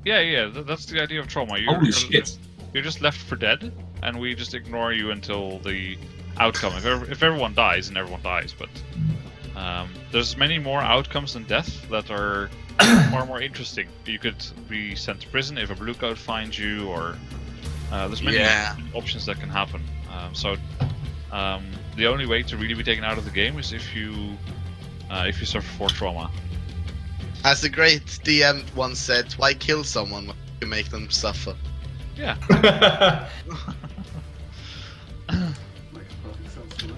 Yeah. That's the idea of trauma. Holy shit. You're just left for dead, and we just ignore you until the outcome. If everyone dies, and everyone dies, but there's many more outcomes than death that are far more interesting. You could be sent to prison if a blue coat finds you, or there's many options that can happen. So the only way to really be taken out of the game is if you suffer 4 trauma. As the great DM once said, why kill someone when you make them suffer? Yeah. Makes perfect sense to me.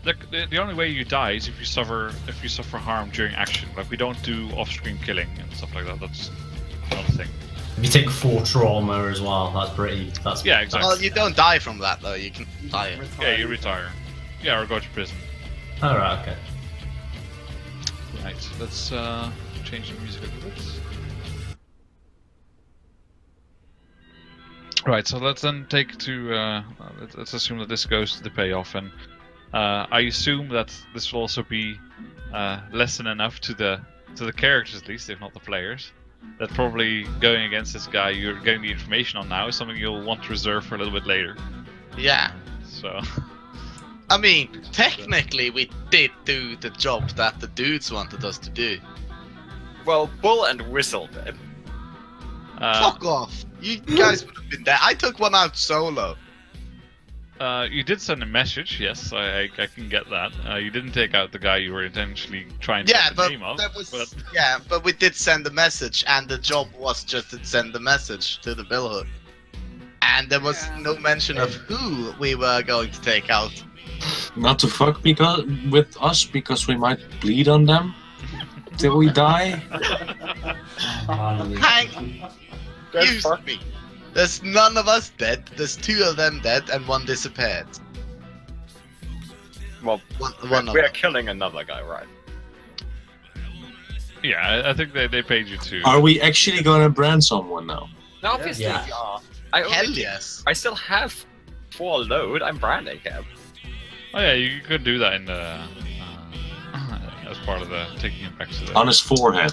Like the only way you die is if you suffer harm during action. Like we don't do off-screen killing and stuff like that. That's not a thing. If you take 4 trauma as well, that's Yeah, exactly. Well, you don't die from that though, you can die. Yeah, you retire. Yeah, or go to prison. Alright, okay. Right. Let's change the music a little bit. Right, so let's then take to let's assume that this goes to the payoff, and I assume that this will also be lesson enough to the characters at least, if not the players, that probably going against this guy you're getting the information on now is something you'll want to reserve for a little bit later. Yeah. So I mean, technically we did do the job that the dudes wanted us to do. Well, Bull and Whistle did. Fuck off! You guys would have been there. I took one out solo. You did send a message, yes, I can get that. You didn't take out the guy you were intentionally trying to Yeah, get the but name of. that was but yeah, but we did send a message, and the job was just to send the message to the Billhood. And there was no mention of who we were going to take out. Not to fuck with us because we might bleed on them till we die. Hang, excuse me. There's none of us dead. There's 2 of them dead, and 1 disappeared. Well, One of we are them. killing another guy, right? yeah, I think they paid you to. Are we actually gonna brand someone now? No, obviously Yeah. we are. I only- Hell yes. I still have 4 load. I'm branding him. Oh yeah, you could do that in the as part of the taking him back to the. On his forehead.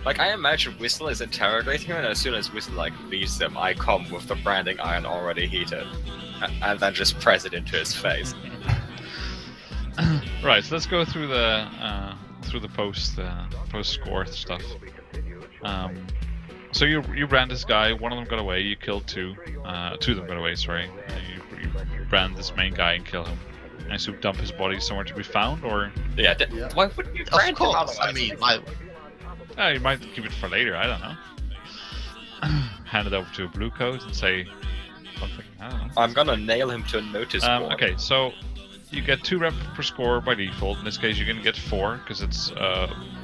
Like, I imagine Whistle is interrogating him, and as soon as Whistle, like, leaves him, I come with the branding iron already heated. and then just press it into his face. Right, so let's go through the post score stuff. So you brand this guy. One of them got away. You killed two. Two of them got away. Sorry. You brand this main guy and kill him. And so dump his body somewhere to be found, or Yeah. Yeah. Why wouldn't you Of brand him course, otherwise? I mean, why? you might keep it for later. I don't know. Hand it over to a blue coat and say something. I don't know. I'm gonna nail him to a notice board. Okay, so you get 2 rep per score by default. In this case, you're gonna get 4 because it's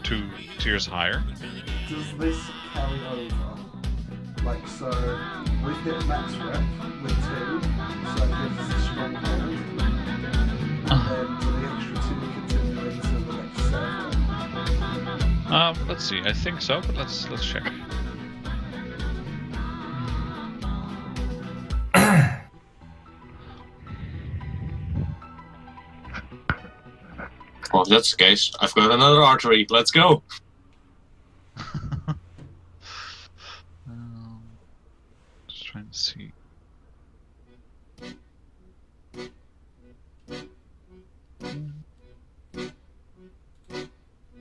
2 tiers higher. Does this carry over? Like, so we've hit max rep with 2, so it gives us a strong hold. And then do the extra 2 continue into the next server? Let's see. I think so, but let's check. Well, if that's the case, I've got another artery. Let's go. Just trying to see.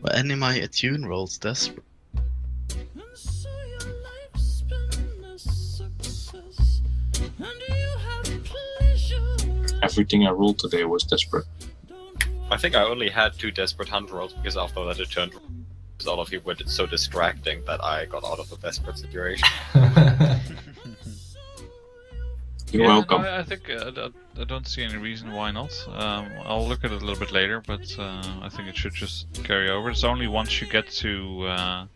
Were any of my attune rolls desperate? Everything I rolled today was desperate. I think I only had 2 desperate hunt rolls because after that it turned. Because all of you were so distracting that I got out of a desperate situation. You're welcome. No, I think I don't see any reason why not. I'll look at it a little bit later, but I think it should just carry over. It's only once you get to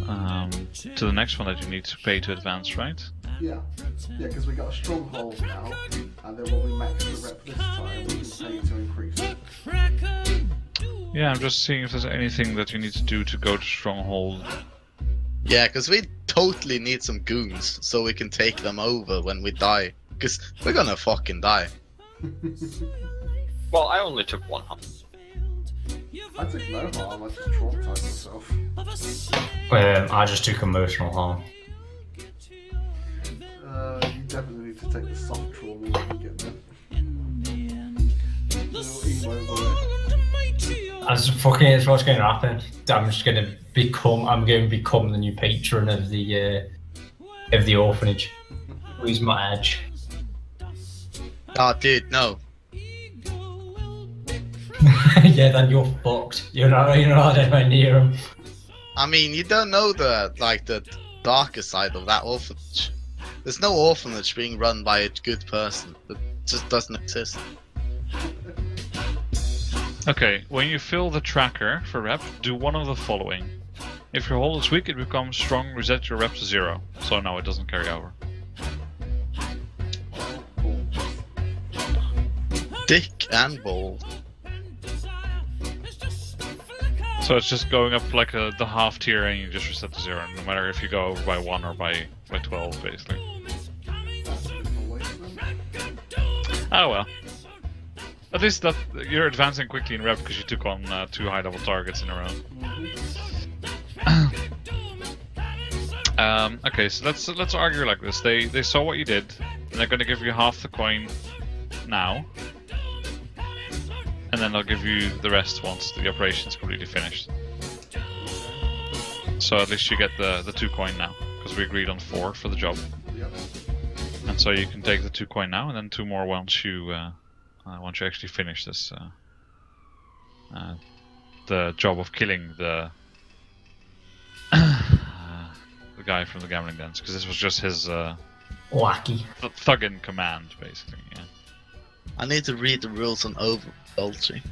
the next one that you need to pay to advance, right? Yeah, because we got a stronghold now, and then when we max the rep this time, we can pay to increase it. Yeah, I'm just seeing if there's anything that you need to do to go to Stronghold. Yeah, because we totally need some goons so we can take them over when we die. Because we're gonna fucking die. Well, I only took 1 hunt. I took no harm, I just traumatized myself. I just took emotional harm. You definitely need to take the soft trauma when you get there. Little emo boy. That's what's going to happen. I'm going to become the new patron of the orphanage. Lose my edge. Oh, dude, no. Yeah, then you're fucked. You're not anywhere near him. I mean, you don't know the darker side of that orphanage. There's no orphanage being run by a good person. It just doesn't exist. Okay, when you fill the tracker for rep, do one of the following. If your hold is weak, it becomes strong, reset your rep to 0. So no, it doesn't carry over. Dick and ball. So it's just going up like the half tier and you just reset to 0, no matter if you go over by 1 or by 12, basically. Oh well. At least that you're advancing quickly in rep because you took on 2 high-level targets in a row. Okay, so let's argue like this. They saw what you did, and they're going to give you half the coin now, and then they'll give you the rest once the operation's completely finished. So at least you get the 2 coin now, because we agreed on 4 for the job. Yep. And so you can take the 2 coin now, and then 2 more once you actually finish this the job of killing the the guy from the gambling dens, because this was just his Wacky. thug in command, basically. Yeah. I need to read the rules on overindulging.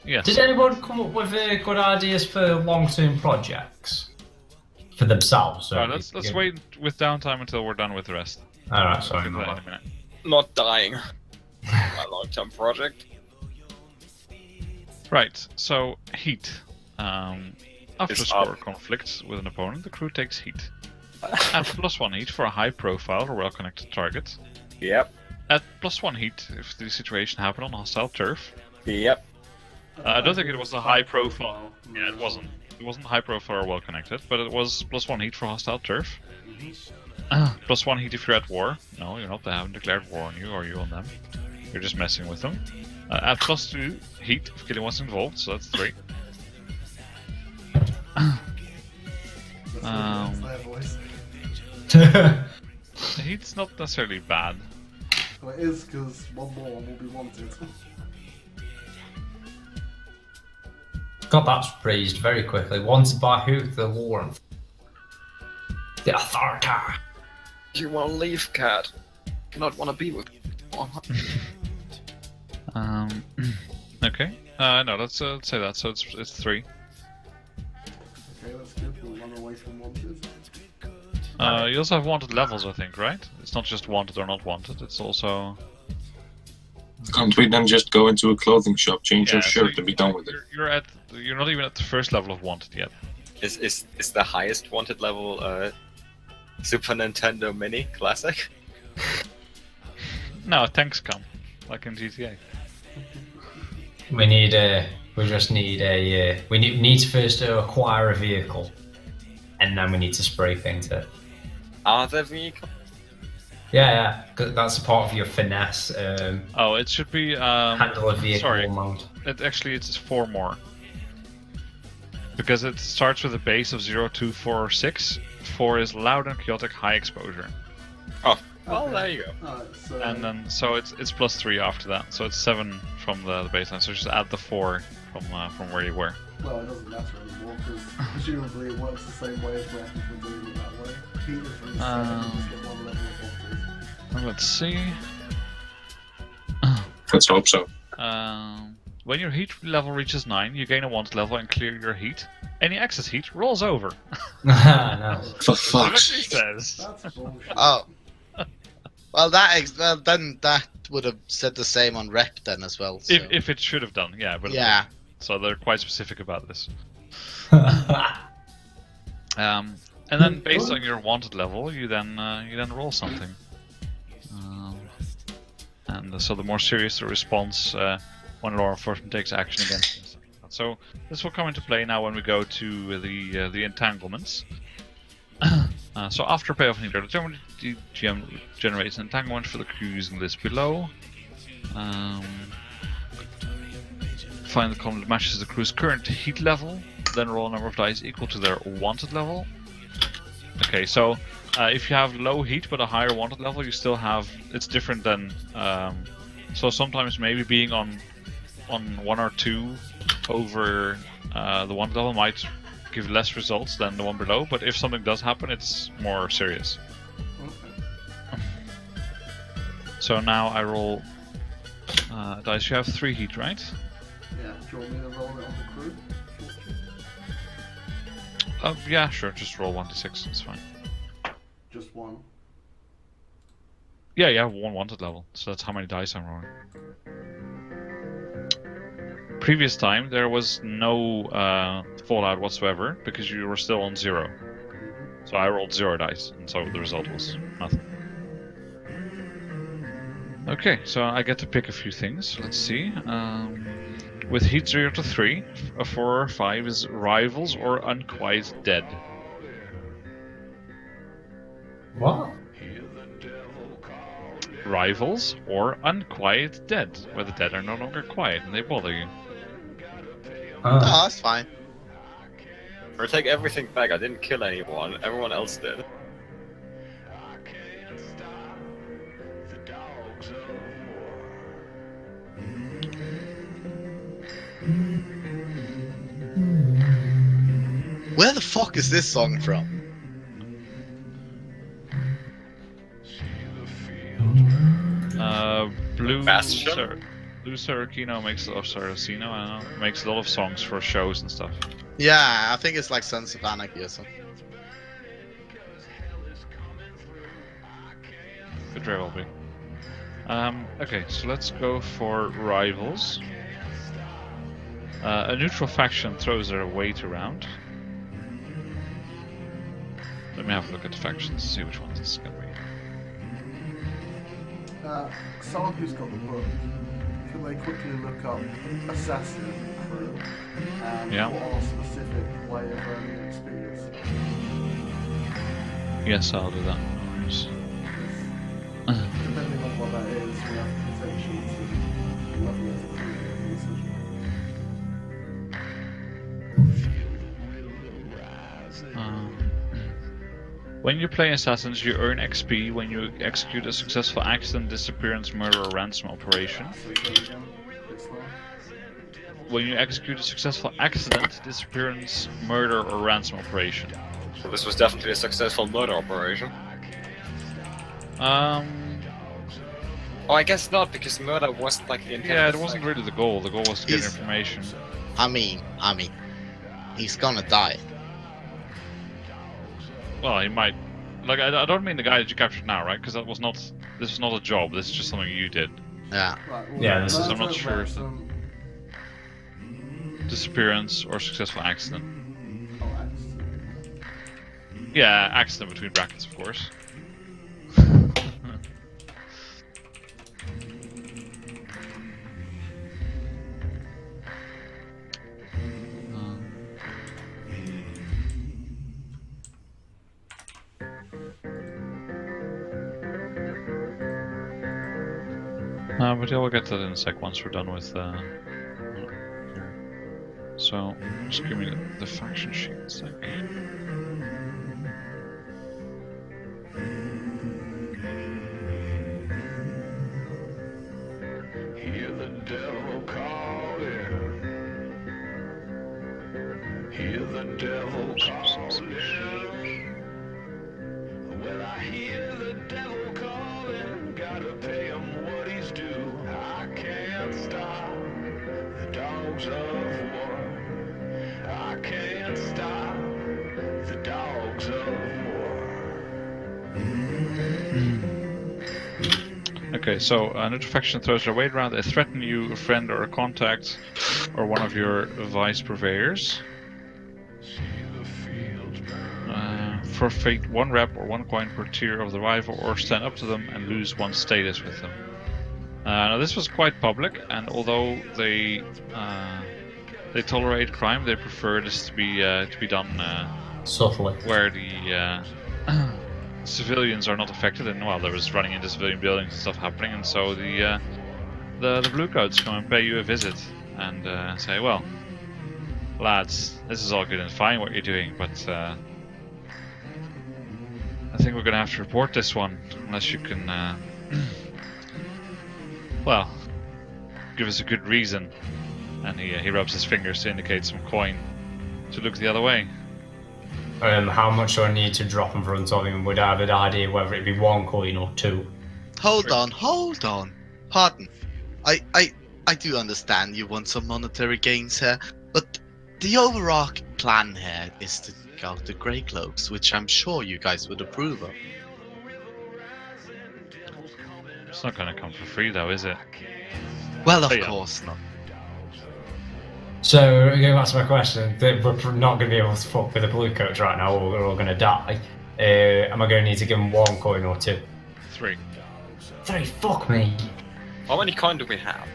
Yes. Did anyone come up with good ideas for long-term projects for themselves? So Alright, let's wait with downtime until we're done with the rest. All right, sorry. We'll do that in a minute. Not dying. My long-term project. Right. So heat. After It's a score up. conflict with an opponent, the crew takes heat. Add +1 heat for a high-profile or well-connected target. Yep. Add +1 heat if the situation happened on hostile turf. Yep. I don't think it was a high-profile. Yeah, it wasn't. It wasn't high-profile or well-connected, but it was +1 heat for hostile turf. +1 heat if you're at war. No, you're not. They haven't declared war on you or you on them. You're just messing with them. Add +2 heat if killing was involved, so that's 3. That's their voice. Heat's not necessarily bad. Well, it is, because one more will be wanted. God, that's raised very quickly. Wanted by who? The Warmth. The Authority. You want to leave, cat? You not want to be with Okay. No, let's say that. So it's 3. Okay, that's good. We'll run away from wanted. You also have wanted levels, I think, right? It's not just wanted or not wanted. It's also. Can't we then just go into a clothing shop, change our so shirt, and be done with it? You're not even at the first level of wanted yet. Is the highest wanted level Super Nintendo Mini Classic? No, tanks come, like in GTA. We need we just need a we need to first acquire a vehicle, and then we need to spray paint it. Are there vehicles? Yeah, 'cause that's a part of your finesse. Oh, it should be. Handle a vehicle sorry. mode. It's 4 more. Because it starts with a base of 0, 2, 4, or 6. 4 is loud and chaotic high exposure. Oh, well, Okay. there you go. Alright, so... And then so it's +3 after that. So it's 7 from the baseline. So just add the 4 from where you were. Well, it doesn't matter anymore, because presumably it works the same way as rep if we're doing it that way. Heat is reset, and you just get one level of wanted. Let's see. Let's hope so. When your heat level reaches 9, you gain a wanted level and clear your heat. Any excess heat rolls over. No. For That's what fuck's it sake. says. That's bullshit. Oh. Well, then that would have said the same on rep then as well. So. If it should have done, yeah. But Yeah. So they're quite specific about this. And then based on your wanted level, you then roll something. And so the more serious the response when law enforcement takes action against it. So this will come into play now when we go to the entanglements. So after payoff leader, the GM generates an entanglement for the crew using the list below. Find the column that matches the crew's current heat level, then roll a number of dice equal to their wanted level. Okay, so if you have low heat but a higher wanted level, you still have, it's different than, so sometimes maybe being on 1 or 2 over the wanted level might give less results than the one below, but if something does happen, it's more serious. Okay. So now I roll dice. You have 3 heat, right? Yeah, do you want me to roll it on the crew? Yeah, sure, just roll 1d6, it's fine. Just one. Yeah, you have 1 wanted level, so that's how many dice I'm rolling. Previous time, there was no fallout whatsoever, because you were still on 0. So I rolled 0 dice, and so the result was nothing. Okay, so I get to pick a few things. Let's see. With heat 0 to 3, a 4 or 5 is rivals or unquiet dead. What? Rivals or unquiet dead, where the dead are no longer quiet and they bother you. Oh, that's fine. Or take everything back. I didn't kill anyone. Everyone else did. Where the fuck is this song from? Blue Bastion? Blue Saracino makes a lot of Saracino, I don't know, makes a lot of songs for shows and stuff. Yeah, I think it's like Sons of Anarchy or something. Could very well be. Okay, so let's go for rivals. A neutral faction throws their weight around. Let me have a look at the factions, see which ones this is going to be. Someone who's got the book, can they quickly look up assassin crew and Yeah. what are specific way of earning experience? Yes, I'll do that. crimes. Depending on what that is, we have the potential to level it to 3 When you play assassins, you earn XP when you execute a successful accident, disappearance, murder, or ransom operation. When you execute a successful accident, disappearance, murder, or ransom operation. Well, this was definitely a successful murder operation. Oh, I guess not, because murder wasn't like the intent. Yeah, it wasn't really the goal. The goal was to get He's- information. I mean, he's gonna die. Well, he might. Like, I don't mean the guy that you captured now, right? Because that was not. This was not a job. This is just something you did. Yeah. Right, well, Yeah, this is- I'm not murder, sure. ransom, Disappearance or successful accident. accident. Yeah, accident between brackets, of course. But yeah, we'll get to that in a sec once we're done with. So, just give me the faction sheet a sec. Hear the devil calling. Hear the devil calling. Well, I hear the devil calling. Gotta pay him what he's due. I can't stop the dogs of war. I can't stop the dogs of war. Okay, so another faction throws their weight around. They threaten you, a friend or a contact, or one of your vice purveyors. See the fields burn. Forfeit 1 rep or 1 coin per tier of the rival, or stand up to them and lose 1 status with them. Now this was quite public, and although they tolerate crime, they prefer this to be done Subtly. where the civilians are not affected. And well, there was running into civilian buildings and stuff happening, and so the bluecoats come and pay you a visit and say, well, lads, this is all good and fine what you're doing, but I think we're gonna have to report this one unless you can well, give us a good reason. And he rubs his fingers to indicate some coin to look the other way. How much do I need to drop in front of him? Would I have an idea whether it be 1 coin or 2? Hold on. Pardon. I do understand you want some monetary gains here, but the overarching plan here is to take out the Grey Cloaks, which I'm sure you guys would approve of. It's not gonna come for free though, is it? Well, of Oh, yeah. course not. So, going back to my question, that we're not going to be able to fuck with the blue coats right now, or we're all going to die. Am I going to need to give them 1 coin or 2? 3. 3, fuck me. How many coin do we have?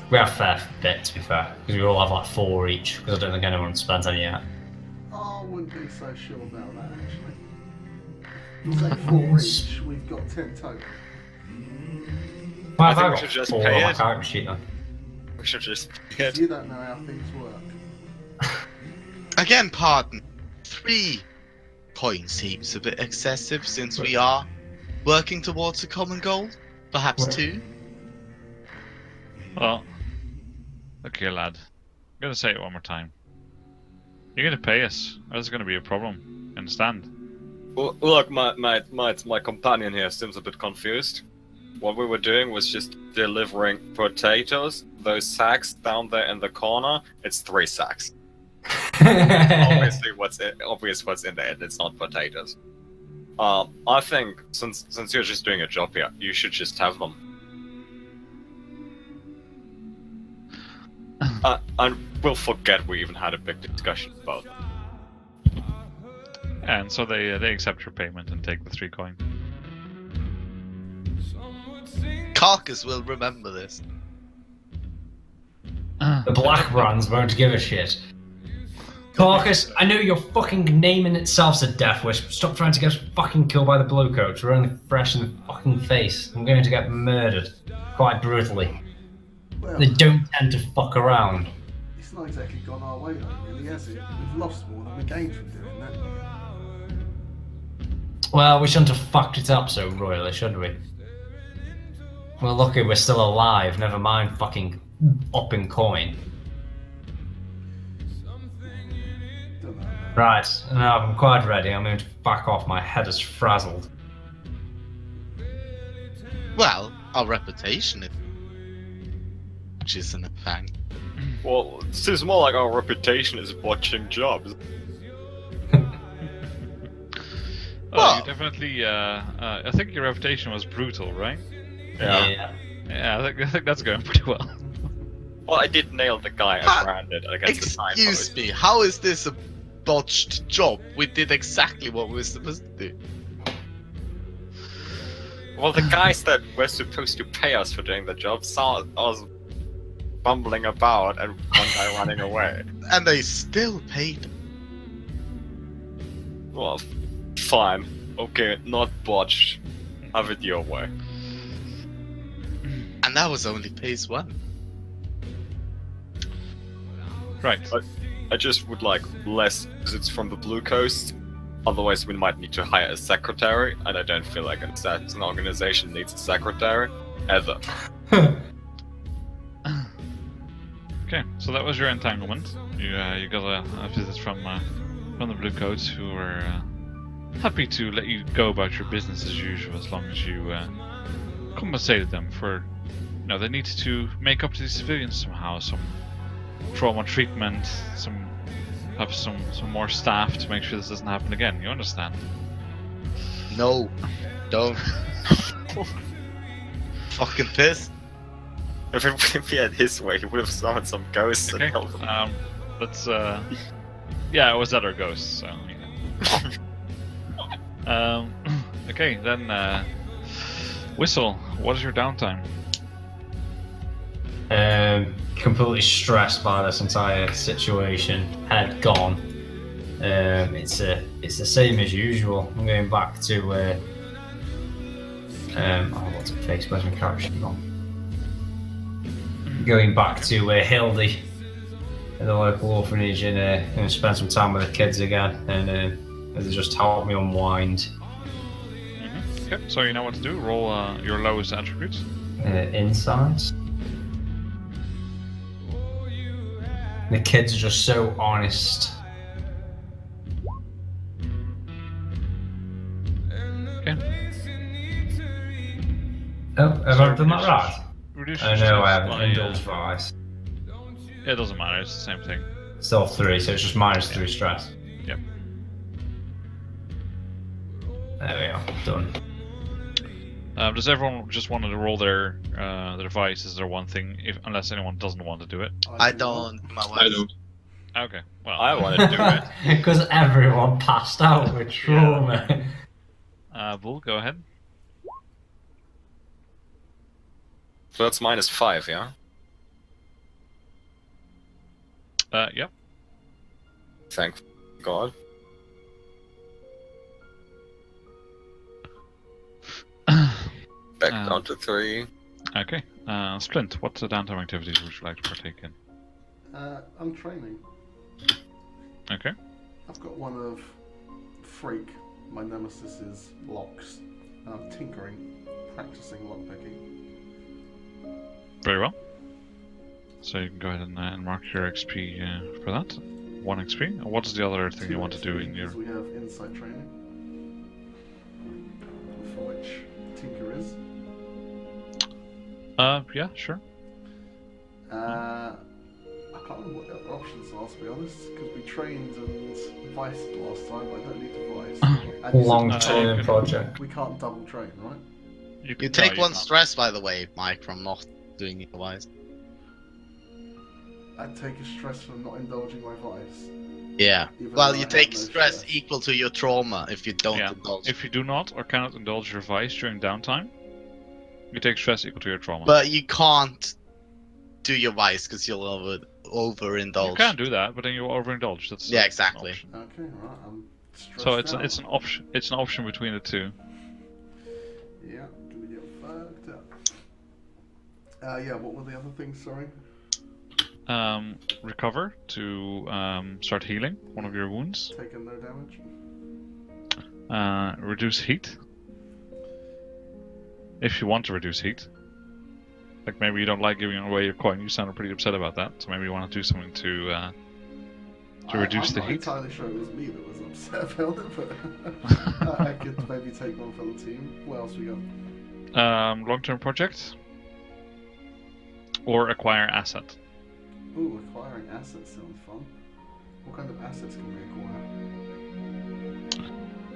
We have a fair bit, to be fair, because we all have like 4 each, because I don't think anyone spent any yet. I wouldn't be so sure about that, actually. Say 4 each, we've got 10 total. Well, I I've think we got should just 4 pay on my it. character sheet then. We should just You don't know how things work. Again, pardon. 3 coins seems a bit excessive since we are working towards a common goal. Perhaps Well- 2. Well, look here, lad. I'm gonna say it one more time. You're gonna pay us, or there's gonna be a problem. Understand? Well, look, my companion here seems a bit confused. What we were doing was just delivering potatoes. Those sacks down there in the corner, it's 3 sacks. Obviously, what's in there, and it's not potatoes. I think since you're just doing a job here, you should just have them. And we'll forget we even had a big discussion about it. And so they accept your payment and take the 3 coin. Carcass will remember this. The black brands won't give a shit. Carcass, I know your fucking name in itself's a death wish. But stop trying to get us fucking killed by the blue coats. We're only fresh in the fucking face. I'm going to get murdered. Quite brutally. Well, They don't tend to fuck around. it's not exactly gone our way, though, really, has it? We've lost more than we gained from doing that. Well, we shouldn't have fucked it up so royally, should we? We're lucky we're still alive, never mind fucking upping coin. Don't know. Right, now I'm quite ready. I'm going to back off. My head is frazzled. Well, our reputation is... which isn't a thing. Well, it seems more like our reputation is botching jobs. Oh, you definitely. I think your reputation was brutal, right? Yeah. Yeah, I think that's going pretty well. Well, I did nail the guy I branded against the sign. Excuse me, how is this a botched job? We did exactly what we were supposed to do. Well, the guys that were supposed to pay us for doing the job saw us bumbling about and one guy running away. And they still paid. Well, fine. Okay, not botched. Have it your way. And that was only phase 1. Right. I just would like less visits from the Blue Coast. Otherwise, we might need to hire a secretary, and I don't feel like an organization needs a secretary ever. Okay, so that was your entanglement. You got a visit from the Blue Coats, who were happy to let you go about your business as usual, as long as you compensated them for, they needed to make up to the civilians somehow, some trauma treatment, have some more staff to make sure this doesn't happen again. You understand? No, don't. Fucking piss. If he had his way, he would have summoned some ghosts Okay. and killed them. Let's yeah, it was other ghosts, so okay, then Whistle, what is your downtime? Completely stressed by this entire situation. Head gone. It's the same as usual. I'm going back to what's her face? Where's my character gone? Going back to Hildy at the local orphanage and spend some time with the kids again, and they just help me unwind. Okay, so you know what to do. Roll your lowest attributes. Insights. The kids are just so honest. Okay. Oh, have I done that right? Reduce I your know I stress haven't by, indulged vice. It doesn't matter. It's the same thing. Still 3, so it's just -3 stress. Yep. There we are, done. Does everyone just want to roll their vice? Is there one thing, unless anyone doesn't want to do it? I don't. My wife. I don't. Okay. Well, I want to do it. Because everyone passed out with trauma. Bull, go ahead. So that's -5, yeah? Yep. Thank God. Back down to 3. Okay. Splint, what downtime activities would you like to partake in? I'm training. Okay. I've got one of Freak, my nemesis's locks, and I'm tinkering, practicing lockpicking. Very well. So you can go ahead and mark your XP for that. 1 XP. What is the other thing you want to do in your... We have insight training, for which Tinker is. Yeah, sure. I can't remember what the other options are, to be honest, because we trained and viced last time, but I don't need to vice. And you said Long-term can- project. we can't double train, right? You can- take no, one can't. stress, by the way, Mike, from not doing it wise. I'd take a stress from not indulging my vice. Yeah. Even Well, though you I take have no stress stress. equal to your trauma if you don't Yeah. indulge. If you do not or cannot indulge your vice during downtime, you take stress equal to your trauma. But you can't do your vice because you'll overindulge. You can do that, but then you overindulge. That's Yeah, an exactly. option. Okay, right. I'm stressed So it's out. it's an option. It's an option between the two. Yeah, gonna get fucked up. Yeah, what were the other things, sorry? Recover to start healing one of your wounds. Taking no damage? Reduce heat. If you want to reduce heat. Like maybe you don't like giving away your coin. You sounded pretty upset about that. So maybe you want to do something to reduce the I'm heat. not entirely sure it was me that was upset about it, but I could maybe take one for the team. What else we got? Long-term project. Or acquire asset. Ooh, acquiring assets sounds fun. What kind of assets can we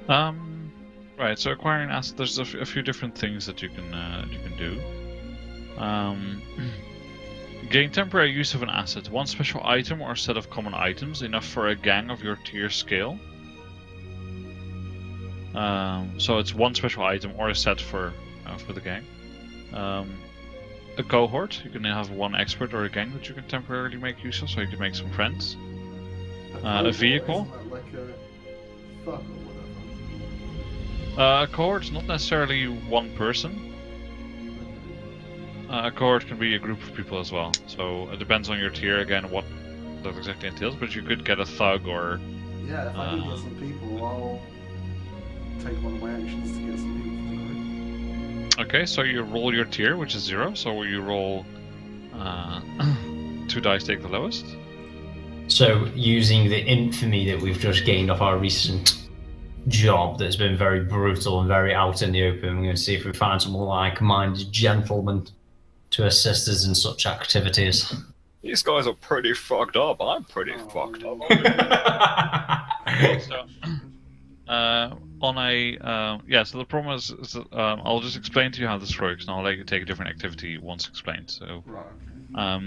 acquire? Right. So acquiring asset, there's a few different things that you can do. Gain temporary use of an asset. One special item or set of common items, enough for a gang of your tier scale. So it's one special item or a set for the gang. A cohort. You can have one expert or a gang that you can temporarily make use of, so you can make some friends. A vehicle. Isn't that like a thug or whatever? A cohort is not necessarily one person. A cohort can be a group of people as well. So it depends on your tier again what that exactly entails. But you could get a thug or Yeah, if I can get some people, I'll take one of my actions to get some people for the group. okay. So you roll your tier, which is 0. So you roll 2 dice, take the lowest. So, using the infamy that we've just gained off our recent job that's been very brutal and very out in the open, we're going to see if we find some like-minded gentlemen to assist us in such activities. These guys are pretty fucked up. I'm pretty fucked up. So on a so the problem is that, I'll just explain to you how this works, and I'll let you take a different activity once explained. So Right.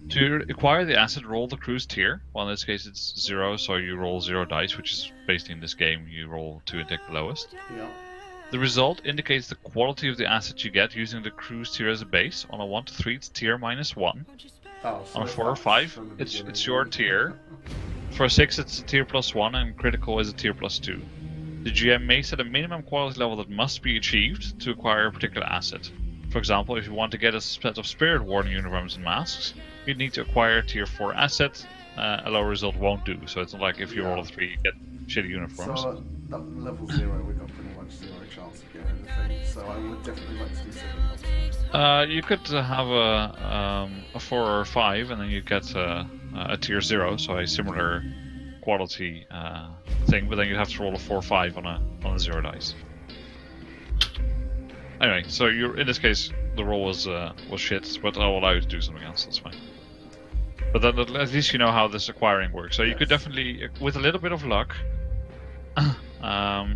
to acquire the asset, roll the crew's tier. Well, in this case it's 0, so you roll 0 dice, which is basically in this game you roll 2 and take the lowest. Yeah. The result indicates the quality of the asset you get using the crew's tier as a base. On a 1 to 3 it's tier -1. Oh, so On a if 4 or that's 5 from the it's beginning, your then- tier. For a 6 it's a tier +1, and critical is a tier +2. The GM may set a minimum quality level that must be achieved to acquire a particular asset. For example, if you want to get a set of Spirit Warden uniforms and masks, you'd need to acquire a tier 4 asset. A low result won't do, so it's not like if you roll a 3 you get shitty uniforms. So at level 0 we got pretty much 0 chance of getting anything, so I would definitely like to do something. You could have a 4 or a 5, and then you get a tier 0, so a similar quality thing, but then you'd have to roll a 4 or 5 on a 0 dice. Anyway, so you're in this case the roll was shit, but I'll allow you to do something else. That's fine. But then at least you know how this acquiring works. So you could definitely, with a little bit of luck,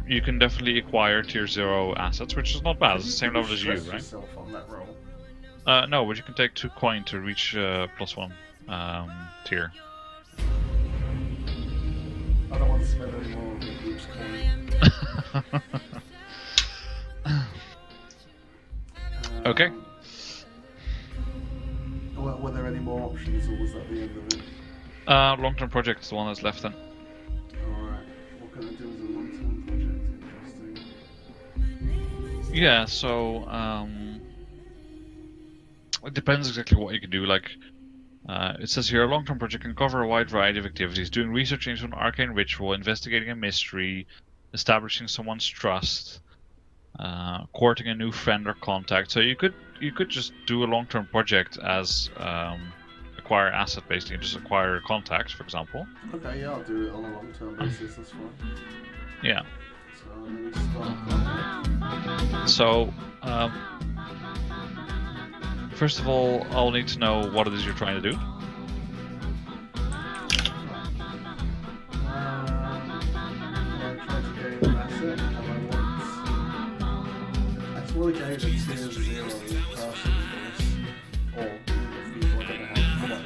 you can definitely acquire tier 0 assets, which is not bad. It's the same level as you, Stress right? yourself on that roll. No, but you can take 2 coin to reach +1 tier. I don't want to spend any more on the group's coin. Okay. Were there any more options, or was that the end of it? Long-term project is the one that's left then. Alright. What can I do as a long-term project? Interesting. Yeah, so it depends exactly what you can do. Like it says here, a long-term project can cover a wide variety of activities: doing research into an arcane ritual, investigating a mystery, establishing someone's trust, courting a new friend or contact. So you could just do a long-term project as acquire asset, basically, just acquire contacts, for example. Okay, yeah, I'll do it on a long-term basis, that's fine. Yeah. So let me start. So first of all, I'll need to know what it is you're trying to do. I try to gain an asset, and I just want to gain a tier 0 person for this. Or people, I don't know how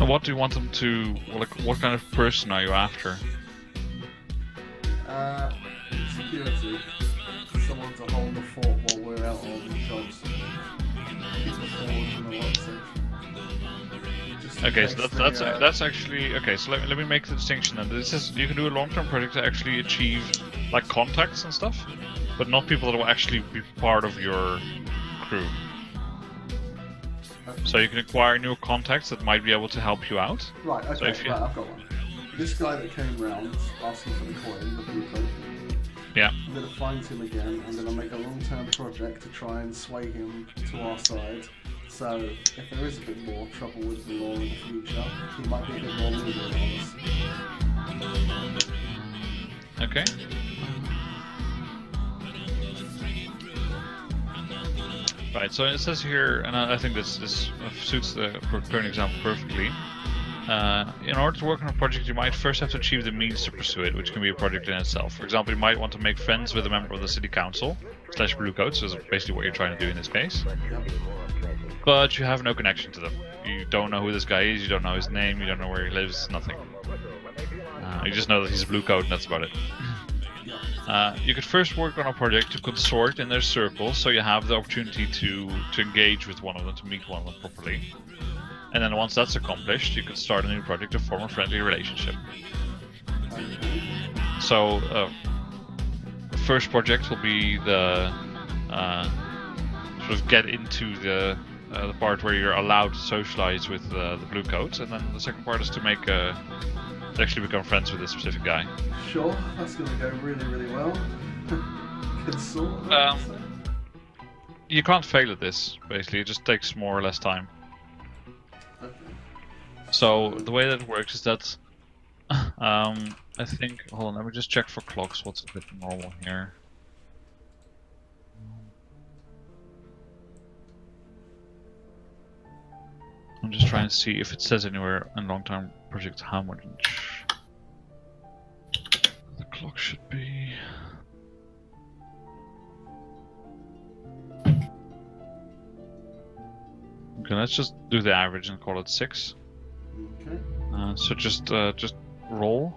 And what do you want them to, like, what kind of person are you after? security. Someone to hold the fort while we're out on jobs. Keep the forward from the work section. Just in Okay, case so they, that's actually okay. So let me make the distinction. Then this is you can do a long-term project to actually achieve like contacts and stuff, but not people that will actually be part of your crew. So you can acquire new contacts that might be able to help you out. Right, okay, So if you- right, I've got one. This guy that came round asking for the coin, the blue coat. Yeah. I'm gonna find him again. I'm gonna make a long-term project to try and sway him to our side. So if there is a bit more trouble with the law in the future, he might be a bit more lenient on us. Okay. Right, so it says here, and I think this suits the current example perfectly. In order to work on a project, you might first have to achieve the means to pursue it, which can be a project in itself. For example, you might want to make friends with a member of the city council / blue coats, so that's basically what you're trying to do in this case. But you have no connection to them. You don't know who this guy is, you don't know his name, you don't know where he lives, nothing. You just know that he's a blue coat and that's about it. You could first work on a project to consort in their circle, so you have the opportunity to engage with one of them, to meet one of them properly. And then once that's accomplished, you can start a new project to form a friendly relationship. So, the first project will be the sort of get into the part where you're allowed to socialize with the blue coats, and then the second part is to make to actually become friends with this specific guy. Sure, that's gonna go really, really well. Consort. You can't fail at this, basically. It just takes more or less time. Okay. So the way that it works is that I think, hold on, let me just check for clocks what's a bit normal here. I'm just trying to see if it says anywhere in long-term projects how much the clock should be. Okay, let's just do the average and call it 6. Okay. So just roll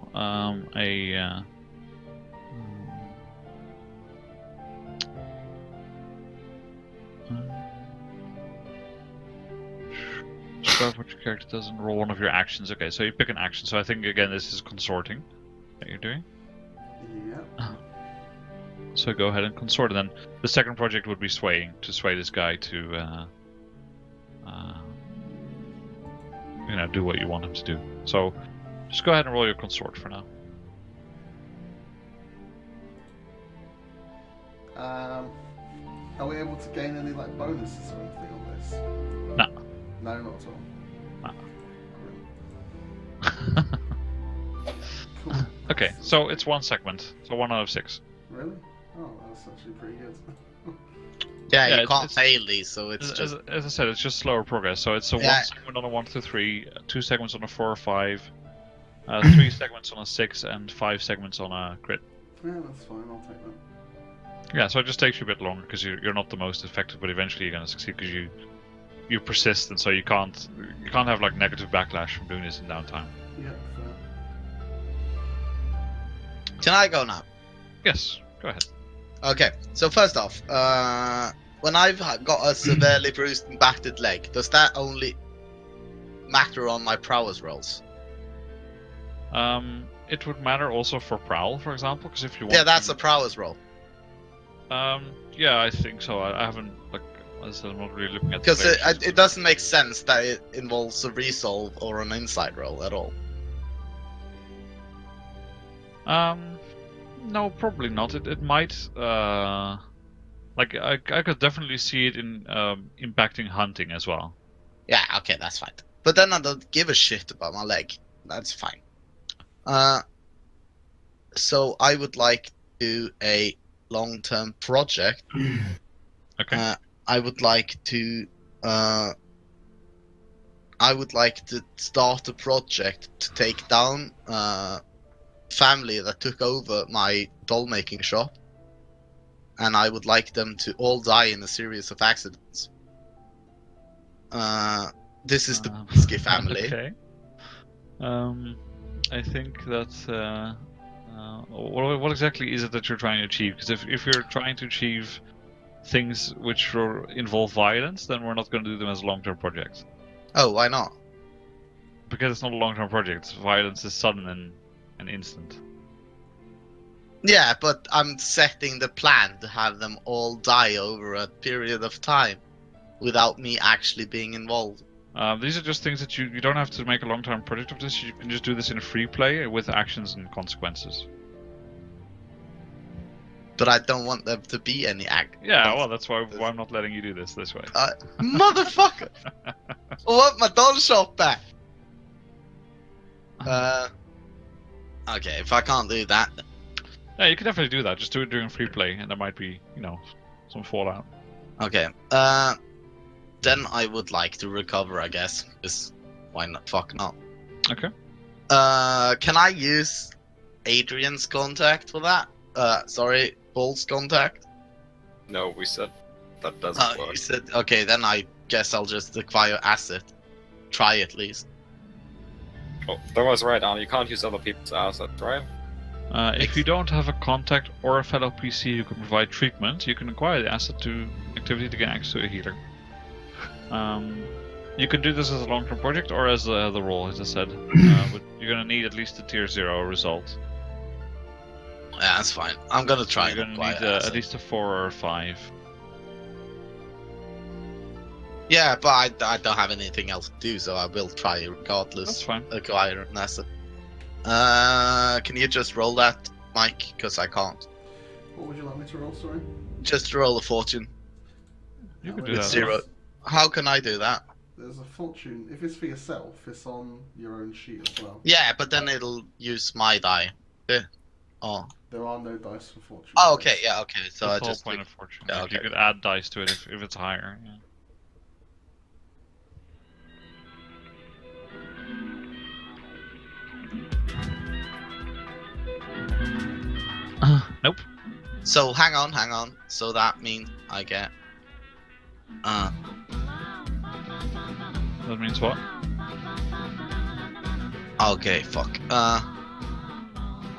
describe what your character does and roll one of your actions. Okay, so you pick an action. So I think again this is consorting that you're doing. Yeah. So go ahead and consort, and then the second project would be swaying, to sway this guy to do what you want him to do. So just go ahead and roll your consort for now. Are we able to gain any like bonuses or anything on this? No. No, not at all. No. Cool. Okay, so it's 1 segment, so 1 out of 6. Really? Oh, that's actually pretty good. Yeah, Yeah, you it's- can't fail these, so it's As, just. as I said, it's just slower progress. So it's a Yeah. 1 segment on a 1 through 3, 2 segments on a 4 or 5, 3 segments on a 6, and 5 segments on a crit. Yeah, that's fine. I'll take that. Yeah, so it just takes you a bit longer because you're not the most effective, but eventually you're gonna succeed because you persist, and so you can't have like negative backlash from doing this in downtime. Yeah, fair. Can I go now? Yes, go ahead. Okay, so first off, when I've got a severely bruised and battered leg, does that only matter on my prowess rolls? It would matter also for prowl, for example, because if you want. Yeah, that's a prowess roll. Yeah, I think so. I haven't as I said, I'm not really looking at. Because the players. it doesn't make sense that it involves a resolve or an insight roll at all. No, probably not. It might. Like I could definitely see it in impacting hunting as well. Yeah, okay, that's fine. But then I don't give a shit about my leg. That's fine. So I would like to do a long-term project. Okay. I would like to start a project to take down family that took over my doll making shop, and I would like them to all die in a series of accidents. This is the Binsky family. Okay. I think that. What exactly is it that you're trying to achieve? Because if you're trying to achieve things which involve violence, then we're not going to do them as a long-term project. Oh, why not? Because it's not a long-term project. Violence is sudden and instant. Yeah, but I'm setting the plan to have them all die over a period of time without me actually being involved. These are just things that you don't have to make a long-term project of this. You can just do this in a free play with actions and consequences. But I don't want there to be any act. Yeah, well, that's why I'm not letting you do this way. Motherfucker! I want my doll shop back! Okay, if I can't do that, then... Yeah, you can definitely do that. Just do it during free play, and there might be, some fallout. Okay, then I would like to recover, I guess. Because why not? Fuck not. Okay. Can I use Adrian's contact for that? Sorry, Paul's contact? No, we said that doesn't work. You said, okay, then I guess I'll just acquire asset. Try at least. Oh, that was right, Arnie. You can't use other people's assets, right? If you don't have a contact or a fellow PC who can provide treatment, you can acquire the asset to activity to gain access to a healer. You can do this as a long-term project or as the role, as I said. But you're gonna need at least a tier 0 result. Yeah, that's fine. I'm gonna try You're and gonna acquire need asset. at least a 4 or a 5. Yeah, but I don't have anything else to do, so I will try regardless. That's fine. Acquire an asset. Can you just roll that, Mike? Because I can't. What would you like me to roll, sorry? Just roll a fortune. You can With do that. It's 0. How can I do that? There's a fortune. If it's for yourself, it's on your own sheet as well. Yeah, but then it'll use my die. Yeah. Oh. There are no dice for fortune. Oh, okay, yeah, okay. So That's I the whole just point of fortune. Yeah, Like, you okay. could add dice to it if it's higher. Yeah. Nope. So hang on. So that means I get. That means what? Okay, fuck. I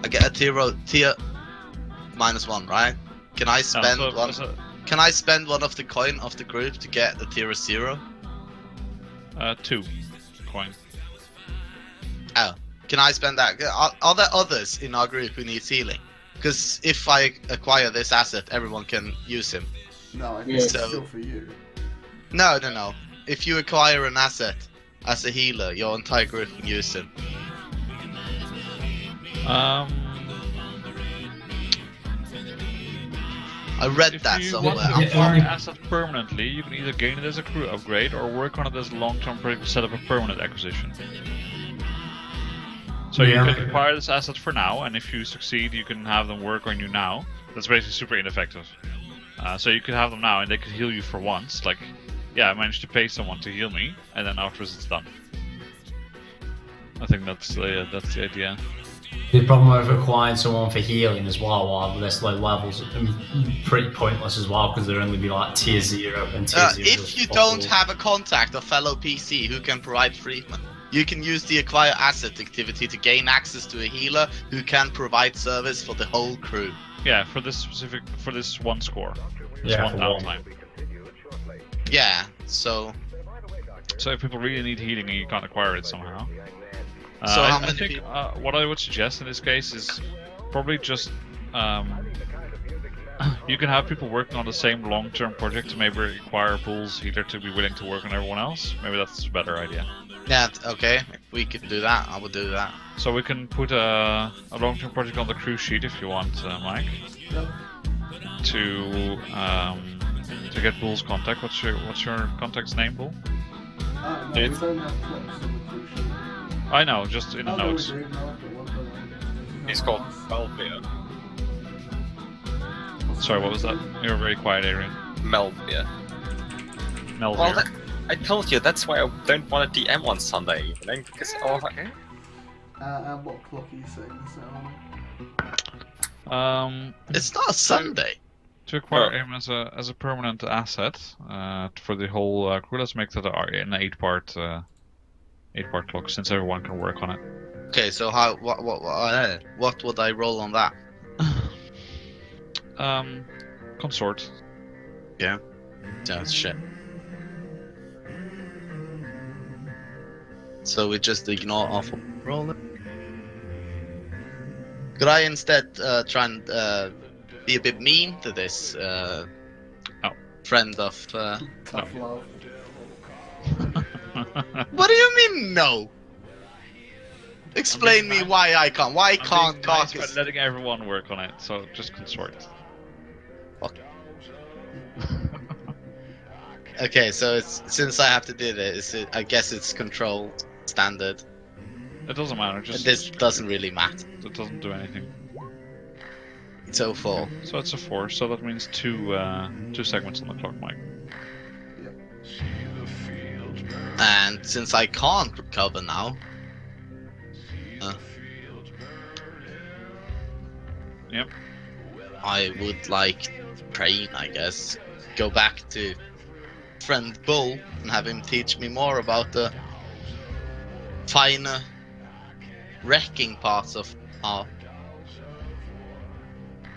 get a tier -1, right? Can I spend one? Can I spend one of the coin of the group to get the tier 0? 2 coin. Oh, can I spend that? Are there others in our group who needs healing? Because if I acquire this asset, everyone can use him. No, I think Yeah. it's So- still for you. No. If you acquire an asset as a healer, your entire group can use him. I read that If you somewhere. want to Yeah, acquire only- an asset permanently, you can either gain it as a crew upgrade or work on it as a long-term project to set up a permanent acquisition. So Yeah. you can acquire this asset for now, and if you succeed, you can have them work on you now. That's basically super ineffective. So you could have them now, and they could heal you for once. Like, yeah, I managed to pay someone to heal me, and then afterwards it's done. I think that's the idea. The problem with acquiring someone for healing as well, while this low levels, pretty pointless as well, because they'll only be like tier 0 and tier 0. If you don't have a contact or fellow PC who can provide treatment, you can use the acquire asset activity to gain access to a healer who can provide service for the whole crew. Yeah, for this one score. This Yeah, one for one. downtime. Yeah, so So if people really need healing and you can't acquire it somehow. So how I many think people- what I would suggest in this case is probably just you can have people working on the same long-term project to maybe require Pool's healer to be willing to work on everyone else. Maybe that's a better idea. yeah, okay, if we can do that, I would do that. So we can put a long-term project on the crew sheet if you want, Mike, Yep. to get Pool's contact. What's your contact's name, Pool? No, Dave? we don't have clocks on the cruise ship. I know, just in the Oh, no, we notes. do. No, I've got one, hold on. He's called Melvia. Sorry, what was that? You were very quiet, Adrian. Melvia. Melvir. Well, I told you, that's why I don't want to DM on Sunday evening, because Okay. And what clock are you saying is that on? It's It's not a Sunday. to acquire him as a permanent asset for the whole crew. Let's make that an 8-part clock, since everyone can work on it. Okay, so what would I roll on that? Consort. Yeah, shit. So we just ignore awful roll. Could I instead try and be a bit mean to this friend of? Tough love. What do you mean no? Explain me why I can't. Why I'm can't being nice by Carcass? letting everyone work on it, so just consort. Okay, so it's since I have to do this, I guess it's controlled standard. It doesn't matter, just This doesn't really matter. it doesn't do anything. So 4. So it's a 4, so that means two segments on the clock, Mike. And since I can't recover now, Yep. I would like to train, I guess. Go back to friend Bull and have him teach me more about the finer wrecking parts of our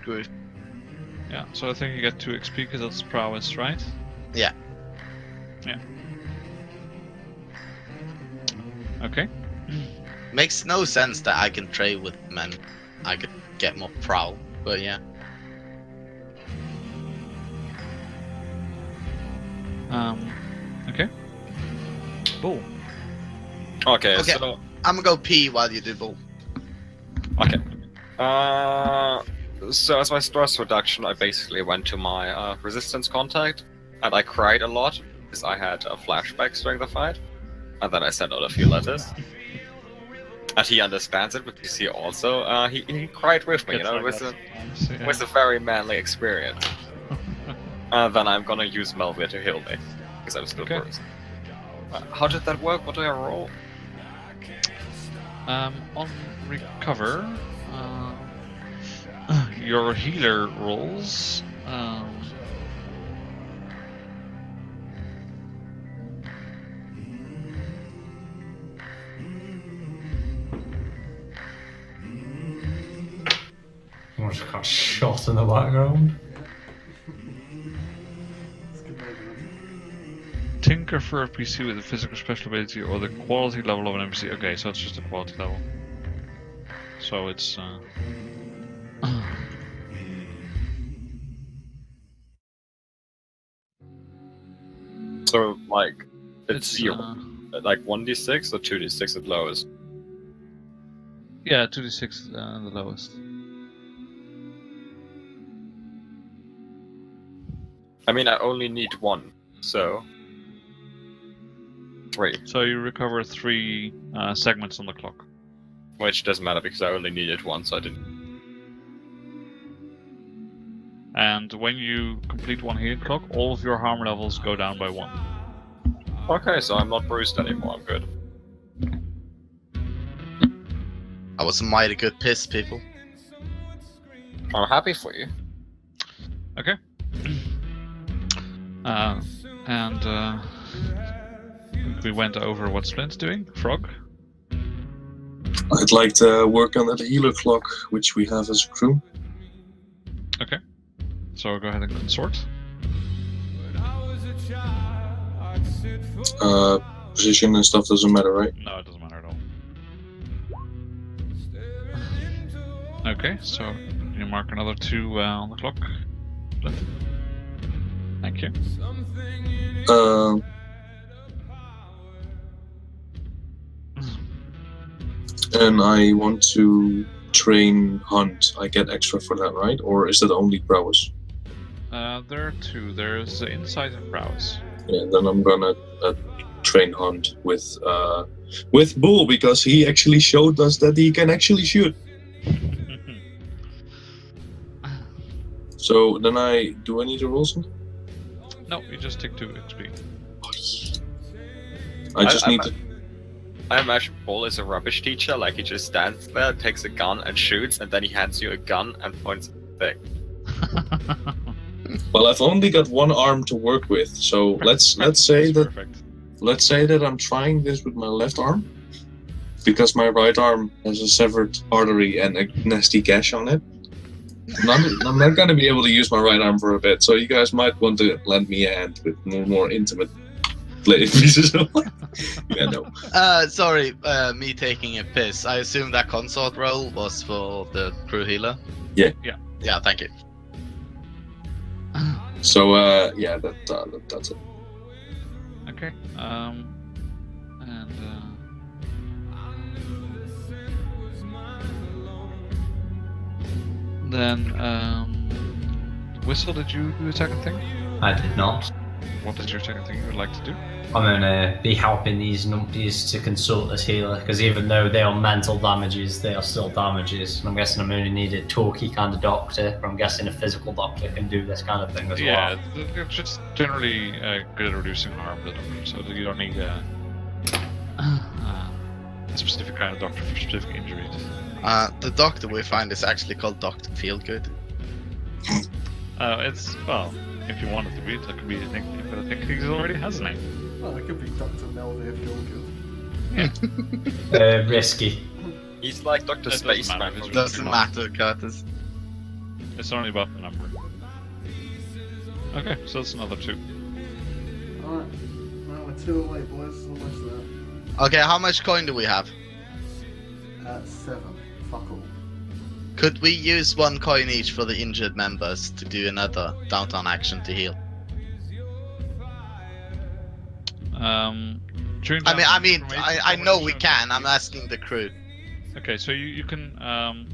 group. Yeah, so I think you get 2 XP because that's prowess, right? Yeah. Yeah. Okay. Makes no sense that I can trade with men. I could get more prowl, but yeah. Okay. Bull. Okay, Okay. so I'm gonna go pee while you do Bull. okay. So as my stress reduction, I basically went to my resistance contact, and I cried a lot because I had flashbacks during the fight, and then I sent out a few letters. And he understands it because he also he cried with me, you know, Gets with like a that sometimes, yeah. with a very manly experience. Then I'm gonna use Melvia to heal me because I'm still Okay. bruised. How did that work? What do I roll? On recover, your healer rolls. Someone just got shot in the background. It's good maybe. Tinker for a PC with a physical special ability or the quality level of an NPC. Okay, so it's just a quality level. So it's. So like it's It's 0, like 1d6 or 2d6 at lowest. yeah, 2d6 the lowest. I mean, I only need 1, so 3, So you recover 3 segments on the clock. which doesn't matter because I only needed 1, so I didn't. And when you complete 1 healing clock, all of your harm levels go down by 1. Okay, so I'm not bruised anymore. I'm good. I was a mighty good piss, people. I'm happy for you. Okay. We went over what Splint's doing. Frog. I'd like to work on that healer clock, which we have as a crew. Okay. So go ahead and consort. Position and stuff doesn't matter, right? No, it doesn't matter at all. Okay, so you mark another 2 on the clock. Splint. Thank you. And I want to train hunt. I get extra for that, right? Or is that only prowess? There are 2. There's insight and prowess. Yeah, then I'm gonna train hunt with Bull because he actually showed us that he can actually shoot. So then I need to roll something? No, you just take 2 XP. I just need to. I imagine Bull is a rubbish teacher. Like he just stands there, takes a gun and shoots, and then he hands you a gun and points at the thing. Well, I've only got 1 arm to work with, so let's say That's that perfect. I'm trying this with my left arm because my right arm has a severed artery and a nasty gash on it. I'm not gonna be able to use my right arm for a bit, so you guys might want to lend me a hand with more intimate pieces of yeah, no. Sorry, me taking a piss. I assume that consort role was for the crew healer? Yeah. Yeah. Yeah, thank you. So, yeah, that's it. Okay. Then, Whistle, did you do the second thing? I did not. What is your second thing you would like to do? I'm gonna be helping these numpties to consult this healer, because even though they are mental damages, they are still damages. And I'm guessing I'm only need a talky kind of doctor, but I'm guessing a physical doctor can do this kind of thing as Yeah, well. they're just generally good at reducing harm, the doctor, so that you don't need a specific kind of doctor for specific injuries. The doctor we find is actually called Dr. Feelgood. It's, well, if you want it to be, that could be his nickname, but I think he already has a name. Oh, it could be Dr. Melville Feelgood. Risky. He's like Dr. It doesn't matter Spaceman. if it's from Doesn't Pokemon. matter, Curtis. It's only about the number. Okay, so that's another 2. Alright. Well, we're 2 away, boys. Almost there. Okay, how much coin do we have? 7. Fuck all. Could we use 1 coin each for the injured members to do another downtown action to heal? During I downtime, mean, information I know we combination- can. I'm asking the crew. Okay, so you can you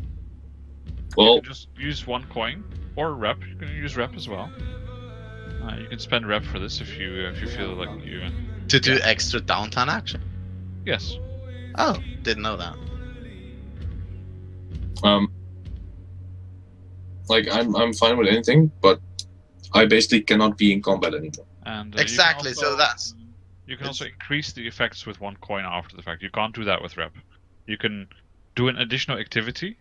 Well, can just use 1 coin or rep. You can use rep as well. You can spend rep for this if you feel like you. To do extra downtown action? Yes. Oh, didn't know that. like I'm fine with anything, but I basically cannot be in combat anymore. And Exactly, so that's... You can also increase the effects with 1 coin after the fact. You can't do that with rep. You can do an additional activity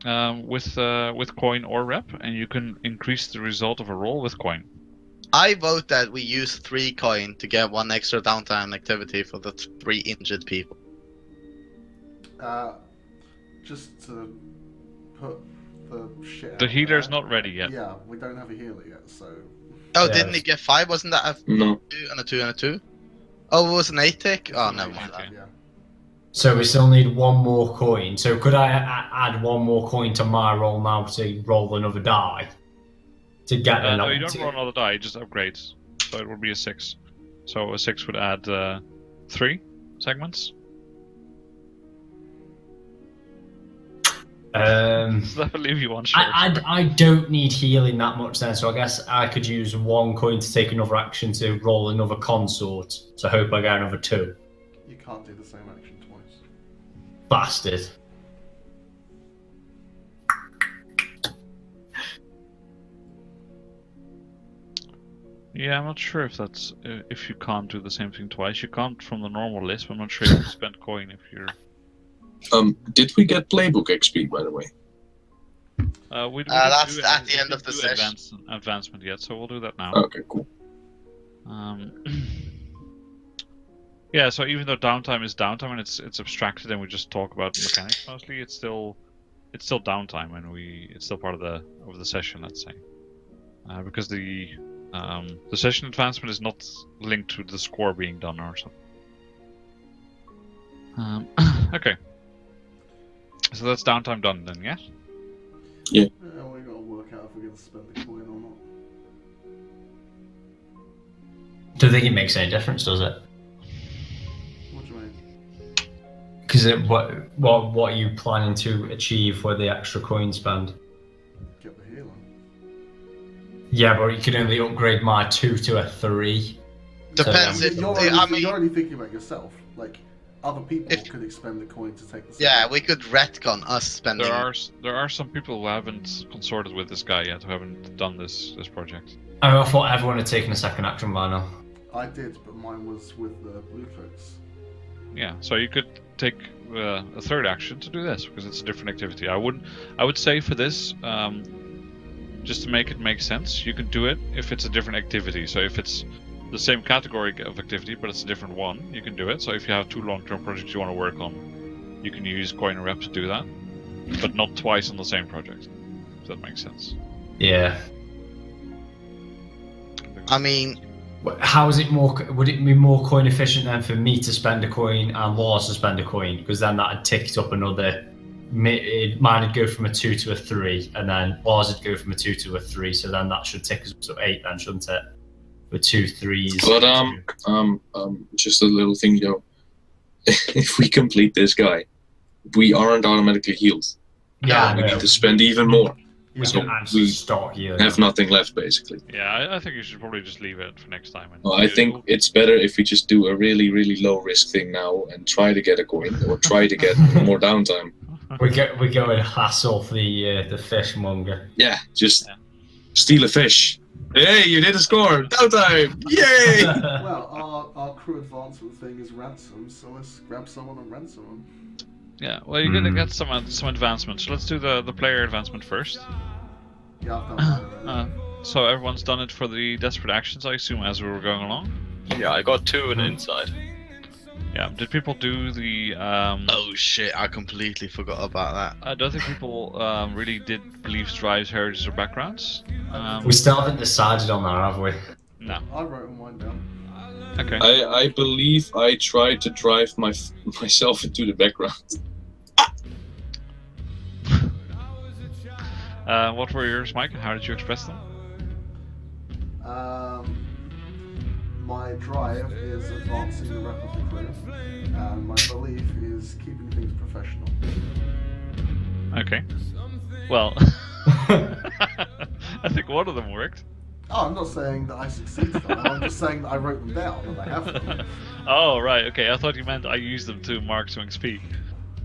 with coin or rep, and you can increase the result of a roll with coin. I vote that we use 3 coin to get 1 extra downtime activity for the 3 injured people. Just to put the shit The out healer's there. not ready yet. Yeah, we don't have a healer yet, so... Oh, Yeah. didn't he get 5? Wasn't that a No. 2 and a 2 and a 2? Oh, it was an 8 tick? Oh, never mind. Okay. Yeah. So we still need 1 more coin. So could I add 1 more coin to my roll now to roll another die? To get an No, you don't roll another die, you just upgrade. So it would be a 6. So a 6 would add 3 segments. So that would leave you 1 short. I don't need healing that much then, so I guess I could use 1 coin to take another action to roll another consort. So I hope I get another 2. You can't do the same action twice. Bastard. Yeah, I'm not sure if that's if you can't do the same thing twice. You can't from the normal list, but I'm not sure if you spend coin if you're. Did we get playbook XP, by the way? We didn't That's do at we the end didn't of the do session. advancement yet, so we'll do that now. Okay, cool. Yeah, so even though downtime is downtime and it's abstracted and we just talk about mechanics mostly, it's still downtime and it's still part of the session, let's say, because the session advancement is not linked to the score being done or something. Okay, so that's downtime done then, yeah? Yeah, we gotta work out if we're gonna spend the coin or not. Don't think it makes any difference, does it? What do you mean? Because what are you planning to achieve with the extra coin spend? Get the healer. Yeah, but you can only upgrade my 2 to a 3. Depends So, if... You're I already, mean, you're already thinking about yourself. Like, other people If- could expend the coin to take the yeah, same. we could retcon us spending... There are some people who haven't consorted with this guy yet, who haven't done this project. I thought everyone had taken a second action by now. I did, but mine was with the blue cloaks. Yeah, so you could take a 3rd action to do this because it's a different activity. I would say for this, just to make it make sense, you can do it if it's a different activity. So if it's the same category of activity but it's a different one, you can do it. So if you have 2 long-term projects you want to work on, you can use coin and rep to do that. but not twice on the same project. If that makes sense. Yeah. I mean, How is it more? Would it be more coin efficient then for me to spend a coin and Lars to spend a coin? Because then that'd tick up another. Mine would go from a 2 to a 3, and then Lars would go from a 2 to a 3. So then that should tick us up to 8, then, shouldn't it? With 2 3s. But just a little thing, though. If we complete this guy, we aren't automatically healed. Yeah, We need to spend even more. we so can actually we start here. Have nothing left, basically. Yeah, I think you should probably just leave it for next time. And Well, I think it's better if we just do a really, really low risk thing now and try to get a coin or try to get more downtime. We go and hassle the fishmonger. Yeah, just Yeah. steal a fish. Hey, you did a score! Downtime! Yay! Well, our crew advancement thing is ransom, so let's grab someone and ransom them. Yeah, well, you're gonna get some advancement. So let's do the player advancement first. Yeah, I've done that already. So everyone's done it for the desperate actions, I assume, as we were going along. Yeah, I got 2 and inside. Yeah. Did people do the? oh shit, I completely forgot about that. I don't think people really did beliefs, drives, heritages, or backgrounds. We still haven't decided on that, have we? No. I wrote mine down. Okay. I believe I tried to drive myself into the background. What were yours, Mike? And how did you express them? My drive is advancing the rep of the crew, and my belief is keeping things professional. Okay. Well, I think one of them worked. Oh, I'm not saying that I succeeded on them, I'm just saying that I wrote them down and I have them. Oh, right. Okay. I thought you meant I used them to mark some XP.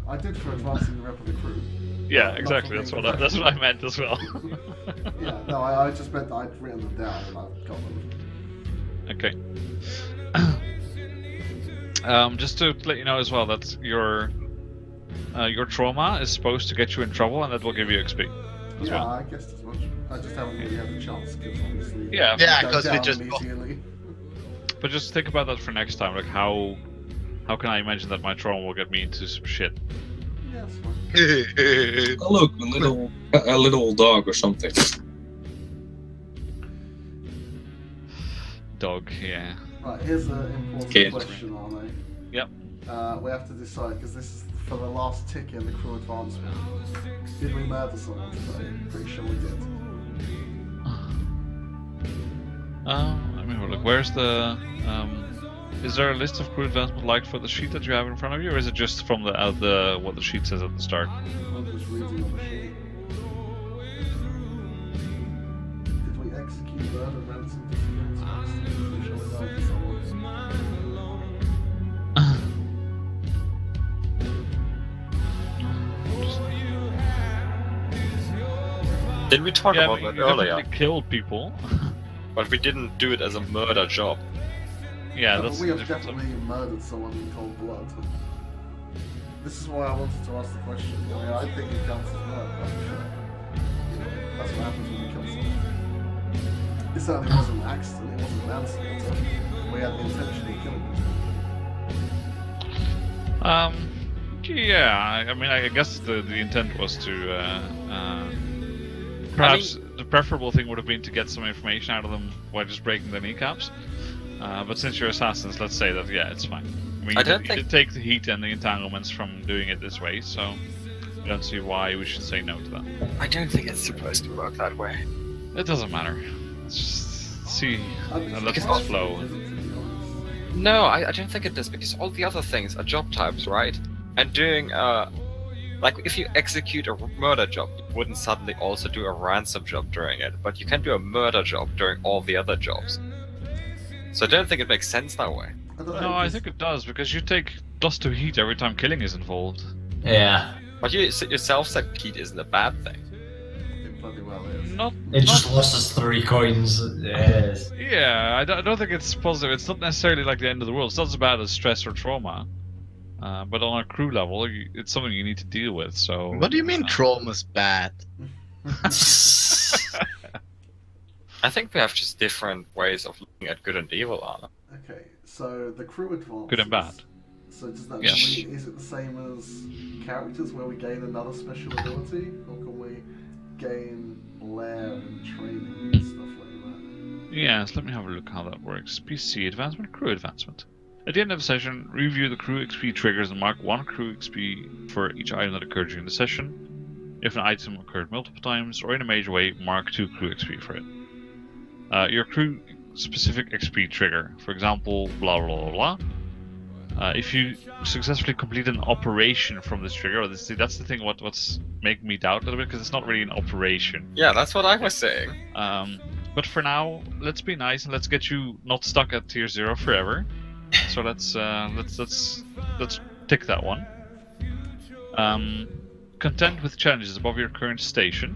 I did for advancing the rep of the crew. Yeah, Not exactly. for That's being what I meant as well. Yeah, no, I just meant that I'd written them down and I've got them. Okay. Just to let you know as well that your trauma is supposed to get you in trouble, and that will give you XP as Yeah, well. I guessed as much. I just haven't really had the chance because obviously. Yeah. Yeah, go 'cause we down just- immediately. But just think about that for next time. Like how can I imagine that my trauma will get me into some shit? Yeah, it's fine. Oh look, a little dog or something. Dog. Yeah. Right, here's an important Okay. question, Arne. Yep. We have to decide because this is for the last tick in the crew advancement. Did we murder someone today? Pretty sure we did. Let me have a look. Where's the? Is there a list of crew advancement liked for the sheet that you have in front of you, or is it just from the what the sheet says at the start? I'm just reading on the sheet. Did we execute murder, ransom, disappearance? Pretty sure we died for someone. Did we talk Yeah, about you that earlier? definitely killed people. But we didn't do it as a murder job. Yeah, No, that's but we have different. definitely murdered someone in cold blood. This is why I wanted to ask the question. I mean, I think it counts as murder. I'm sure. You know, that's what happens when you kill someone. It certainly wasn't an accident. It wasn't manslaughter. We had the intention of killing them. Yeah, I mean, I guess the intent was to perhaps the preferable thing would have been to get some information out of them while just breaking their kneecaps. But since you're assassins, let's say that yeah, it's fine. I mean, I you don't did think- take the heat and the entanglements from doing it this way, so I don't see why we should say no to that. I don't think it's supposed to work that way. It doesn't matter. Let's just see I'd be and let surprised this flow. if it didn't, to be honest. No, I don't think it does, because all the other things are job types, right? And doing, like, if you execute a murder job, you wouldn't suddenly also do a ransom job during it, but you can do a murder job during all the other jobs. So I don't think it makes sense that way. I don't know. No, I because- think it does because you take plus 2 heat every time killing is involved. Yeah. But you yourself said heat isn't a bad thing. It bloody well is. Not. It just not- lost us 3 coins. Yes. Yeah, I don't think it's positive. It's not necessarily like the end of the world. It's not as bad as stress or trauma. But on a crew level, it's something you need to deal with. So. What do you mean trauma's bad? I think we have just different ways of looking at good and evil, Anna. Okay, so the crew advances. Good and bad. So does that Yes. mean is it the same as characters where we gain another special ability, or can we gain lair and training and stuff like that? Yes, let me have a look how that works. PC advancement, crew advancement. At the end of the session, review the crew XP triggers and mark 1 crew XP for each item that occurred during the session. If an item occurred multiple times or in a major way, mark 2 crew XP for it. Your crew specific XP trigger, for example, blah blah blah blah. If you successfully complete an operation from this trigger, that's the thing what's making me doubt a little bit, because it's not really an operation. Yeah, that's what I was saying. But for now, let's be nice and let's get you not stuck at tier 0 forever. So let's tick that one. Content with challenges above your current station.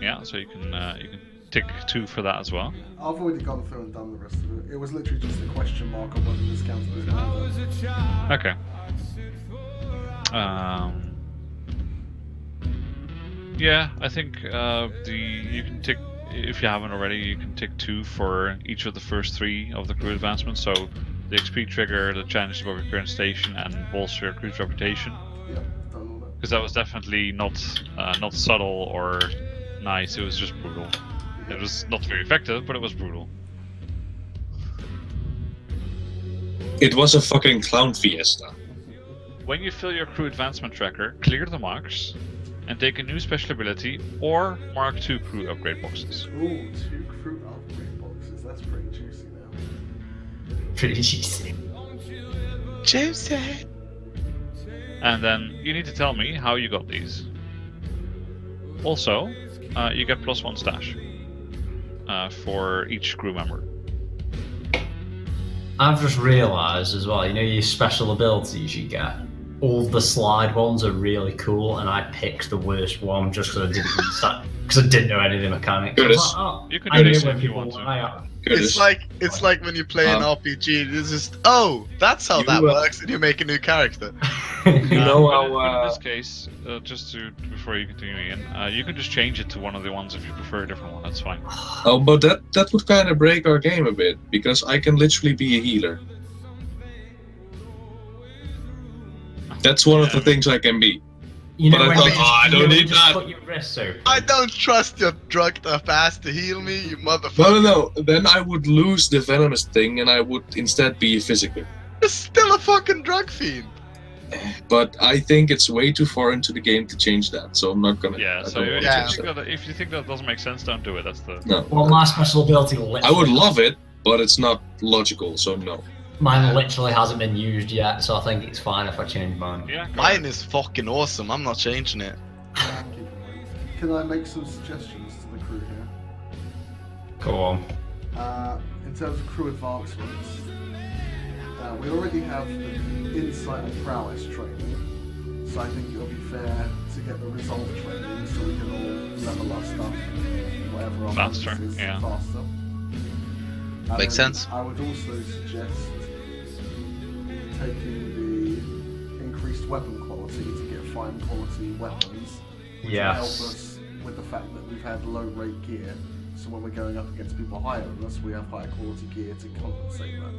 Yeah, so you can tick 2 for that as well. I've already gone through and done the rest of it. It was literally just a question mark on whether this counted as murder. Okay. Yeah, I think you can tick, if you haven't already, you can tick 2 for each of the first 3 of the crew advancements. So the XP trigger, the challenge above your current station, and bolster your crew's reputation. Yeah, done all that. Because that was definitely not subtle or nice. It was just brutal. It was not very effective, but it was brutal. It was a fucking clown fiesta. When you fill your crew advancement tracker, clear the marks and take a new special ability or mark 2 crew upgrade boxes. Ooh, 2 crew upgrade boxes. That's pretty juicy now. Pretty juicy. Juicy. And then you need to tell me how you got these. Also, you get +1 stash for each crew member. I've just realised as well, you know your special abilities you get? All the slide ones are really cool, and I picked the worst one just because I didn't know any of the mechanics. I was Curtis. like, oh, You can I do knew this when if you people want to. lie out. Curtis. It's like when you play an RPG. It's just that's how You, that works, and you make a new character. You know but how in this case, before you continue, Ian, you can just change it to one of the ones if you prefer a different one. That's fine. oh, but that would kind of break our game a bit, because I can literally be a healer. That's one of the things I can be. You know But I when thought, you just, I you don't know when need you just that. put your wrists open? I don't trust your drugged up ass to heal me, you motherfucker. No. Then I would lose the venomous thing, and I would instead be a physical. You're still a fucking drug fiend. But I think it's way too far into the game to change that, so I'm not gonna. Yeah. I So don't if wanna Yeah. change that. if you think that doesn't make sense, don't do it. That's the. No. Well, my special ability literally, I would love it, but it's not logical, so no. mine literally hasn't been used yet, so I think it's fine if I change mine. Yeah. go Mine ahead. is fucking awesome. I'm not changing it. Can I make some suggestions to the crew here? Go on. In terms of crew advancements, we already have the insight and prowess training, so I think it'll be fair to get the resolve training so we can all level our stuff, whatever our Faster, bonus is, yeah. faster. And Makes then sense. I would also suggest taking the increased weapon quality to get fine quality weapons, which will help Yes. us with the fact that we've had low rate gear, so when we're going up against people higher than us, we have higher quality gear to compensate that.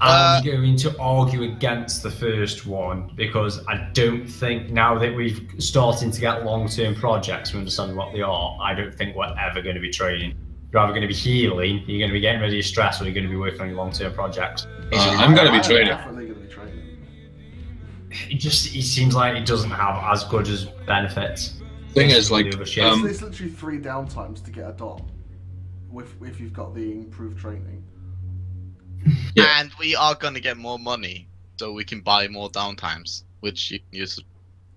I'm going to argue against the first one because I don't think now that we're starting to get long-term projects, we understand what they are. I don't think we're ever going to be training. You're either going to be healing, you're going to be getting rid of your stress, or you're going to be working on your long-term projects. I'm gonna be I'm training. definitely going to be training. It seems like it doesn't have as good as benefits. Thing is, like, The other shit. It's literally 3 downtimes to get a dot, if you've got the improved training. Yeah. And we are gonna get more money, so we can buy more downtimes, which you can use.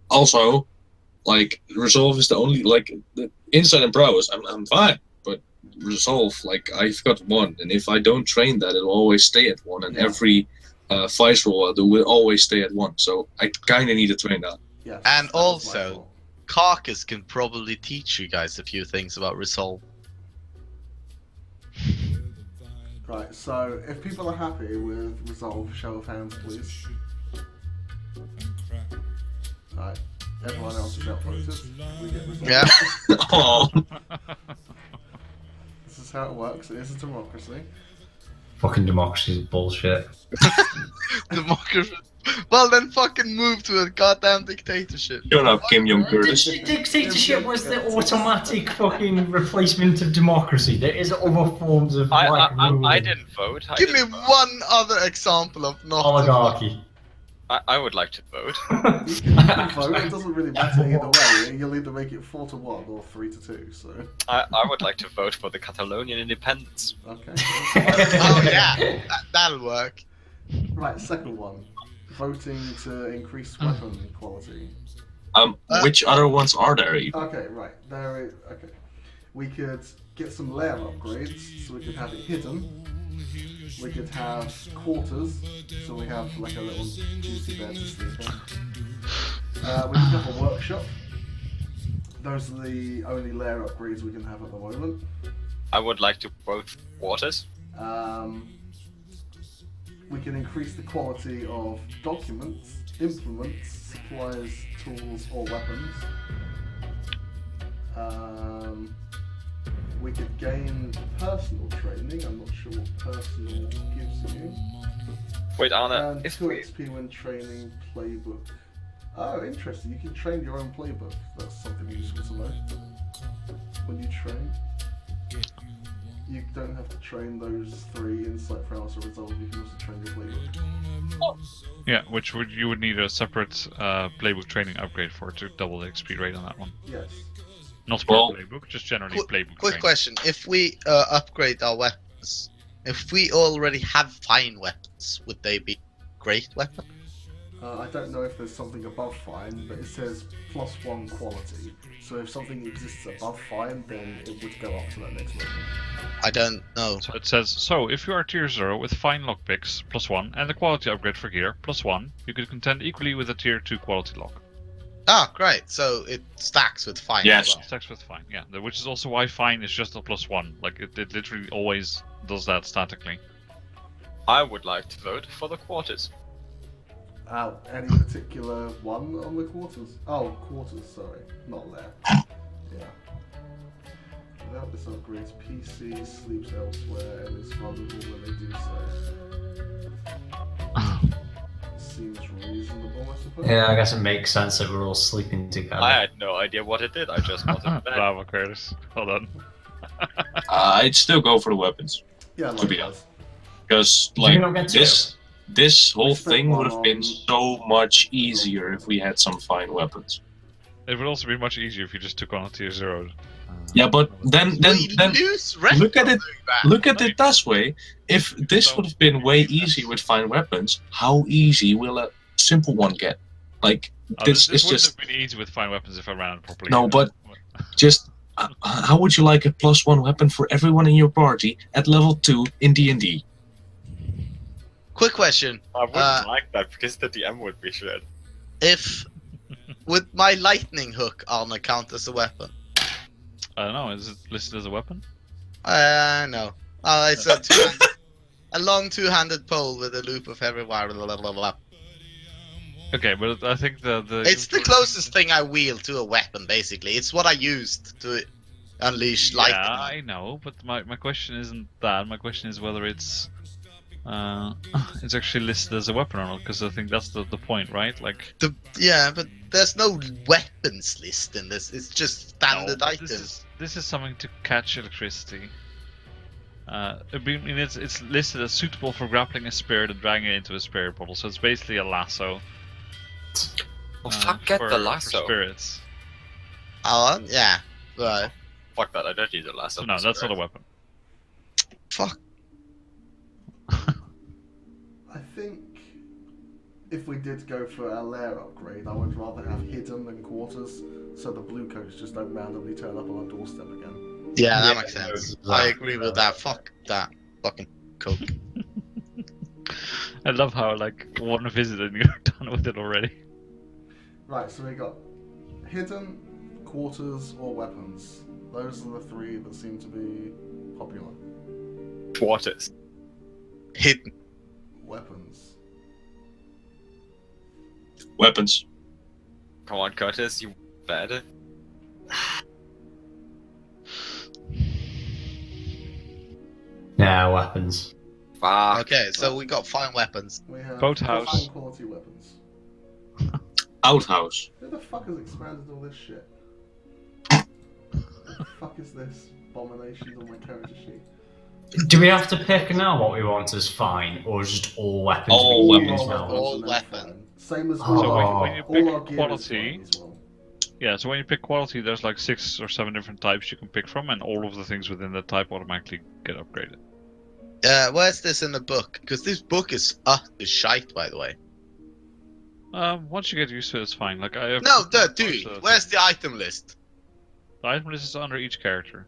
also, like, resolve is the only, like, the insight and prowess. I'm fine, but resolve, like, I've got 1, and if I don't train that, it'll always stay at 1, and Yeah. every vice roll I do will always stay at 1. So I kind of need to train that. Yes, And that was my also- fault. Carcass can probably teach you guys a few things about resolve. Right, so if people are happy with resolve, show of hands, please. Right, everyone else is out protest. We get resolve. Yeah. Oh, This is how it works. It is a democracy. Fucking democracy is bullshit. Democracy. Well, then fucking move to a goddamn dictatorship. Shut up, Kim Jong Curtis. Dictatorship was the automatic fucking replacement of democracy. There is other forms of I ruling. didn't vote. Give me one other example of not oligarchy. I would like to vote. You can vote, it doesn't really matter either way. You'll either make it 4-1 or 3-2, so. I would like to vote for the Catalonian independence. Okay. Oh yeah, that'll work. Right, second one. Voting to increase weapon quality. Which other ones are there? Okay, right. Okay. We could get some layer upgrades, so we could have it hidden. We could have quarters, so we have like a little juicy bed to sleep in. We could have a workshop. Those are the only layer upgrades we can have at the moment. I would like to vote for quarters. We can increase the quality of documents, implements, supplies, tools, or weapons. We could gain personal training. I'm not sure what personal gives you. Wait, Anna, And if 2 we... XP when training playbook. Oh, interesting. You can train your own playbook. That's something useful to know. When you train, you don't have to train those 3 insight, prowess, or resolve. You can also train your playbook. Yeah, which you would need a separate playbook training upgrade for to double the XP rate on that one. Yes. Not per playbook, just generally playbook Quick training. question: if we upgrade our weapons, if we already have fine weapons, would they be great weapons? I don't know if there's something above fine, but it says +1 quality. So if something exists above fine, then it would go up to that next level. I don't know. So it says, so if you are tier 0 with fine lockpicks, +1, and the quality upgrade for gear, +1, you could contend equally with a tier 2 quality lock. Ah, great. So it stacks with fine. Yes. As well. Stacks with fine, yeah. Which is also why fine is just a +1. Like, it literally always does that statically. I would like to vote for the quarters. Any particular one on the quarters? Oh, quarters, sorry. Not there. Yeah. Without this upgrade, PC sleeps elsewhere and is vulnerable when they do so. Seems reasonable, I suppose. Yeah, I guess it makes sense that we're all sleeping together. I had no idea what it did. I just wanted to bet. Bravo, Curtis. Well done. I'd still go for the weapons. Yeah, To be likewise. Because, Do like, you not get to? this whole Respect thing would have one been on- so much easier if we had some fine weapons. It would also be much easier if you just took on a tier 0. Yeah, but then We lose rest look at from it. doing that. Look at it this way. If this would have been way easier with fine weapons, how easy will a simple one get? Like, this is wouldn't just have been easy with fine weapons if I ran it properly. No, but- just. How would you like a +1 weapon for everyone in your party at level 2 in D&D? Quick question: I wouldn't like that because the DM would be shit. if would my lightning hook armor count as a weapon? I don't know, is it listed as a weapon? No. It's a long two-handed pole with a loop of heavy wire. Blah, blah, blah, blah. Okay, but I think the It's the closest thing I wield to a weapon, basically. It's what I used to unleash lightning. Yeah, I know, but my question isn't that. My question is whether it's actually listed as a weapon or not, because I think that's the point, right? Like, Yeah, but there's no weapons list in this. It's just standard no, but items. this is something to catch electricity. It's listed as suitable for grappling a spirit and dragging it into a spirit bottle, so it's basically a lasso. Well, fuck, get for, the for lasso. spirits. Oh, yeah. Right. Fuck that, I don't need a lasso. So no, that's not a weapon. Fuck. I think if we did go for a layer upgrade, I would rather have hidden than quarters, so the blue coats just don't randomly turn up on our doorstep again. Yeah, that Yeah, makes sense. no, I agree with that. Fuck that. Fucking coke. I love how, like, one visit and you're done with it already. Right, so we got hidden, quarters, or weapons. Those are the 3 that seem to be popular. Quarters. Hidden. Weapons. Weapons. Come on, Curtis, you bad. Yeah, weapons. Fuck. Okay, so we got fine weapons. We have Boathouse. fine quality weapons. Outhouse. Who the fuck has expanded all this shit? What the fuck is this? Abominations on my character sheet. Do we have to pick now what we want as fine, or just all weapons All we weapons. use now? All and then weapon. fine. Same as So all, when you all our pick gear quality, is fine as well. yeah, so when you pick quality, there's like 6 or 7 different types you can pick from, and all of the things within that type automatically get upgraded. Where's this in the book? Because this book is shite, by the way. Once you get used to it, it's fine. Like I have No, most dude, of the where's things. the item list? The item list is under each character.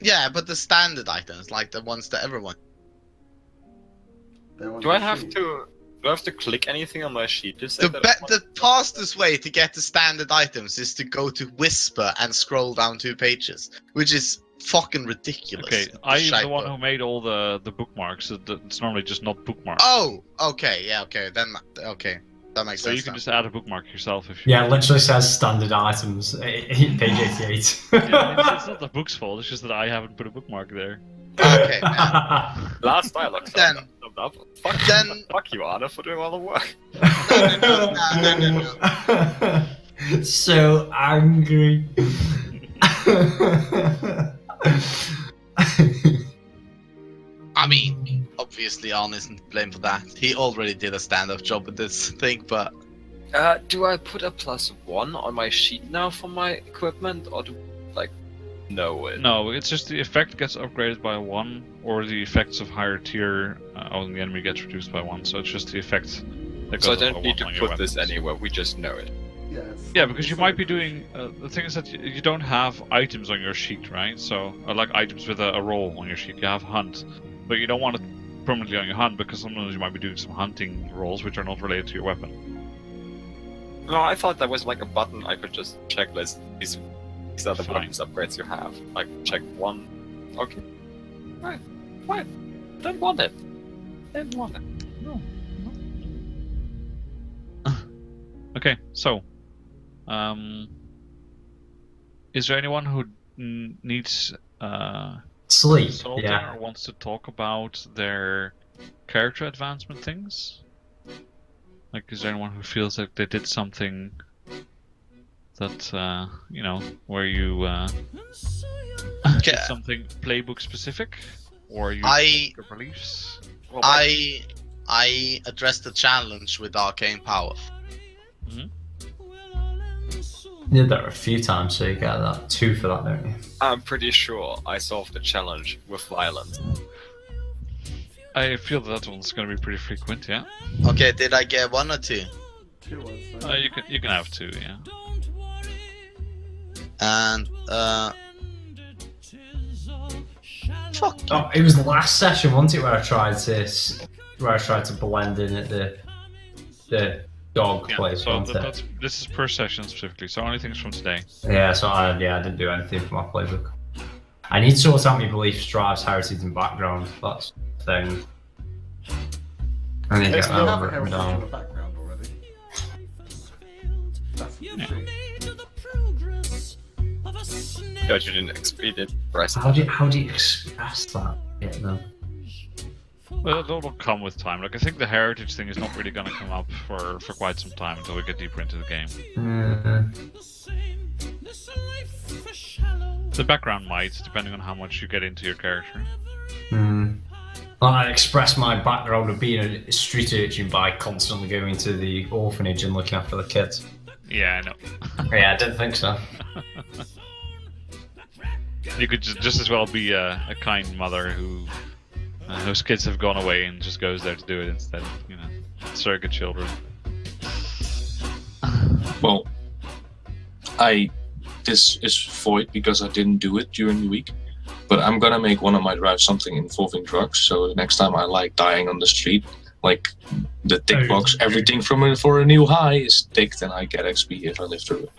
Yeah, but the standard items, like the ones that everyone. They're on Do I the have sheet. to? Do I have to click anything on my sheet to say that? The fastest way to get the standard items is to go to Whisper and scroll down 2 pages, which is fucking ridiculous. Okay, It's a I'm shite the one book. who made all the bookmarks. So it's normally just not bookmarked. Oh, okay, yeah, okay, then, okay, that makes So sense. you can now. just add a bookmark yourself if you. Yeah, it literally says standard items, page 88. Yeah, it's not the book's fault. It's just that I haven't put a bookmark there. Okay, yeah. Last dialogue. Then- Fuck you, Anna, for doing all the work. No. So angry. I mean, obviously, Arne isn't to blame for that. He already did a stand-up job with this thing, but Do I put a +1 on my sheet now for my equipment, or do know it? No, it's just the effect gets upgraded by 1, or the effects of higher tier on the enemy gets reduced by 1. So it's just the effect that So I goes up by don't need 1 on to your put this weapons. anywhere. We just know it. Yeah, it's, Yeah, because you it's might be like- doing the thing is that you don't have items on your sheet, right? So like items with a roll on your sheet. You have hunt, but you don't want it permanently on your hunt because sometimes you might be doing some hunting rolls which are not related to your weapon. No, I thought that was like a button I could just checklist. These are the Fine. weapons upgrades you have. Like check 1. Okay. Right. Fine. Don't want it. Don't want it. Okay, so is there anyone who needs Sleep, consulting yeah. or wants to talk about their character advancement things? Like, is there anyone who feels like they did something that where you Okay. did something playbook specific, or you I your beliefs? Well, I addressed the challenge with arcane power. You did that a few times, so you get that 2 for that, don't you? I'm pretty sure I solved the challenge with violence. I feel that one's going to be pretty frequent. Yeah, Okay, did I get 1 or 2? 2, I'd say. you can have 2. Yeah. And fuck. Oh, it was the last session, wasn't it, where I tried to blend in at the dog Yeah, place, so wasn't it? this is per session specifically, so only things from today. Yeah, so I didn't do anything for my playbook. I need to sort out my beliefs, drives, heritage, and background. That's the thing. I need to Yes, get you that have a written heritage in the down. background already. That's the sheet. God, you didn't express How do you express that? Yeah, no. Well, it'll come with time. Like I think the heritage thing is not really going to come up for quite some time until we get deeper into the game. The background might, depending on how much you get into your character. Well, I express my background of being a street urchin by constantly going to the orphanage and looking after the kids. Yeah, I know. Yeah, I didn't think so. You could just as well be a kind mother whose kids have gone away and just goes there to do it instead. Surrogate children. Well, this is void because I didn't do it during the week. But I'm gonna make one of my drives something involving drugs. So the next time I like dying on the street, like the tick box, everything for a new high is ticked, and I get XP if I live through it.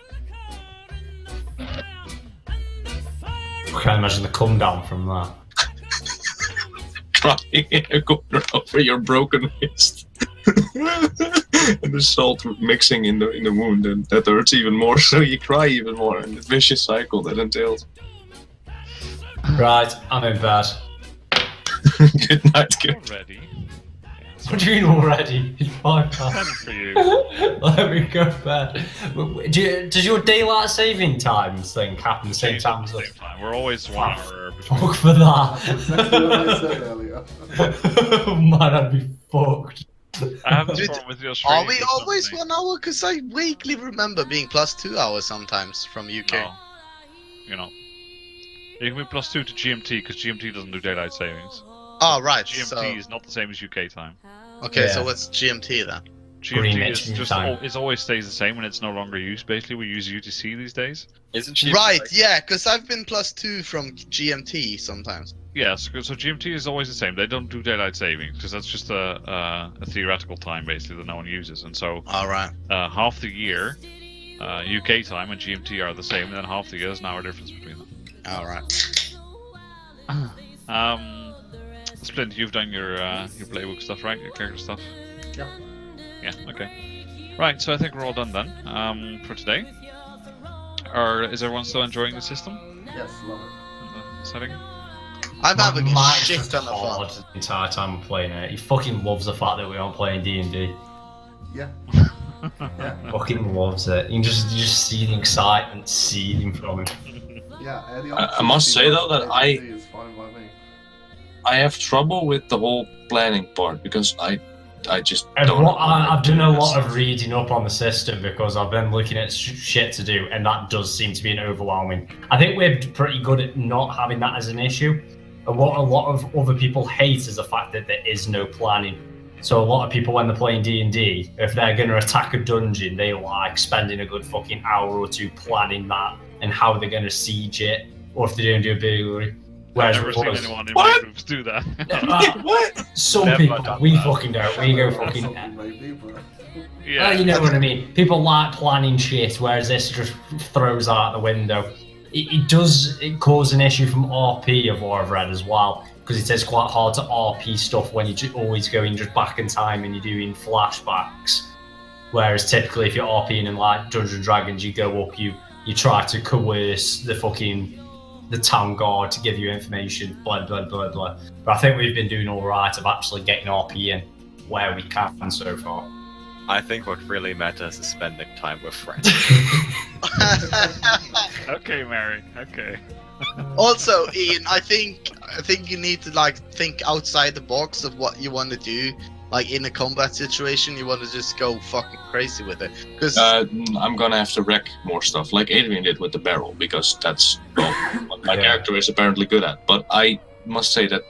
I can't imagine the come down from that. Crying in a corner over your broken wrist. And the salt mixing in the wound, and that hurts even more, so you cry even more, and the vicious cycle that entails. Right, I'm in bed. Good night, good. Already. What do you mean already? It's 5 10 past. for you. Let me go bed. Does your daylight saving times thing happen the same Change time at as the us? same time. We're always 1 hour between. Fuck for Exactly what I said that. earlier. Oh man, I'd be fucked. I have this Dude, problem with the Are Australian. we always something. 1 hour? Because I vaguely remember being plus 2 hours sometimes from UK. No. You know. You can be +2 to GMT because GMT doesn't do daylight savings. Oh, right. GMT So, is not the same as UK time. okay, so Yeah. what's GMT then? GMT Greenwich is Mean just Time. it always stays the same and it's no longer used. Basically, we use UTC these days. Isn't she Right, like- yeah, because I've been plus 2 from GMT sometimes. Yes, so GMT is always the same. They don't do daylight savings because that's just a theoretical time basically that no one uses. And so Alright. half the year, UK time and GMT are the same, and then half the year there's an hour difference between them. Alright. Splint, you've done your playbook stuff, right? Your character stuff. Yep. Yeah. Okay. Right. So I think we're all done then for today. Or is everyone still enjoying the system? Yes, love it. The setting? I'm having a Mike's shit just ton of hard fun. the entire time we're playing it. He fucking loves the fact that we aren't playing D&D. Yeah. Yeah. Fucking loves it. You can just see the excitement seething from him. Yeah. I must say, though, that is fine by me. I have trouble with the whole planning part because I just And don't. I've done a lot of reading up on the system because I've been looking at shit to do, and that does seem to be an overwhelming. I think we're pretty good at not having that as an issue. And what a lot of other people hate is the fact that there is no planning. So a lot of people, when they're playing D&D, if they're going to attack a dungeon, they like spending a good fucking hour or two planning that and how they're going to siege it, or if they're going to do a burglary. Whereas I've never with seen us- anyone in What? my groups do that. What? some Never people, done we that. fucking don't. We go That's fucking. something maybe, but Yeah. You know what I mean? People like planning shit, whereas this just throws out the window. It does cause an issue from RP of what I've read as well, because it is quite hard to RP stuff when you're always going just back in time and you're doing flashbacks. Whereas typically if you're RPing in like Dungeons and Dragons, you go up, you try to coerce the town guard to give you information, blah blah blah blah. But I think we've been doing all right of actually getting RP in where we can so far. I think what really matters is spending time with friends. Okay, Mary. Okay. Also, Ian, I think you need to like think outside the box of what you want to do. Like in a combat situation, you want to just go fucking crazy with it. Because I'm gonna have to wreck more stuff, like Adrian did with the barrel, because that's what my Yeah. character is apparently good at. But I must say that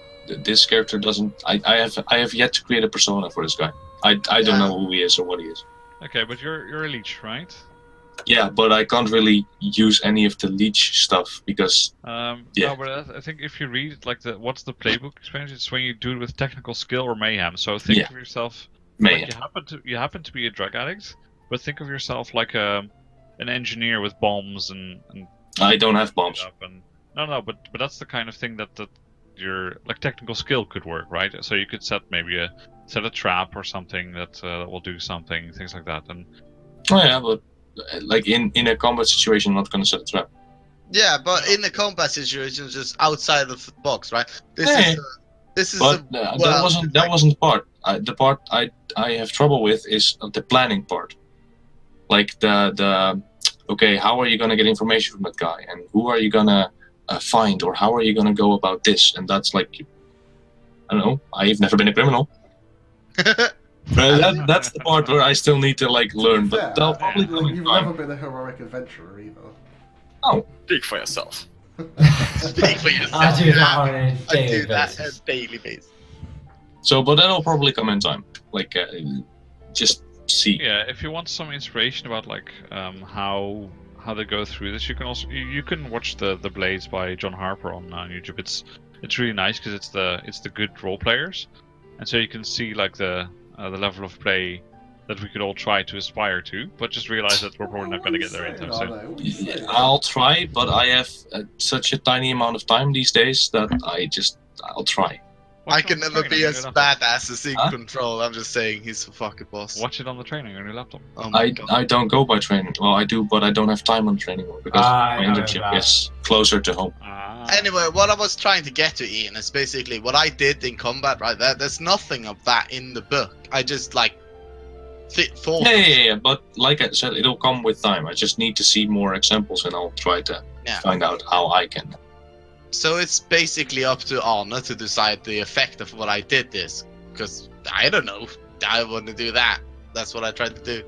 this character doesn't. I have yet to create a persona for this guy. I don't Yeah. know who he is or what he is. Okay, but you're a leech, right? Yeah, but I can't really use any of the leech stuff because Yeah. No, but I think if you read like what's the playbook experience, it's when you do it with technical skill or mayhem. So think Yeah. of yourself man, like you happen to be a drug addict, but think of yourself like an engineer with bombs and I don't have bombs. up and no, but that's the kind of thing that your like technical skill could work, right? So you could set a trap or something that will do something, things like that. And Oh yeah, but like in a combat situation, I'm not gonna set a trap. yeah, but in a combat situation, just outside of the box, right? Yeah. This is But a, that well, wasn't part. The part I have trouble with is the planning part. Like the okay, how are you gonna get information from that guy, and who are you gonna find, or how are you gonna go about this? And that's like, I don't know. I've never been a criminal. But that's the part where I still need to like learn. But yeah, they'll probably come in you've time. never been a heroic adventurer either. Speak for yourself. Speak for yourself. I do that on a I daily do that on basis. a daily basis. So, but that'll probably come in time. Like, just see. yeah, if you want some inspiration about like how they go through this, you can also you can watch the Blades by John Harper on YouTube. It's really nice because it's the good role players, and so you can see like the level of play that we could all try to aspire to, but just realize that we're probably not going to get there anytime soon. I'll try, but I have such a tiny amount of time these days that I'll try. I it can on the never train be on as your laptop. badass as in Huh? Control. I'm just saying he's a fucking boss. Watch it on the train on your laptop. Oh my I god. don't go by training. Well, I do, but I don't have time on training because I my know internship that. is closer to home. Anyway, what I was trying to get to, Ian, is basically what I did in combat right there. There's nothing of that in the book. I just like thought. Yeah. But like I said, it'll come with time. I just need to see more examples, and I'll try to Yeah. find out how I can. So it's basically up to Arne to decide the effect of what I did this. Because I don't know. I want to do that. That's what I tried to do.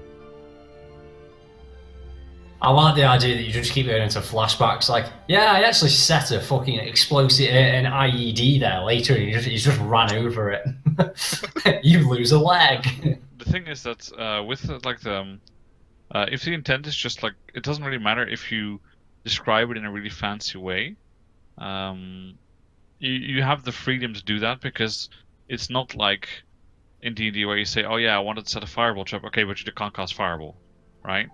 I like the idea that you just keep going into flashbacks. Like, yeah, I actually set a fucking explosive, an IED there later, and you just ran over it. You lose a leg. The thing is that with like the if the intent is just like, it doesn't really matter if you describe it in a really fancy way. You have the freedom to do that, because it's not like in D&D where you say, oh yeah, I wanted to set a fireball trap. Okay, but you can't cast fireball, right?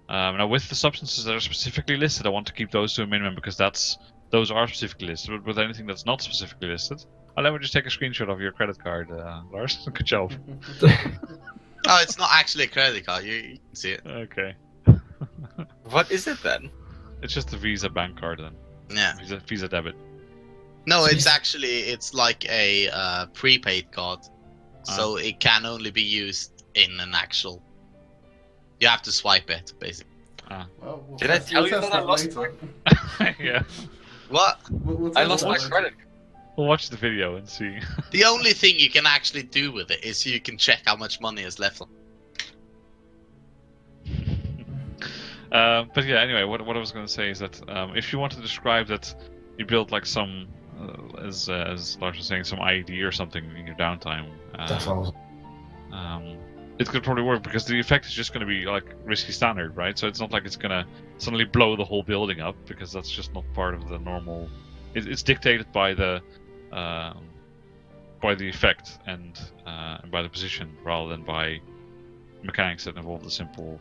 Now with the substances that are specifically listed, I want to keep those to a minimum, because those are specifically listed. But with anything that's not specifically listed, let me just take a screenshot of your credit card, Lars. Good job. Oh, it's not actually a credit card. You can see it. Okay. What is it then? It's just a Visa bank card then. Yeah. Visa debit. No, it's like a prepaid card, so it can only be used in an actual. You have to swipe it, basically. Well, we'll Did I test- tell we'll you test that I lost later. Yeah. What? We'll I test lost that my later. credit. We'll watch the video and see. The only thing you can actually do with it is you can check how much money is left. But yeah, anyway, what I was going to say is that if you want to describe that you built like some, as Lars was saying, some IED or something in your downtime, Definitely. it could probably work, because the effect is just going to be like risky standard, right? So it's not like it's going to suddenly blow the whole building up, because that's just not part of the normal. It's dictated by the effect and by the position, rather than by mechanics that involve the simple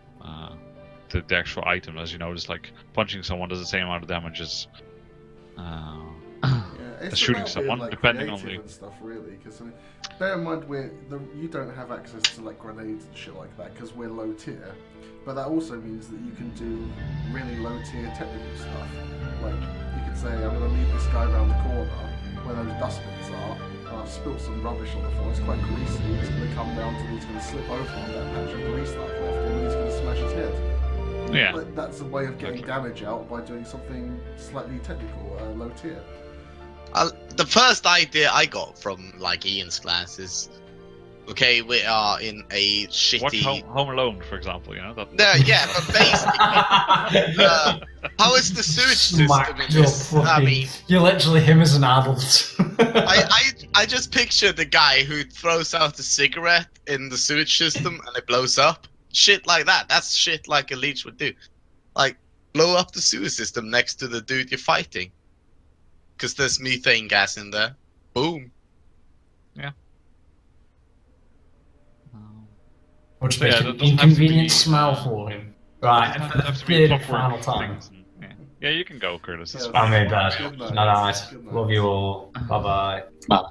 the actual item. As you notice, like punching someone does the same amount of damage as It's shooting about someone, being, like, depending on creative the. and stuff, really. Because bear in mind, you don't have access to like grenades and shit like that because we're low tier. But that also means that you can do really low tier technical stuff. Like you could say, I'm going to lead this guy around the corner where those dustbins are. And I've spilt some rubbish on the floor. It's quite greasy. He's going to come down to. He's going to slip over on that patch of grease that I've left him, and he's going to smash his head. Yeah. But that's a way of getting damage out by doing something slightly technical, low tier. The first idea I got from like Ian's class is, okay, we are in a Watch shitty. Home Alone, for example. You know that. No, yeah, but basically, how is the sewage system in Smacked this? up I fucking- mean, You're literally him as an adult. I just picture the guy who throws out a cigarette in the sewage system and it blows up. Shit like that. That's shit like a leech would do. Like, blow up the sewer system next to the dude you're fighting. Because there's methane gas in there. Boom. Which So, yeah, makes that an doesn't have to inconvenient be, smell for him. Right, It and doesn't for the have to be third and clockwork final time. things and- yeah, you can go, Curtis. It's Yeah, fine. I made bad. Good night. Night. Good night. Love you all. Bye bye. Bye.